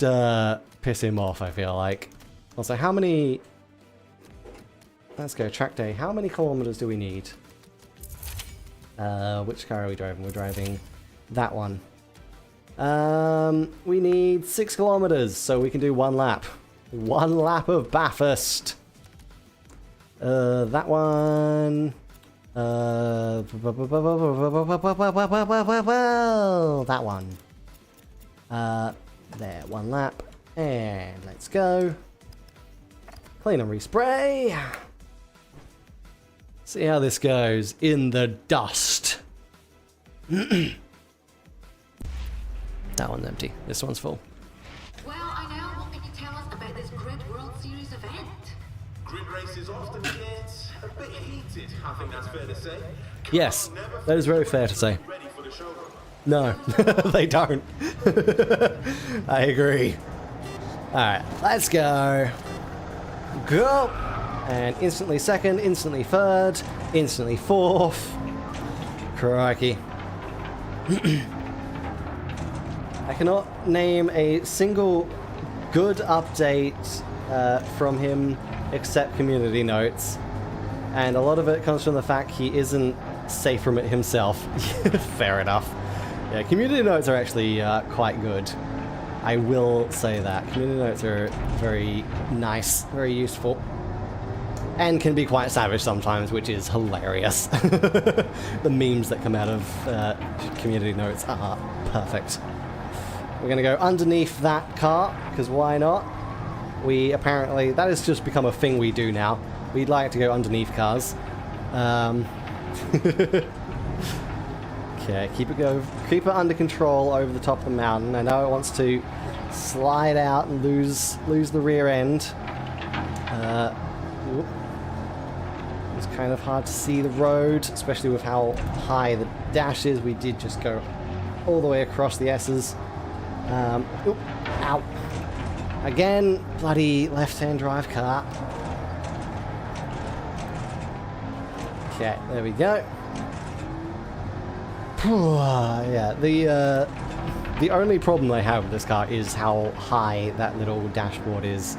piss him off, I feel like. Also, how many... Let's go, track day. How many kilometers do we need? Which car are we driving? We're driving that one. We need 6 kilometers, so we can do 1 lap. 1 lap of Bathurst. That one... that one. There, 1 lap. And let's go. Clean and respray. See how this goes in the dust. That one's empty. This one's full. Well, I know. What can you tell us about this Grid World Series event? Grid races often get a bit heated, I think that's fair to say. Yes, that is very fair to say. Ready for the show? No, they don't. I agree. Alright, let's go. Go! And instantly 2nd, instantly 3rd, instantly 4th. Crikey. I cannot name a single good update from him except community notes. And a lot of it comes from the fact he isn't safe from it himself. Fair enough. Yeah, community notes are actually quite good. I will say that. Community notes are very nice, very useful. And can be quite savage sometimes, which is hilarious. The memes that come out of community notes are perfect. We're going to go underneath that car, because why not? We apparently... That has just become a thing we do now. We'd like to go underneath cars. Okay, keep it under control over the top of the mountain. I know it wants to slide out and lose the rear end. It's kind of hard to see the road, especially with how high the dash is. We did just go all the way across the S's. Ow. Again, bloody left-hand drive car. Okay, there we go. Yeah, the only problem I have with this car is how high that little dashboard is.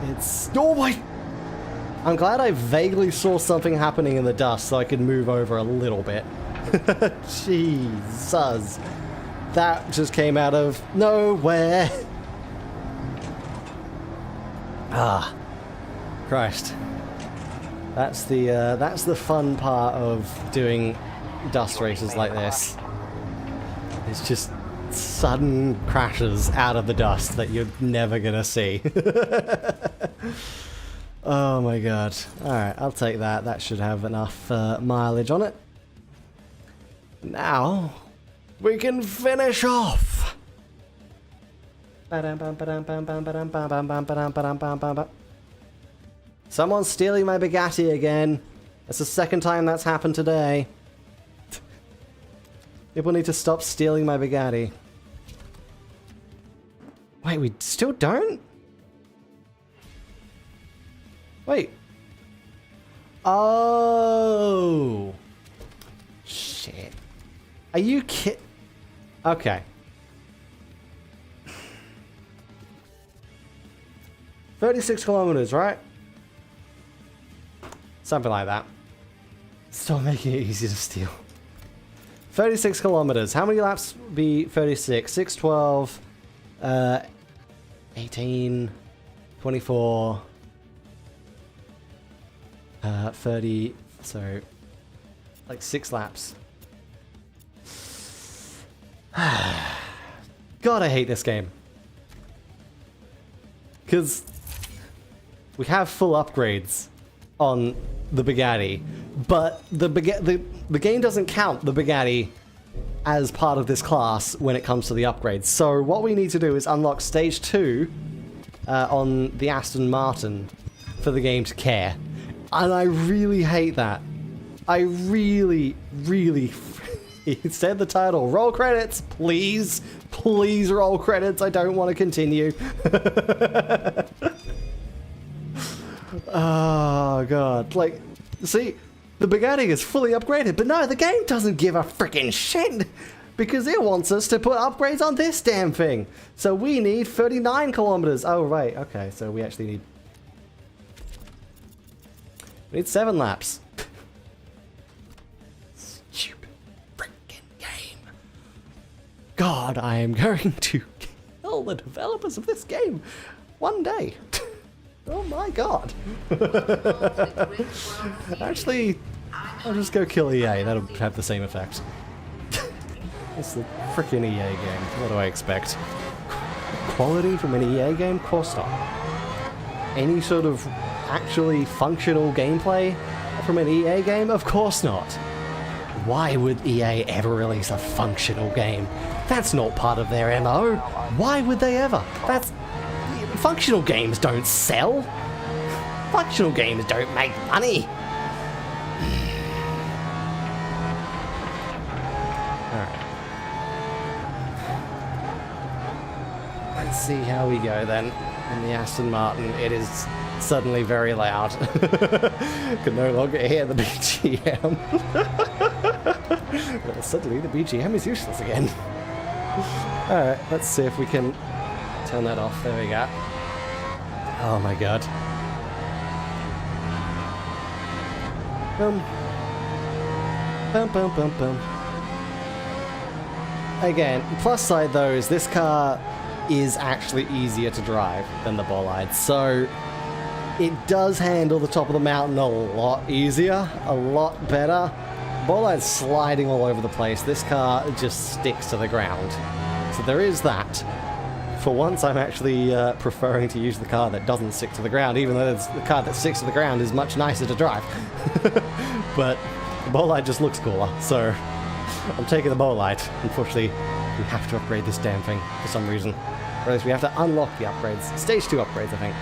It's... Oh my... I'm glad I vaguely saw something happening in the dust so I could move over a little bit. Jesus. That just came out of nowhere. Ah. Christ. That's the fun part of doing dust races like this. It's just sudden crashes out of the dust that you're never gonna see. Oh my god. Alright, I'll take that. That should have enough mileage on it. Now, we can finish off. Someone's stealing my Bugatti again. That's the second time that's happened today. People need to stop stealing my Bugatti. Wait, we still don't? Wait. Oh. Shit. Are you Okay. 36 kilometers, right? Something like that. Stop making it easy to steal. 36 kilometers. How many laps would be 36? 6, 12, 18, 24, 30, so like 6 laps. God, I hate this game. Because we have full upgrades on the Bugatti, but the game doesn't count the Bugatti as part of this class when it comes to the upgrades. So what we need to do is unlock stage 2 on the Aston Martin for the game to care. And I really hate that. I really it said the title. Roll credits, please. Please roll credits. I don't want to continue. Oh god. Like, see, the Bugatti is fully upgraded, but no, the game doesn't give a freaking shit because it wants us to put upgrades on this damn thing. So we need 39 kilometers. Oh right, okay, so we actually need 7 laps. Stupid freaking game. God, I am going to kill the developers of this game one day. Oh my god. Actually, I'll just go kill EA. That'll have the same effect. It's the freaking EA game. What do I expect? Quality from an EA game? Of course not. Any sort of actually functional gameplay from an EA game? Of course not. Why would EA ever release a functional game? That's not part of their MO. Why would they ever? Functional games don't sell. Functional games don't make money. Alright. Let's see how we go then. In the Aston Martin, it is suddenly very loud. Can no longer hear the BGM. Well, suddenly the BGM is useless again. Alright, let's see if we can turn that off. There we go. Oh my god. Bum. Again, plus side though is this car is actually easier to drive than the Bolide, so it does handle the top of the mountain a lot easier, a lot better. Bolide's sliding all over the place. This car just sticks to the ground. So there is that. For once, I'm actually preferring to use the car that doesn't stick to the ground, even though the car that sticks to the ground is much nicer to drive. But the Bolide just looks cooler, so I'm taking the Bolide. Unfortunately, we have to upgrade this damn thing for some reason. Or at least we have to unlock the upgrades. Stage 2 upgrades, I think.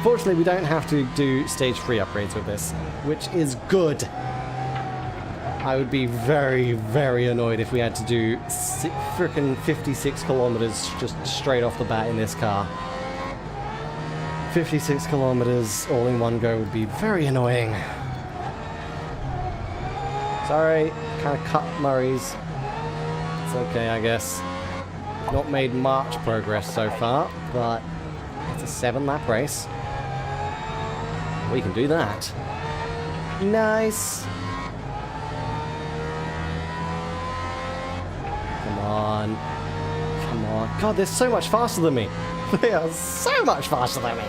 Fortunately, we don't have to do Stage 3 upgrades with this, which is good. I would be very, very annoyed if we had to do frickin' 56 kilometers just straight off the bat in this car. 56 kilometers all in one go would be very annoying. Sorry, kind of cut Murray's. It's okay, I guess. Not made much progress so far, but it's a 7-lap race. We can do that. Nice. Come on. God, they're so much faster than me. They are so much faster than me.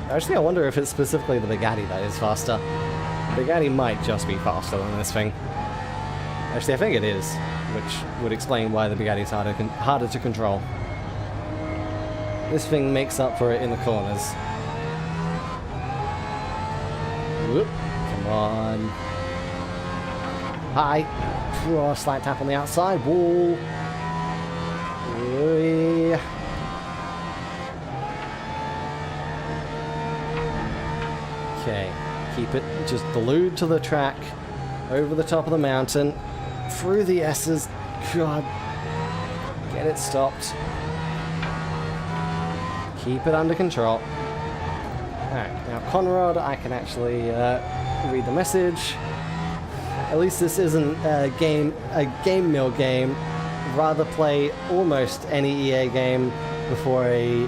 Actually, I wonder if it's specifically the Bugatti that is faster. The Bugatti might just be faster than this thing. Actually, I think it is, which would explain why the Bugatti is harder to control. This thing makes up for it in the corners. Whoop. Come on. high. Oh, slight tap on the outside. Wall. Okay, keep it just glued to the track, over the top of the mountain, through the S's. God, get it stopped. Keep it under control. Alright, now Conrad, I can actually read the message. At least this isn't a game mill game. Rather play almost any EA game before I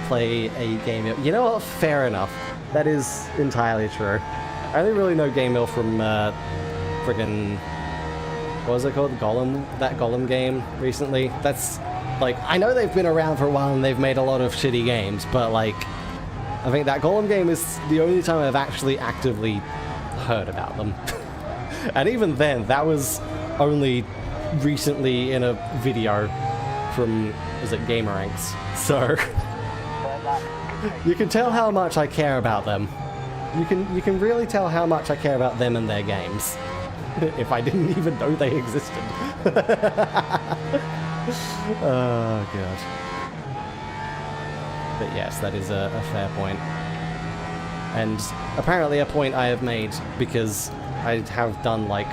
play a game mill. You know what? Fair enough. That is entirely true. I only really know game mill from friggin' what was it called? Golem? That Golem game recently. That's like, I know they've been around for a while and they've made a lot of shitty games, but like, I think that Golem game is the only time I've actually actively heard about them. And even then, that was only recently in a video from, was it Gameranx? So you can tell how much I care about them. You can really tell how much I care about them and their games. If I didn't even know they existed. Oh god. But yes, that is a fair point. And apparently a point I have made because I have done like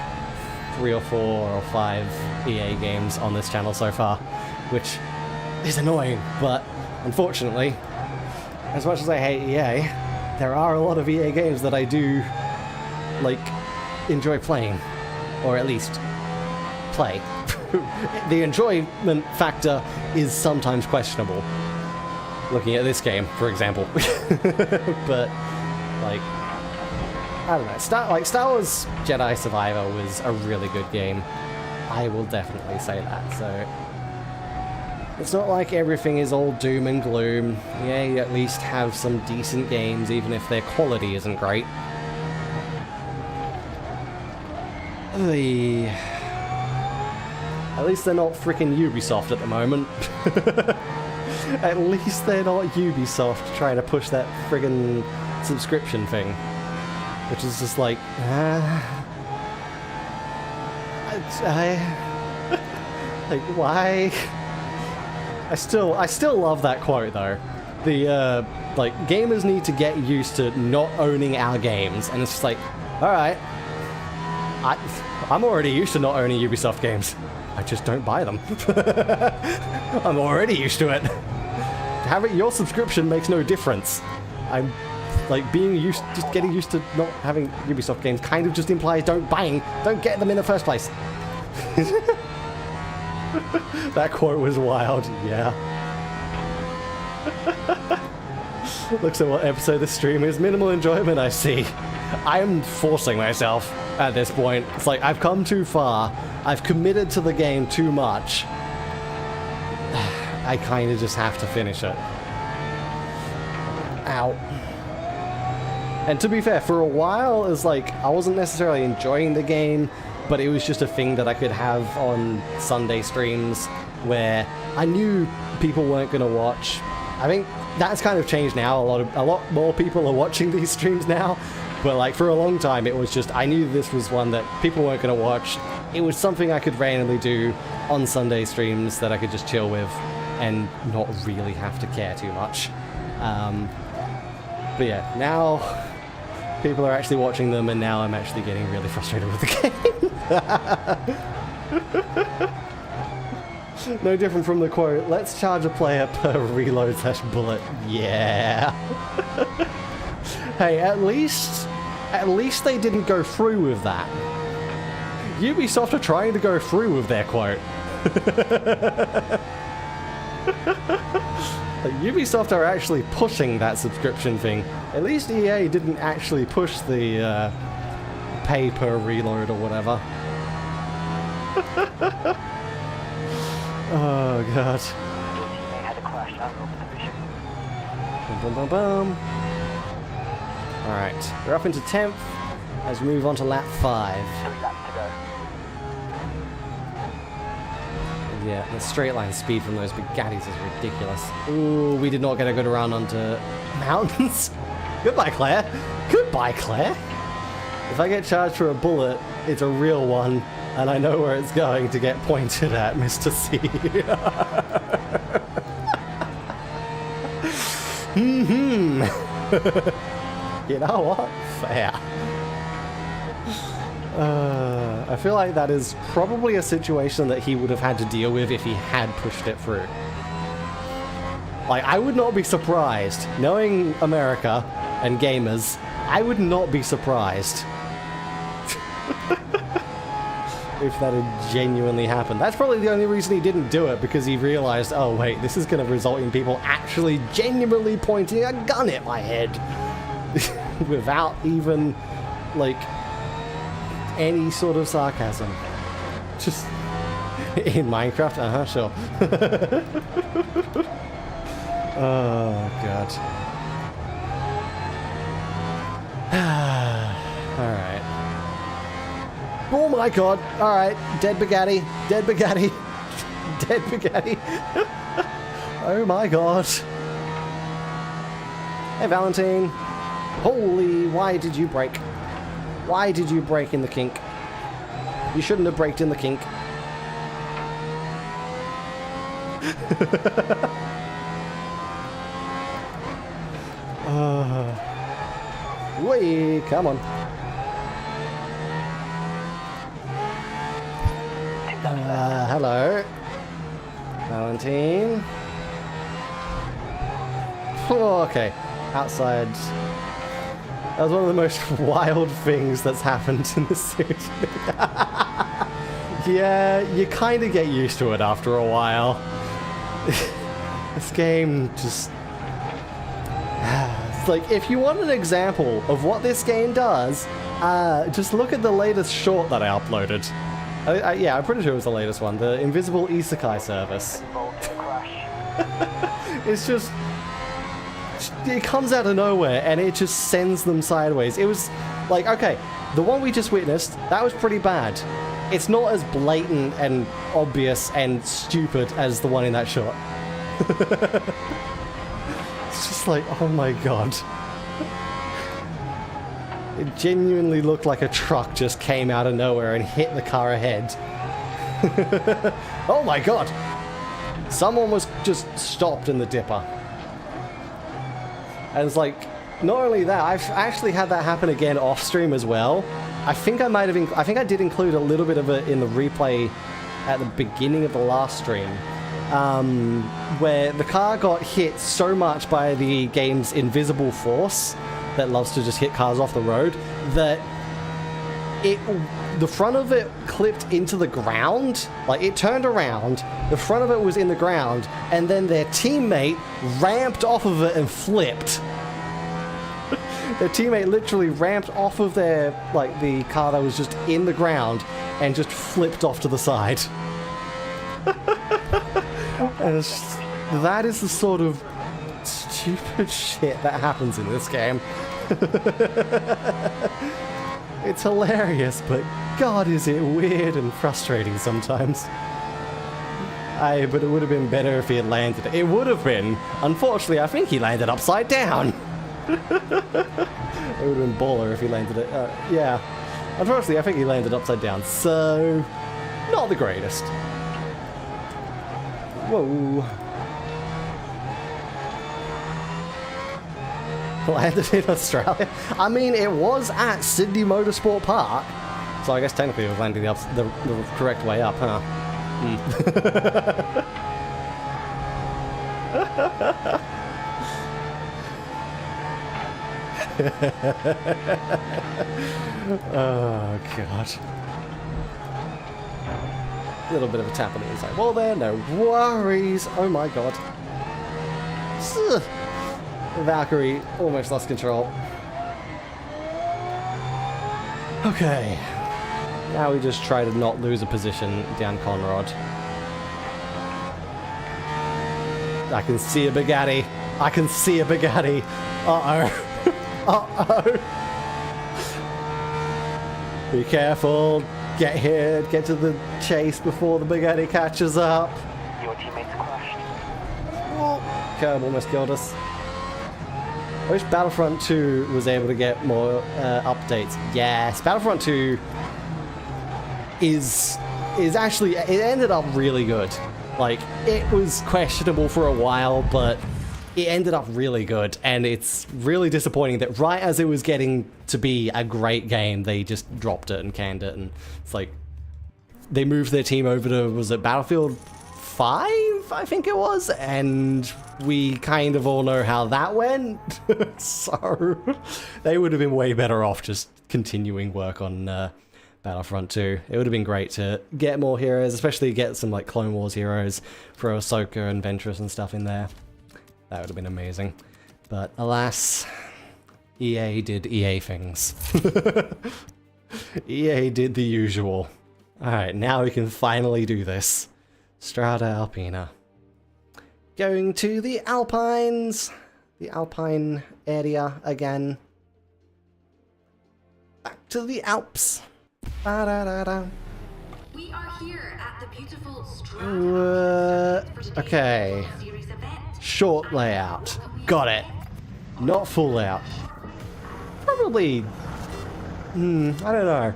3 or 4 or 5 EA games on this channel so far, which is annoying, but unfortunately, as much as I hate EA, there are a lot of EA games that I do, like, enjoy playing, or at least play. The enjoyment factor is sometimes questionable. Looking at this game, for example. But, like, I don't know. Star Wars Jedi Survivor was a really good game. I will definitely say that. So it's not like everything is all doom and gloom. Yeah, you at least have some decent games, even if their quality isn't great. At least they're not freaking Ubisoft at the moment. At least they're not Ubisoft trying to push that friggin' subscription thing. Which is just like, like, why? I still love that quote though. The like, gamers need to get used to not owning our games, and it's just like, all right, I'm already used to not owning Ubisoft games. I just don't buy them. I'm already used to it. Having your subscription makes no difference. I'm like just getting used to not having Ubisoft games kind of just implies don't get them in the first place. That quote was wild, yeah. Looks at what episode the stream is. Minimal enjoyment, I see. I am forcing myself at this point. It's like, I've come too far. I've committed to the game too much. I kind of just have to finish it. Ow. And to be fair, for a while, it's like, I wasn't necessarily enjoying the game, but it was just a thing that I could have on Sunday streams where I knew people weren't going to watch. I think that's kind of changed now. A lot more people are watching these streams now, but like for a long time, it was just, I knew this was one that people weren't going to watch. It was something I could randomly do on Sunday streams that I could just chill with and not really have to care too much. But yeah, now people are actually watching them, and now I'm actually getting really frustrated with the game. No different from the quote, let's charge a player per reload/bullet. Yeah. Hey, at least they didn't go through with that. Ubisoft are trying to go through with their quote. Like, Ubisoft are actually pushing that subscription thing. At least EA didn't actually push the pay per reload or whatever. Oh god. Boom, boom, boom, boom. Alright, we're up into 10th as we move on to lap 5. 3 laps to go. Yeah, the straight line speed from those Bugattis is ridiculous. Ooh, we did not get a good run onto mountains. Goodbye, Claire. Goodbye, Claire. If I get charged for a bullet, It's a real one, and I know where it's going to get pointed at, Mr. C. You know what? Fair. I feel like that is probably a situation that he would have had to deal with if he had pushed it through. Like, I would not be surprised, knowing America and gamers, I would not be surprised if that had genuinely happened. That's probably the only reason he didn't do it, because he realized, oh wait, this is going to result in people actually genuinely pointing a gun at my head without even, like, any sort of sarcasm. Just in Minecraft, sure. Oh god. Alright. Oh my god. Alright. Dead Bugatti. Dead Bugatti. Dead Bugatti. Oh my god. Hey Valentine. Holy, why did you break? Why did you break in the kink? You shouldn't have braked in the kink. Wait, come on. Hello. Valentine. Oh, okay. Outside. That was one of the most wild things that's happened in this series. Yeah, you kind of get used to it after a while. This game just... It's like, if you want an example of what this game does, just look at the latest short that I uploaded. Yeah, I'm pretty sure it was the latest one, the Invisible Isekai service. It's just... It comes out of nowhere, and it just sends them sideways. It was like, okay, the one we just witnessed, that was pretty bad. It's not as blatant and obvious and stupid as the one in that shot. It's just like, oh my god. It genuinely looked like a truck just came out of nowhere and hit the car ahead. Oh my god! Someone was just stopped in the dipper. And it's like, not only that, I've actually had that happen again off stream as well. I think I did include a little bit of it in the replay at the beginning of the last stream, where the car got hit so much by the game's invisible force that loves to just hit cars off the road that the front of it clipped into the ground. Like, it turned around, the front of it was in the ground, and then their teammate ramped off of it and flipped. Their teammate literally ramped off of their, like, the car that was just in the ground and just flipped off to the side. And it's just, that is the sort of stupid shit that happens in this game. It's hilarious, but god is it weird and frustrating sometimes. But it would have been better if he had landed it. It would have been. Unfortunately, I think he landed upside down. It would have been baller if he landed it. Yeah. Unfortunately, I think he landed upside down, so not the greatest. Whoa. Landed in Australia. I mean, it was at Sydney Motorsport Park, so I guess technically it was landing the correct way up, huh? Oh god. A little bit of a tap on the inside. Well, there, no worries. Oh my god. Valkyrie almost lost control. Okay. Now we just try to not lose a position down Conrod. I can see a Bugatti. I can see a Bugatti. Uh-oh. Uh-oh. Be careful. Get here. Get to the chase before the Bugatti catches up. Your teammates crashed. Oh, Curb almost killed us. I wish Battlefront 2 was able to get more updates. Yes, Battlefront 2 is actually, it ended up really good. Like, it was questionable for a while, but it ended up really good, and it's really disappointing that right as it was getting to be a great game, they just dropped it and canned it, and it's like, they moved their team over to, was it Battlefield 5, I think it was, and we kind of all know how that went, so they would have been way better off just continuing work on Battlefront 2. It would have been great to get more heroes, especially get some like Clone Wars heroes for Ahsoka and Ventress and stuff in there. That would have been amazing. But alas, EA did EA things. EA did the usual. Alright, now we can finally do this. Strada Alpina. Going to the Alpines. The Alpine area again. Back to the Alps. Ba-da-da-da. We are here at the beautiful Strada Okay. Series event. Short layout. Got it. Not full layout. Probably... I don't know.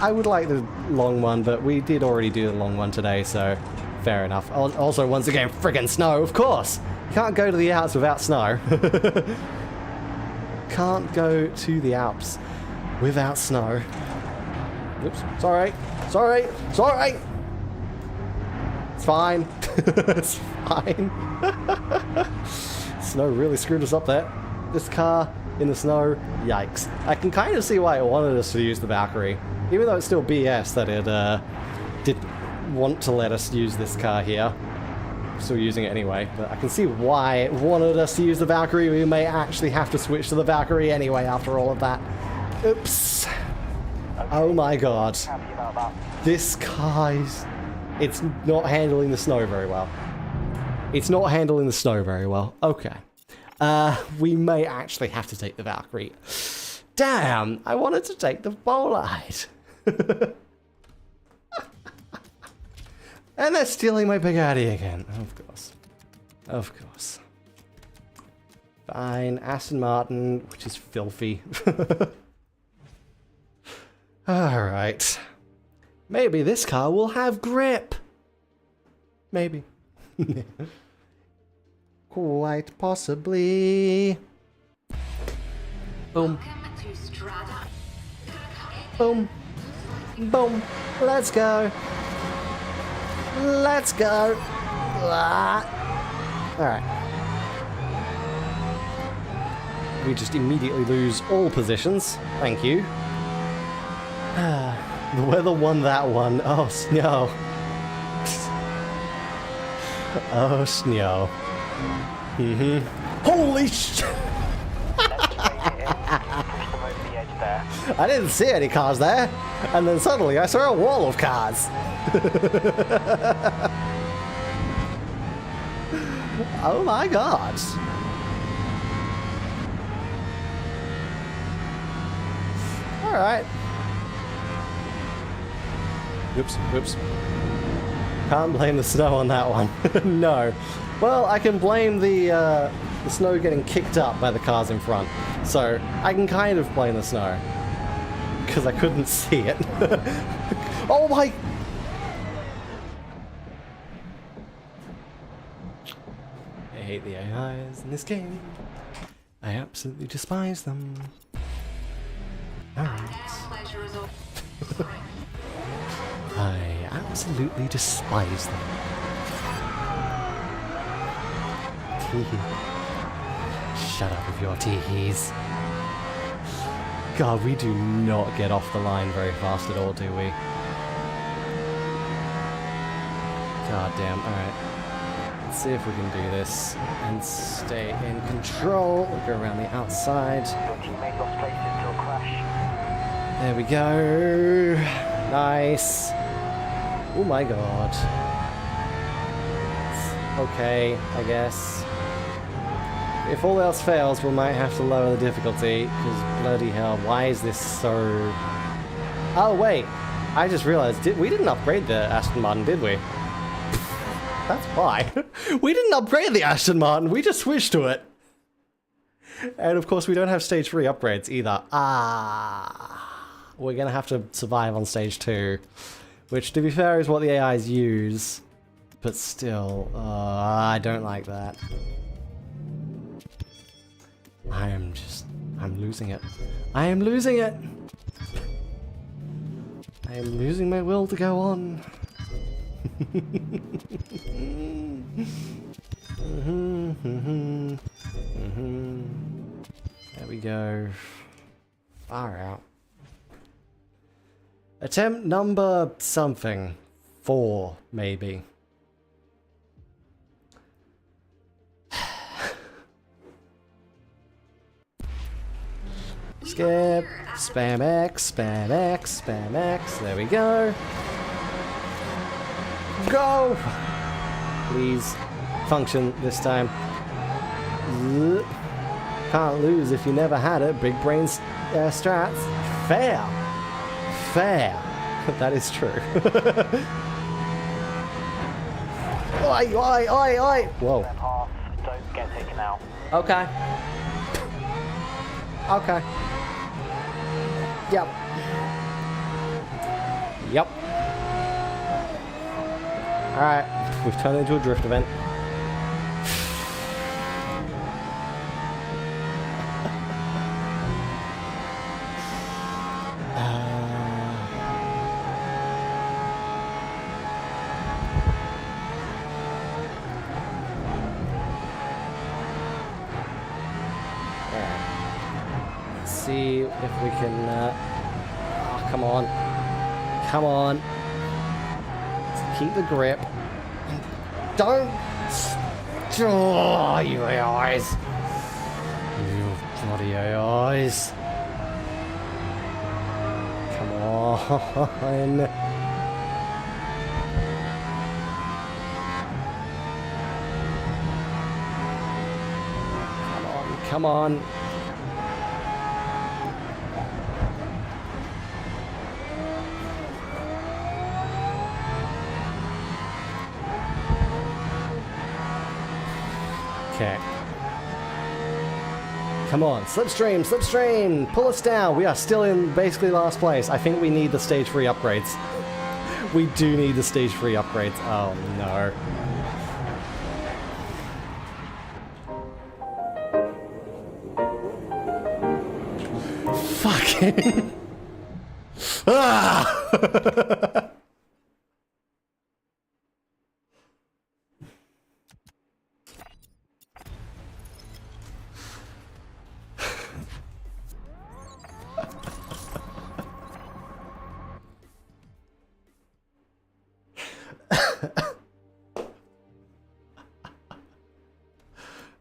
I would like the long one, but we did already do the long one today, so fair enough. Also, once again, friggin' snow, of course! Can't go to the Alps without snow. Can't go to the Alps without snow. Oops, sorry. Sorry! Sorry! It's fine. It's fine. Snow really screwed us up there. This car in the snow, yikes. I can kind of see why it wanted us to use the Valkyrie. Even though it's still BS that it didn't want to let us use this car here. Still using it anyway, but I can see why it wanted us to use the Valkyrie. We may actually have to switch to the Valkyrie anyway after all of that. Oops. Oh my god. Happy about that. This car is... It's not handling the snow very well. It's not handling the snow very well. Okay. We may actually have to take the Valkyrie. Damn, I wanted to take the Bolide. And they're stealing my Bugatti again. Of course. Of course. Fine. Aston Martin, which is filthy. Alright. Maybe this car will have grip. Maybe. Quite possibly. Boom. Welcome to Strada. Boom. Boom. Let's go. Let's go. Alright. We just immediately lose all positions. Thank you. The weather won that one. Oh, snow. Oh, snow. Holy shit! I didn't see any cars there, and then suddenly I saw a wall of cars. Oh my god. Alright. Oops, oops. Can't blame the snow on that one. No. Well, I can blame the snow getting kicked up by the cars in front. So, I can kind of blame the snow. Because I couldn't see it. Oh my... I hate the AIs in this game. I absolutely despise them. Alright. Pleasure is all. I absolutely despise them. Shut up with your teehees. God, we do not get off the line very fast at all, do we? God damn, alright. Let's see if we can do this and stay in control. We'll go around the outside. Your teammate lost places to a crash. There we go. Nice. Oh my god. Okay, I guess. If all else fails, we might have to lower the difficulty, because bloody hell, why is this so... Oh wait, I just realized, we didn't upgrade the Aston Martin, did we? That's why. We didn't upgrade the Aston Martin, we just switched to it. And of course we don't have stage 3 upgrades either. Ah. we're gonna have to survive on stage 2. Which, to be fair, is what the AIs use. But still, I don't like that. I'm losing it. I am losing it! I am losing my will to go on. There we go. Far out. Attempt number something. 4, maybe. Skip. Spam X, spam X, spam X. There we go. Go! Please function this time. Can't lose if you never had it. Big brain strats. Fair. Fair. That is true. Oi, oi, oi, oi! Whoa. Half, don't get taken out. Okay. Okay. Yep. Yep. Alright, we've turned into a drift event. See if we can, oh, come on. Come on. Let's keep the grip. Don't... Oh, you AIs. You bloody AIs. Come on. Come on. Okay. Come on, slipstream, slipstream! Pull us down! We are still in basically last place. I think we need the stage 3 upgrades. We do need the stage 3 upgrades. Oh no. Fucking... Ah!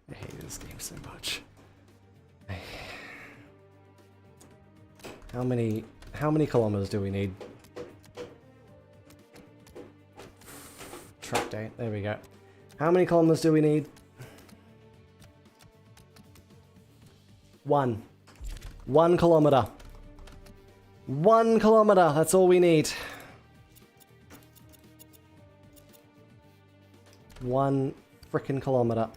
I hate this game so much. How many kilometers do we need? Track day. There we go. How many kilometers do we need? 1. 1 kilometer. 1 kilometer. That's all we need. 1 frickin' kilometer.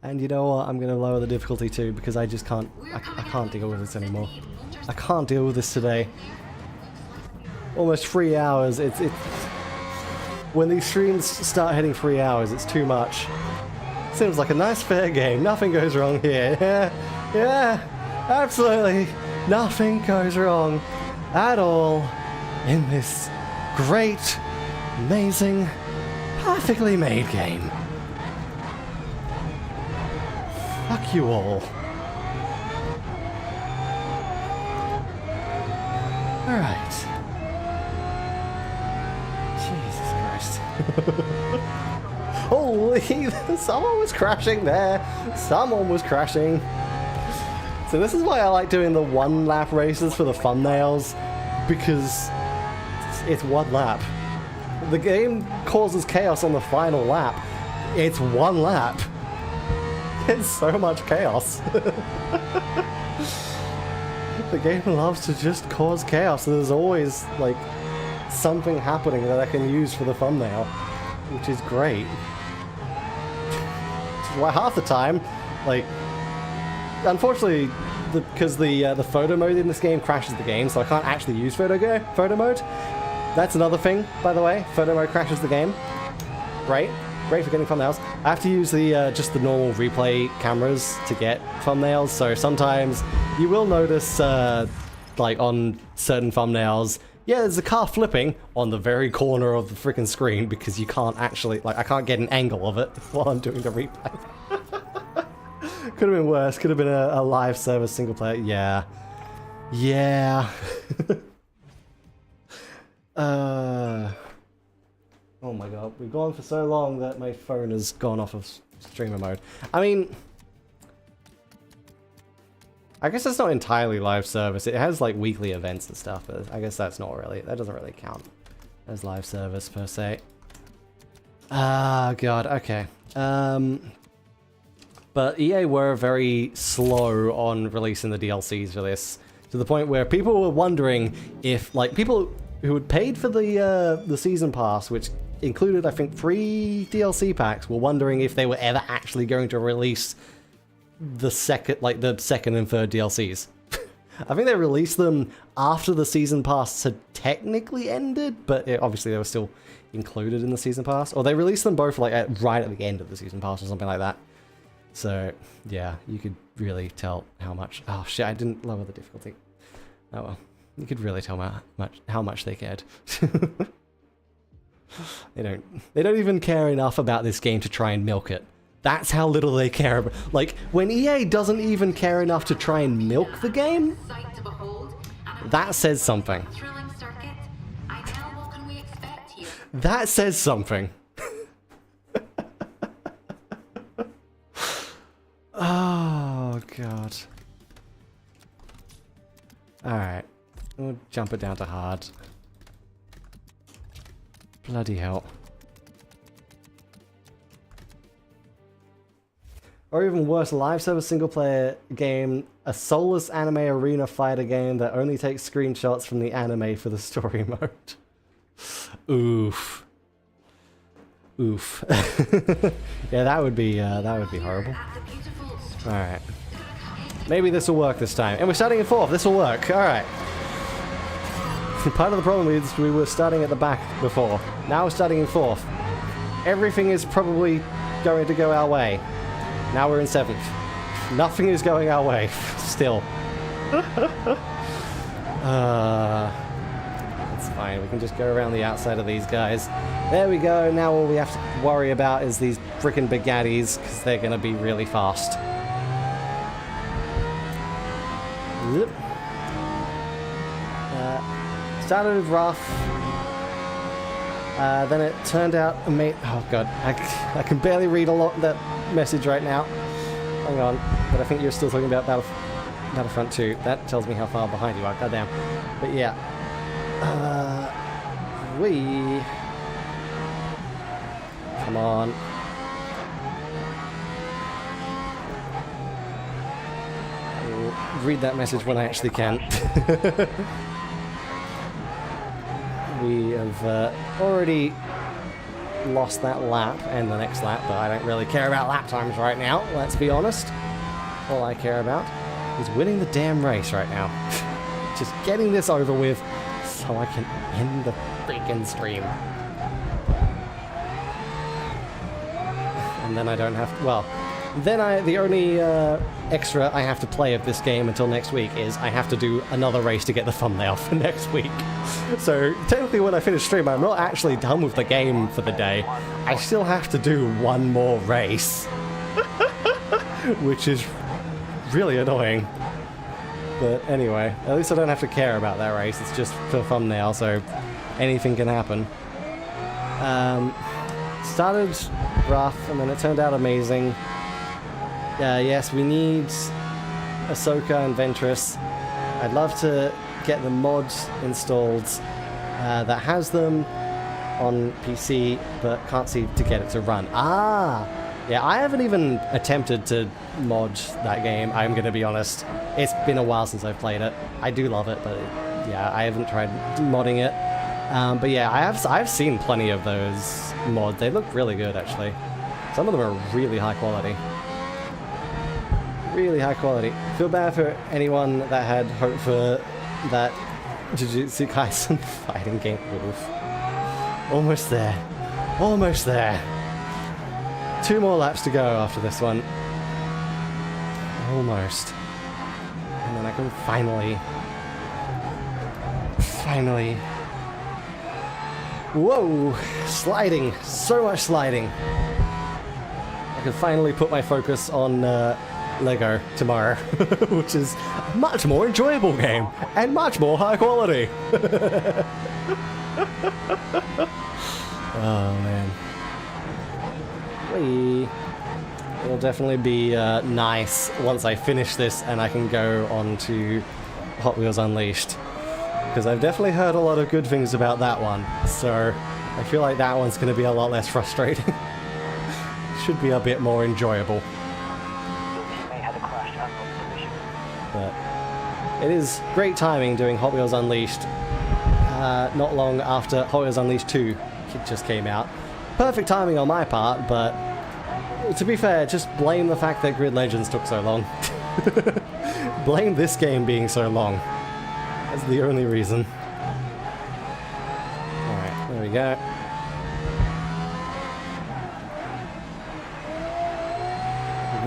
And you know what? I'm gonna lower the difficulty too because I just can't. I can't deal with this anymore. I can't deal with this today. Almost 3 hours. It's when these streams start hitting 3 hours, it's too much. Seems like a nice fair game. Nothing goes wrong here. Yeah, absolutely. Nothing goes wrong at all in this great, amazing, perfectly made game. Fuck you all. Alright. Jesus Christ. Holy, someone was crashing there. Someone was crashing. So this is why I like doing the 1 lap races for the thumbnails, because it's 1 lap. The game causes chaos on the final lap. It's 1 lap. It's so much chaos. The game loves to just cause chaos, and there's always, like, something happening that I can use for the thumbnail, which is great. well, half the time, like, unfortunately, because the photo mode in this game crashes the game, so I can't actually use photo mode. That's another thing, by the way. Photo mode crashes the game. Great for getting thumbnails. I have to use the just the normal replay cameras to get thumbnails, so sometimes you will notice, like on certain thumbnails, yeah, there's a car flipping on the very corner of the freaking screen because you can't actually, like, I can't get an angle of it while I'm doing the replay. Could have been worse. Could have been a live service single player. Yeah. Yeah. Oh my god. We've gone for so long that my phone has gone off of streamer mode. I mean, I guess it's not entirely live service. It has like weekly events and stuff, but I guess that's not really, that doesn't really count as live service per se. Ah, god, okay. But EA were very slow on releasing the DLCs for this, to the point where people were wondering if, like, people who had paid for the season pass, which included, I think, 3 DLC packs, were wondering if they were ever actually going to release the second and third DLCs. I think they released them after the season pass had technically ended, but obviously they were still included in the season pass. Or they released them both like right at the end of the season pass or something like that. So yeah, you could really tell how much. Oh shit! I didn't lower the difficulty. Oh well, you could really tell how much they cared. They don't even care enough about this game to try and milk it. That's how little they care about. Like, when EA doesn't even care enough to try and milk the game, that says something. That says something. Oh, God. Alright. We'll jump it down to hard. Bloody hell. Or even worse, live service single player game, a soulless anime arena fighter game that only takes screenshots from the anime for the story mode. Oof. Oof. Yeah, that would be horrible. Alright. Maybe this will work this time. And we're starting in 4th, this will work. Alright. Part of the problem is we were starting at the back before. Now we're starting in 4th. Everything is probably going to go our way. Now we're in 7th. Nothing is going our way, still. It's fine, we can just go around the outside of these guys. There we go, now all we have to worry about is these frickin' Bugattis, because they're gonna be really fast. Started rough. Then it turned out oh god, I can barely read that message right now. Hang on, but I think you're still talking about Battlefront 2. That tells me how far behind you are, goddamn. But yeah. Come on. I'll read that message when I actually can. We have already lost that lap and the next lap, but I don't really care about lap times right now, let's be honest. All I care about is winning the damn race right now. Just getting this over with so I can end the freaking stream. And then I don't have to, well, then the only extra I have to play of this game until next week is I have to do another race to get the thumbnail for next week. So technically when I finish stream, I'm not actually done with the game for the day. I still have to do one more race. Which is really annoying. But anyway, at least I don't have to care about that race. It's just for thumbnail, so anything can happen. Started rough, and then it turned out amazing. Yes, we need Ahsoka and Ventress. I'd love to get the mods installed that has them on PC, but can't seem to get it to run. Yeah, I haven't even attempted to mod that game, I'm gonna be honest. It's been a while since I've played it. I do love it, but yeah, I haven't tried modding it. But yeah, I've seen plenty of those mods. They look really good, actually. Some of them are really high quality. Really high quality. Feel bad for anyone that had hoped for that Jujutsu Kaisen fighting game. Oof. Almost there. Almost there. 2 more laps to go after this one. Almost. And then I can finally... Whoa! Sliding! So much sliding! I can finally put my focus on Lego tomorrow, which is a much more enjoyable game and much more high quality. Oh man. Whee! It'll definitely be nice once I finish this and I can go on to Hot Wheels Unleashed. Because I've definitely heard a lot of good things about that one, so I feel like that one's going to be a lot less frustrating. Should be a bit more enjoyable. But it is great timing doing Hot Wheels Unleashed not long after Hot Wheels Unleashed 2 just came out. Perfect timing on my part, but to be fair, just blame the fact that Grid Legends took so long. Blame this game being so long. That's the only reason. Alright, there we go.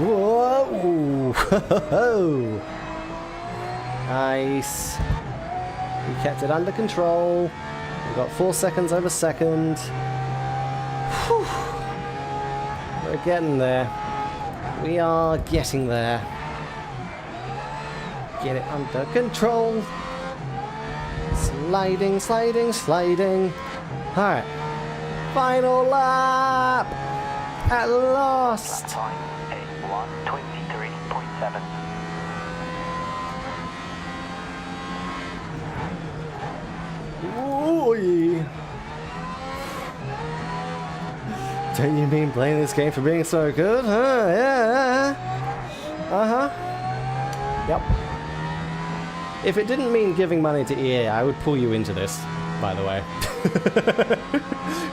Whoa! Nice. We kept it under control. We got 4 seconds over second. Whew. We're getting there. We are getting there. Get it under control. Sliding, sliding, sliding. Alright. Final lap! At last! Time is 1:23.7. Ooh. Don't you mean playing this game for being so good? Huh? Yeah. Uh-huh. Yep. If it didn't mean giving money to EA, I would pull you into this, by the way.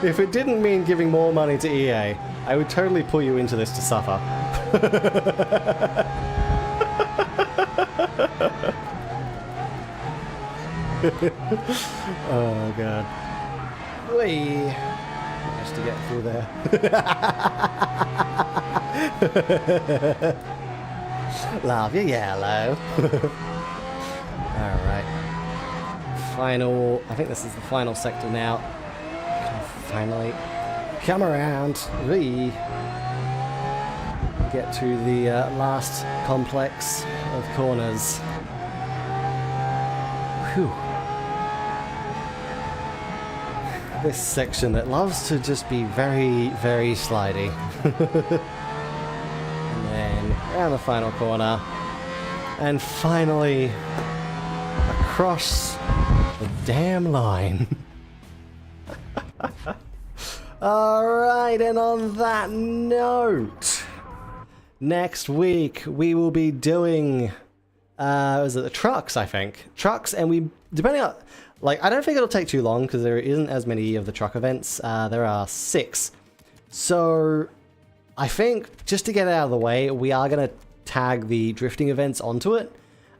If it didn't mean giving more money to EA, I would totally pull you into this to suffer. Oh god. Whee! Managed to get through there. Love you, yellow. Alright. Final... I think this is the final sector now. Can finally come around. Whee! Get to the last complex of corners. Whew. This section that loves to just be very, very slidey. And then around the final corner. And finally across the damn line. Alright, and on that note, next week we will be doing was it the trucks, I think. Trucks, and we, depending on, like, I don't think it'll take too long because there isn't as many of the truck events. There are 6. So I think just to get it out of the way, we are going to tag the drifting events onto it.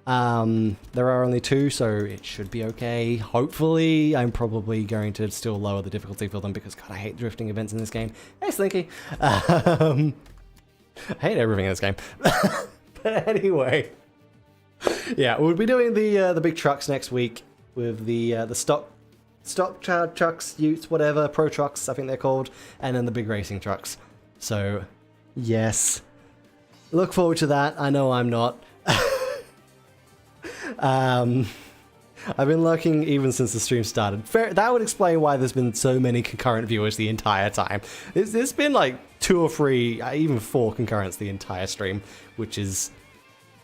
There are only 2, so it should be okay. Hopefully, I'm probably going to still lower the difficulty for them because, God, I hate drifting events in this game. Hey, Slinky. I hate everything in this game. But anyway, yeah, we'll be doing the big trucks next week with the stock trucks, utes, whatever, pro trucks, I think they're called, and then the big racing trucks. So, yes, look forward to that. I know I'm not. I've been lurking even since the stream started. That would explain why there's been so many concurrent viewers the entire time. There's been like 2 or 3, even 4 concurrents the entire stream, which is,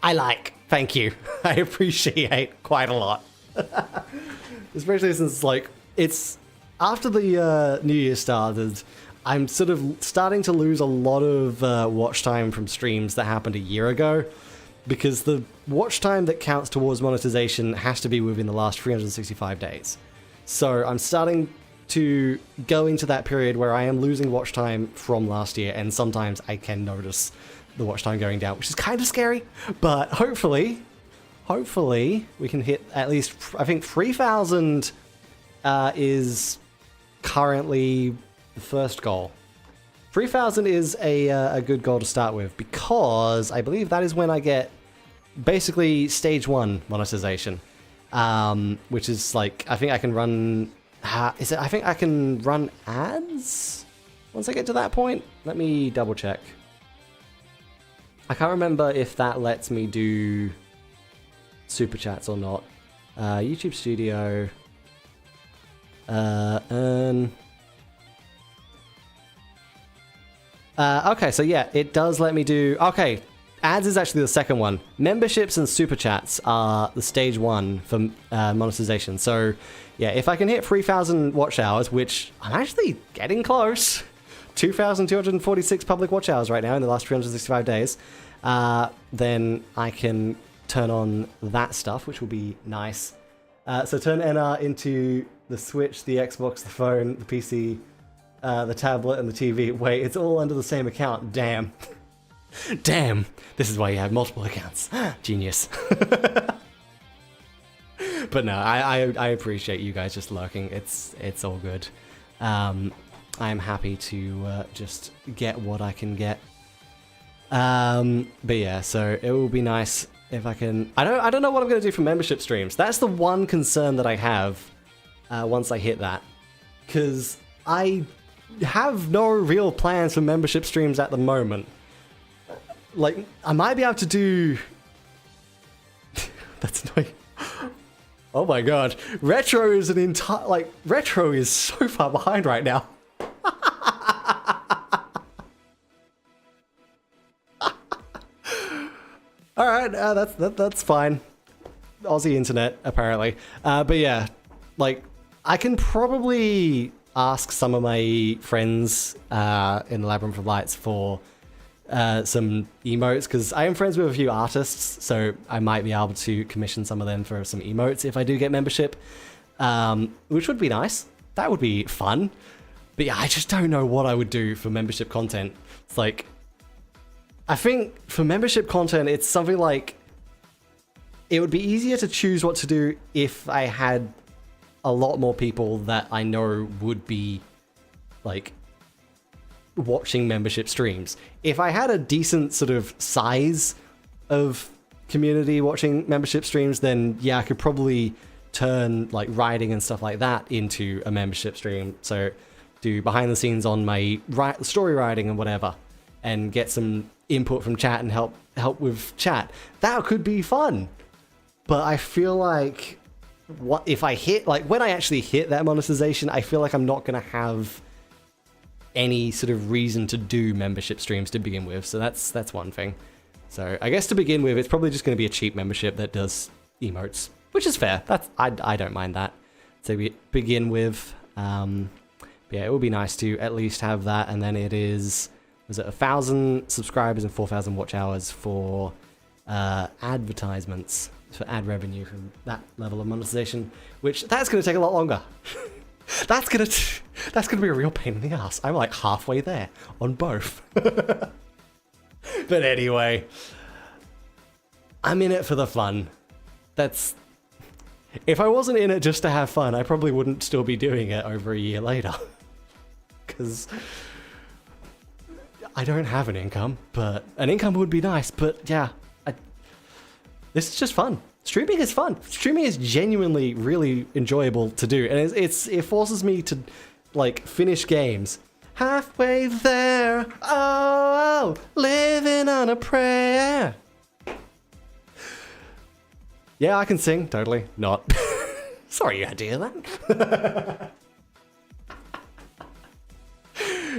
I like. Thank you. I appreciate quite a lot. Especially since, like, it's after the New Year started, I'm sort of starting to lose a lot of watch time from streams that happened a year ago. Because the watch time that counts towards monetization has to be within the last 365 days. So I'm starting to go into that period where I am losing watch time from last year, and sometimes I can notice the watch time going down, which is kind of scary, but hopefully we can hit at least, I think 3,000 is currently the first goal. 3,000 is a good goal to start with, because I believe that is when I get basically stage 1 monetization, which is like, I think I can run, I think I can run ads once I get to that point. Let me double check. I can't remember if that lets me do super chats or not. YouTube Studio, earn. Okay, so yeah, it does let me do... Okay, ads is actually the second one. Memberships and super chats are the stage 1 for monetization. So yeah, if I can hit 3,000 watch hours, which I'm actually getting close, 2,246 public watch hours right now in the last 365 days, then I can turn on that stuff, which will be nice. So turn NR into the Switch, the Xbox, the phone, the PC, the tablet, and the TV. Wait, it's all under the same account. Damn. Damn. This is why you have multiple accounts. Genius. But no, I appreciate you guys just lurking. It's all good. I'm happy to just get what I can get. But yeah, so it will be nice if I can... I don't know what I'm going to do for membership streams. That's the one concern that I have once I hit that. Because I have no real plans for membership streams at the moment. Like, I might be able to do... That's annoying. Oh my god. Retro is an entire... Like, Retro is so far behind right now. Alright, that's fine. Aussie internet, apparently. But yeah, like, I can probably ask some of my friends in the Labyrinth of Lights for some emotes, because I am friends with a few artists, so I might be able to commission some of them for some emotes if I do get membership, which would be nice. That would be fun. But yeah, I just don't know what I would do for membership content. It's like... I think for membership content, it's something like... It would be easier to choose what to do if I had a lot more people that I know would be, like, watching membership streams. If I had a decent sort of size of community watching membership streams, then yeah, I could probably turn, like, writing and stuff like that into a membership stream. So do behind the scenes on my story writing and whatever, and get some input from chat and help with chat. That could be fun. But I feel like what if I hit, like, when I actually hit that monetization, I feel like I'm not gonna have any sort of reason to do membership streams to begin with. So that's one thing. So I guess to begin with, it's probably just gonna be a cheap membership that does emotes, which is fair. That's I don't mind that. So we begin with, yeah, it would be nice to at least have that, and then it is... Was it 1,000 subscribers and 4,000 watch hours for advertisements, for ad revenue from that level of monetization, which that's going to take a lot longer. That's going to be a real pain in the ass. I'm like halfway there on both. But anyway, I'm in it for the fun. That's... If I wasn't in it just to have fun, I probably wouldn't still be doing it over a year later. Because... I don't have an income, but an income would be nice. But yeah, this is just fun. Streaming is fun. Streaming is genuinely really enjoyable to do, and it forces me to, like, finish games. Halfway there, oh, living on a prayer. Yeah, I can sing. Totally not. Sorry you had to hear that.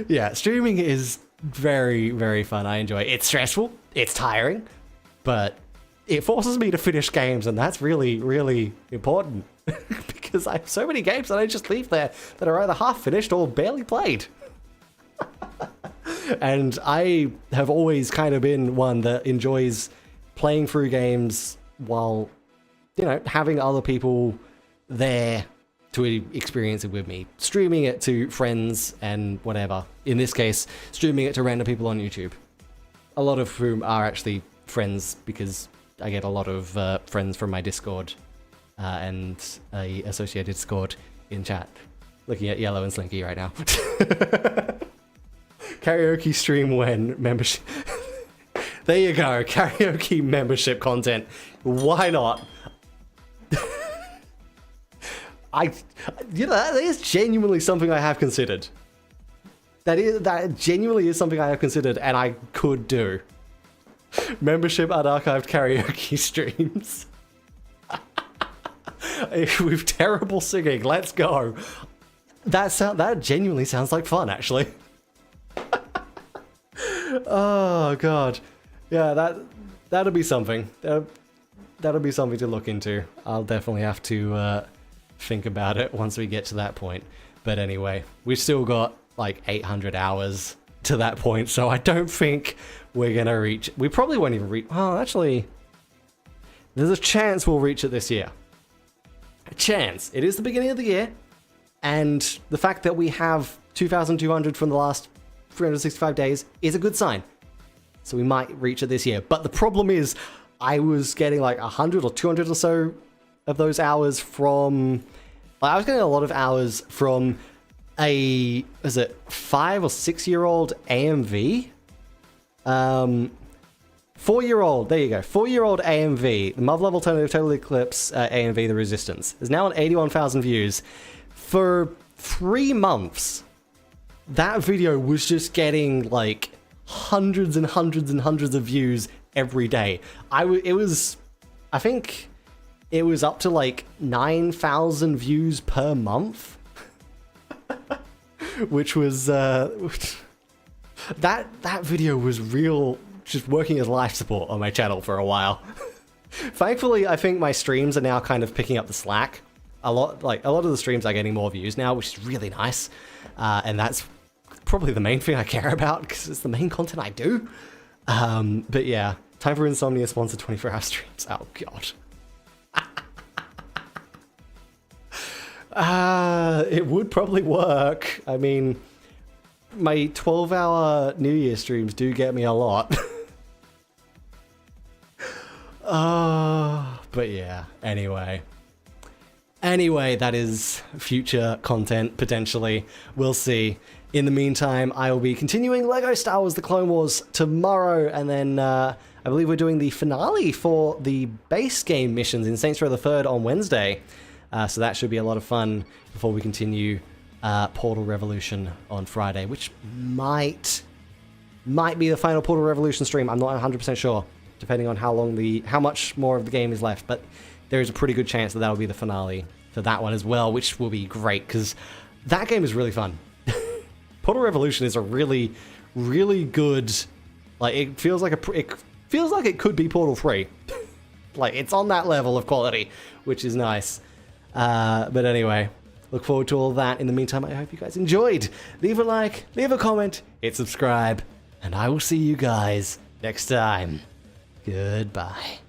Yeah, streaming is very, very fun. I enjoy it. It's stressful, it's tiring, but it forces me to finish games, and that's really, really important. Because I have so many games that I just leave there that are either half finished or barely played. And I have always kind of been one that enjoys playing through games while, you know, having other people there to experience it with me, streaming it to friends and whatever. In this case, streaming it to random people on YouTube, a lot of whom are actually friends because I get a lot of friends from my Discord and a associated Discord in chat. Looking at Yellow and Slinky right now. Karaoke stream when membership. There you go, karaoke membership content. Why not? That is genuinely something I have considered. That genuinely is something I have considered and I could do. Membership unarchived karaoke streams. With terrible singing, let's go. That genuinely sounds like fun, actually. Oh god, yeah, that'll be something. That'll be something to look into. I'll definitely have to think about it once we get to that point. But anyway, we've still got like 800 hours to that point, so I don't think we're gonna reach. We probably won't even reach. Oh, actually, there's a chance we'll reach it this year. A chance. It is the beginning of the year. And the fact that we have 2,200 from the last 365 days is a good sign. So we might reach it this year. But the problem is, I was getting like 100 or 200 or so of those hours from... I was getting a lot of hours from a... is it 5 or 6 year old AMV? 4-year-old, there you go. 4-year-old AMV, the Marvel Level Total Eclipse AMV, The Resistance, is now on 81,000 views. For 3 months, that video was just getting like hundreds and hundreds and hundreds of views every day. I think it was up to like 9,000 views per month, which was that video was real, just working as life support on my channel for a while. Thankfully, I think my streams are now kind of picking up the slack. A lot of the streams are getting more views now, which is really nice, and that's probably the main thing I care about because it's the main content I do. But yeah, time for Insomnia sponsored 24-hour streams. Oh god. It would probably work. I mean, my 12-hour New Year streams do get me a lot. But yeah, anyway, that is future content, potentially. We'll see. In the meantime, I will be continuing LEGO Star Wars The Clone Wars tomorrow, and then I believe we're doing the finale for the base game missions in Saints Row the Third on Wednesday. So that should be a lot of fun before we continue Portal Revolution on Friday, which might be the final Portal Revolution stream. I'm not 100% sure, depending on how much more of the game is left, but there is a pretty good chance that that'll be the finale for that one as well, which will be great because that game is really fun. Portal Revolution is a really, really good. Like, it feels like it could be Portal 3. Like, it's on that level of quality, which is nice. But anyway, look forward to all that. In the meantime, I hope you guys enjoyed. Leave a like, leave a comment, hit subscribe, and I will see you guys next time. Goodbye.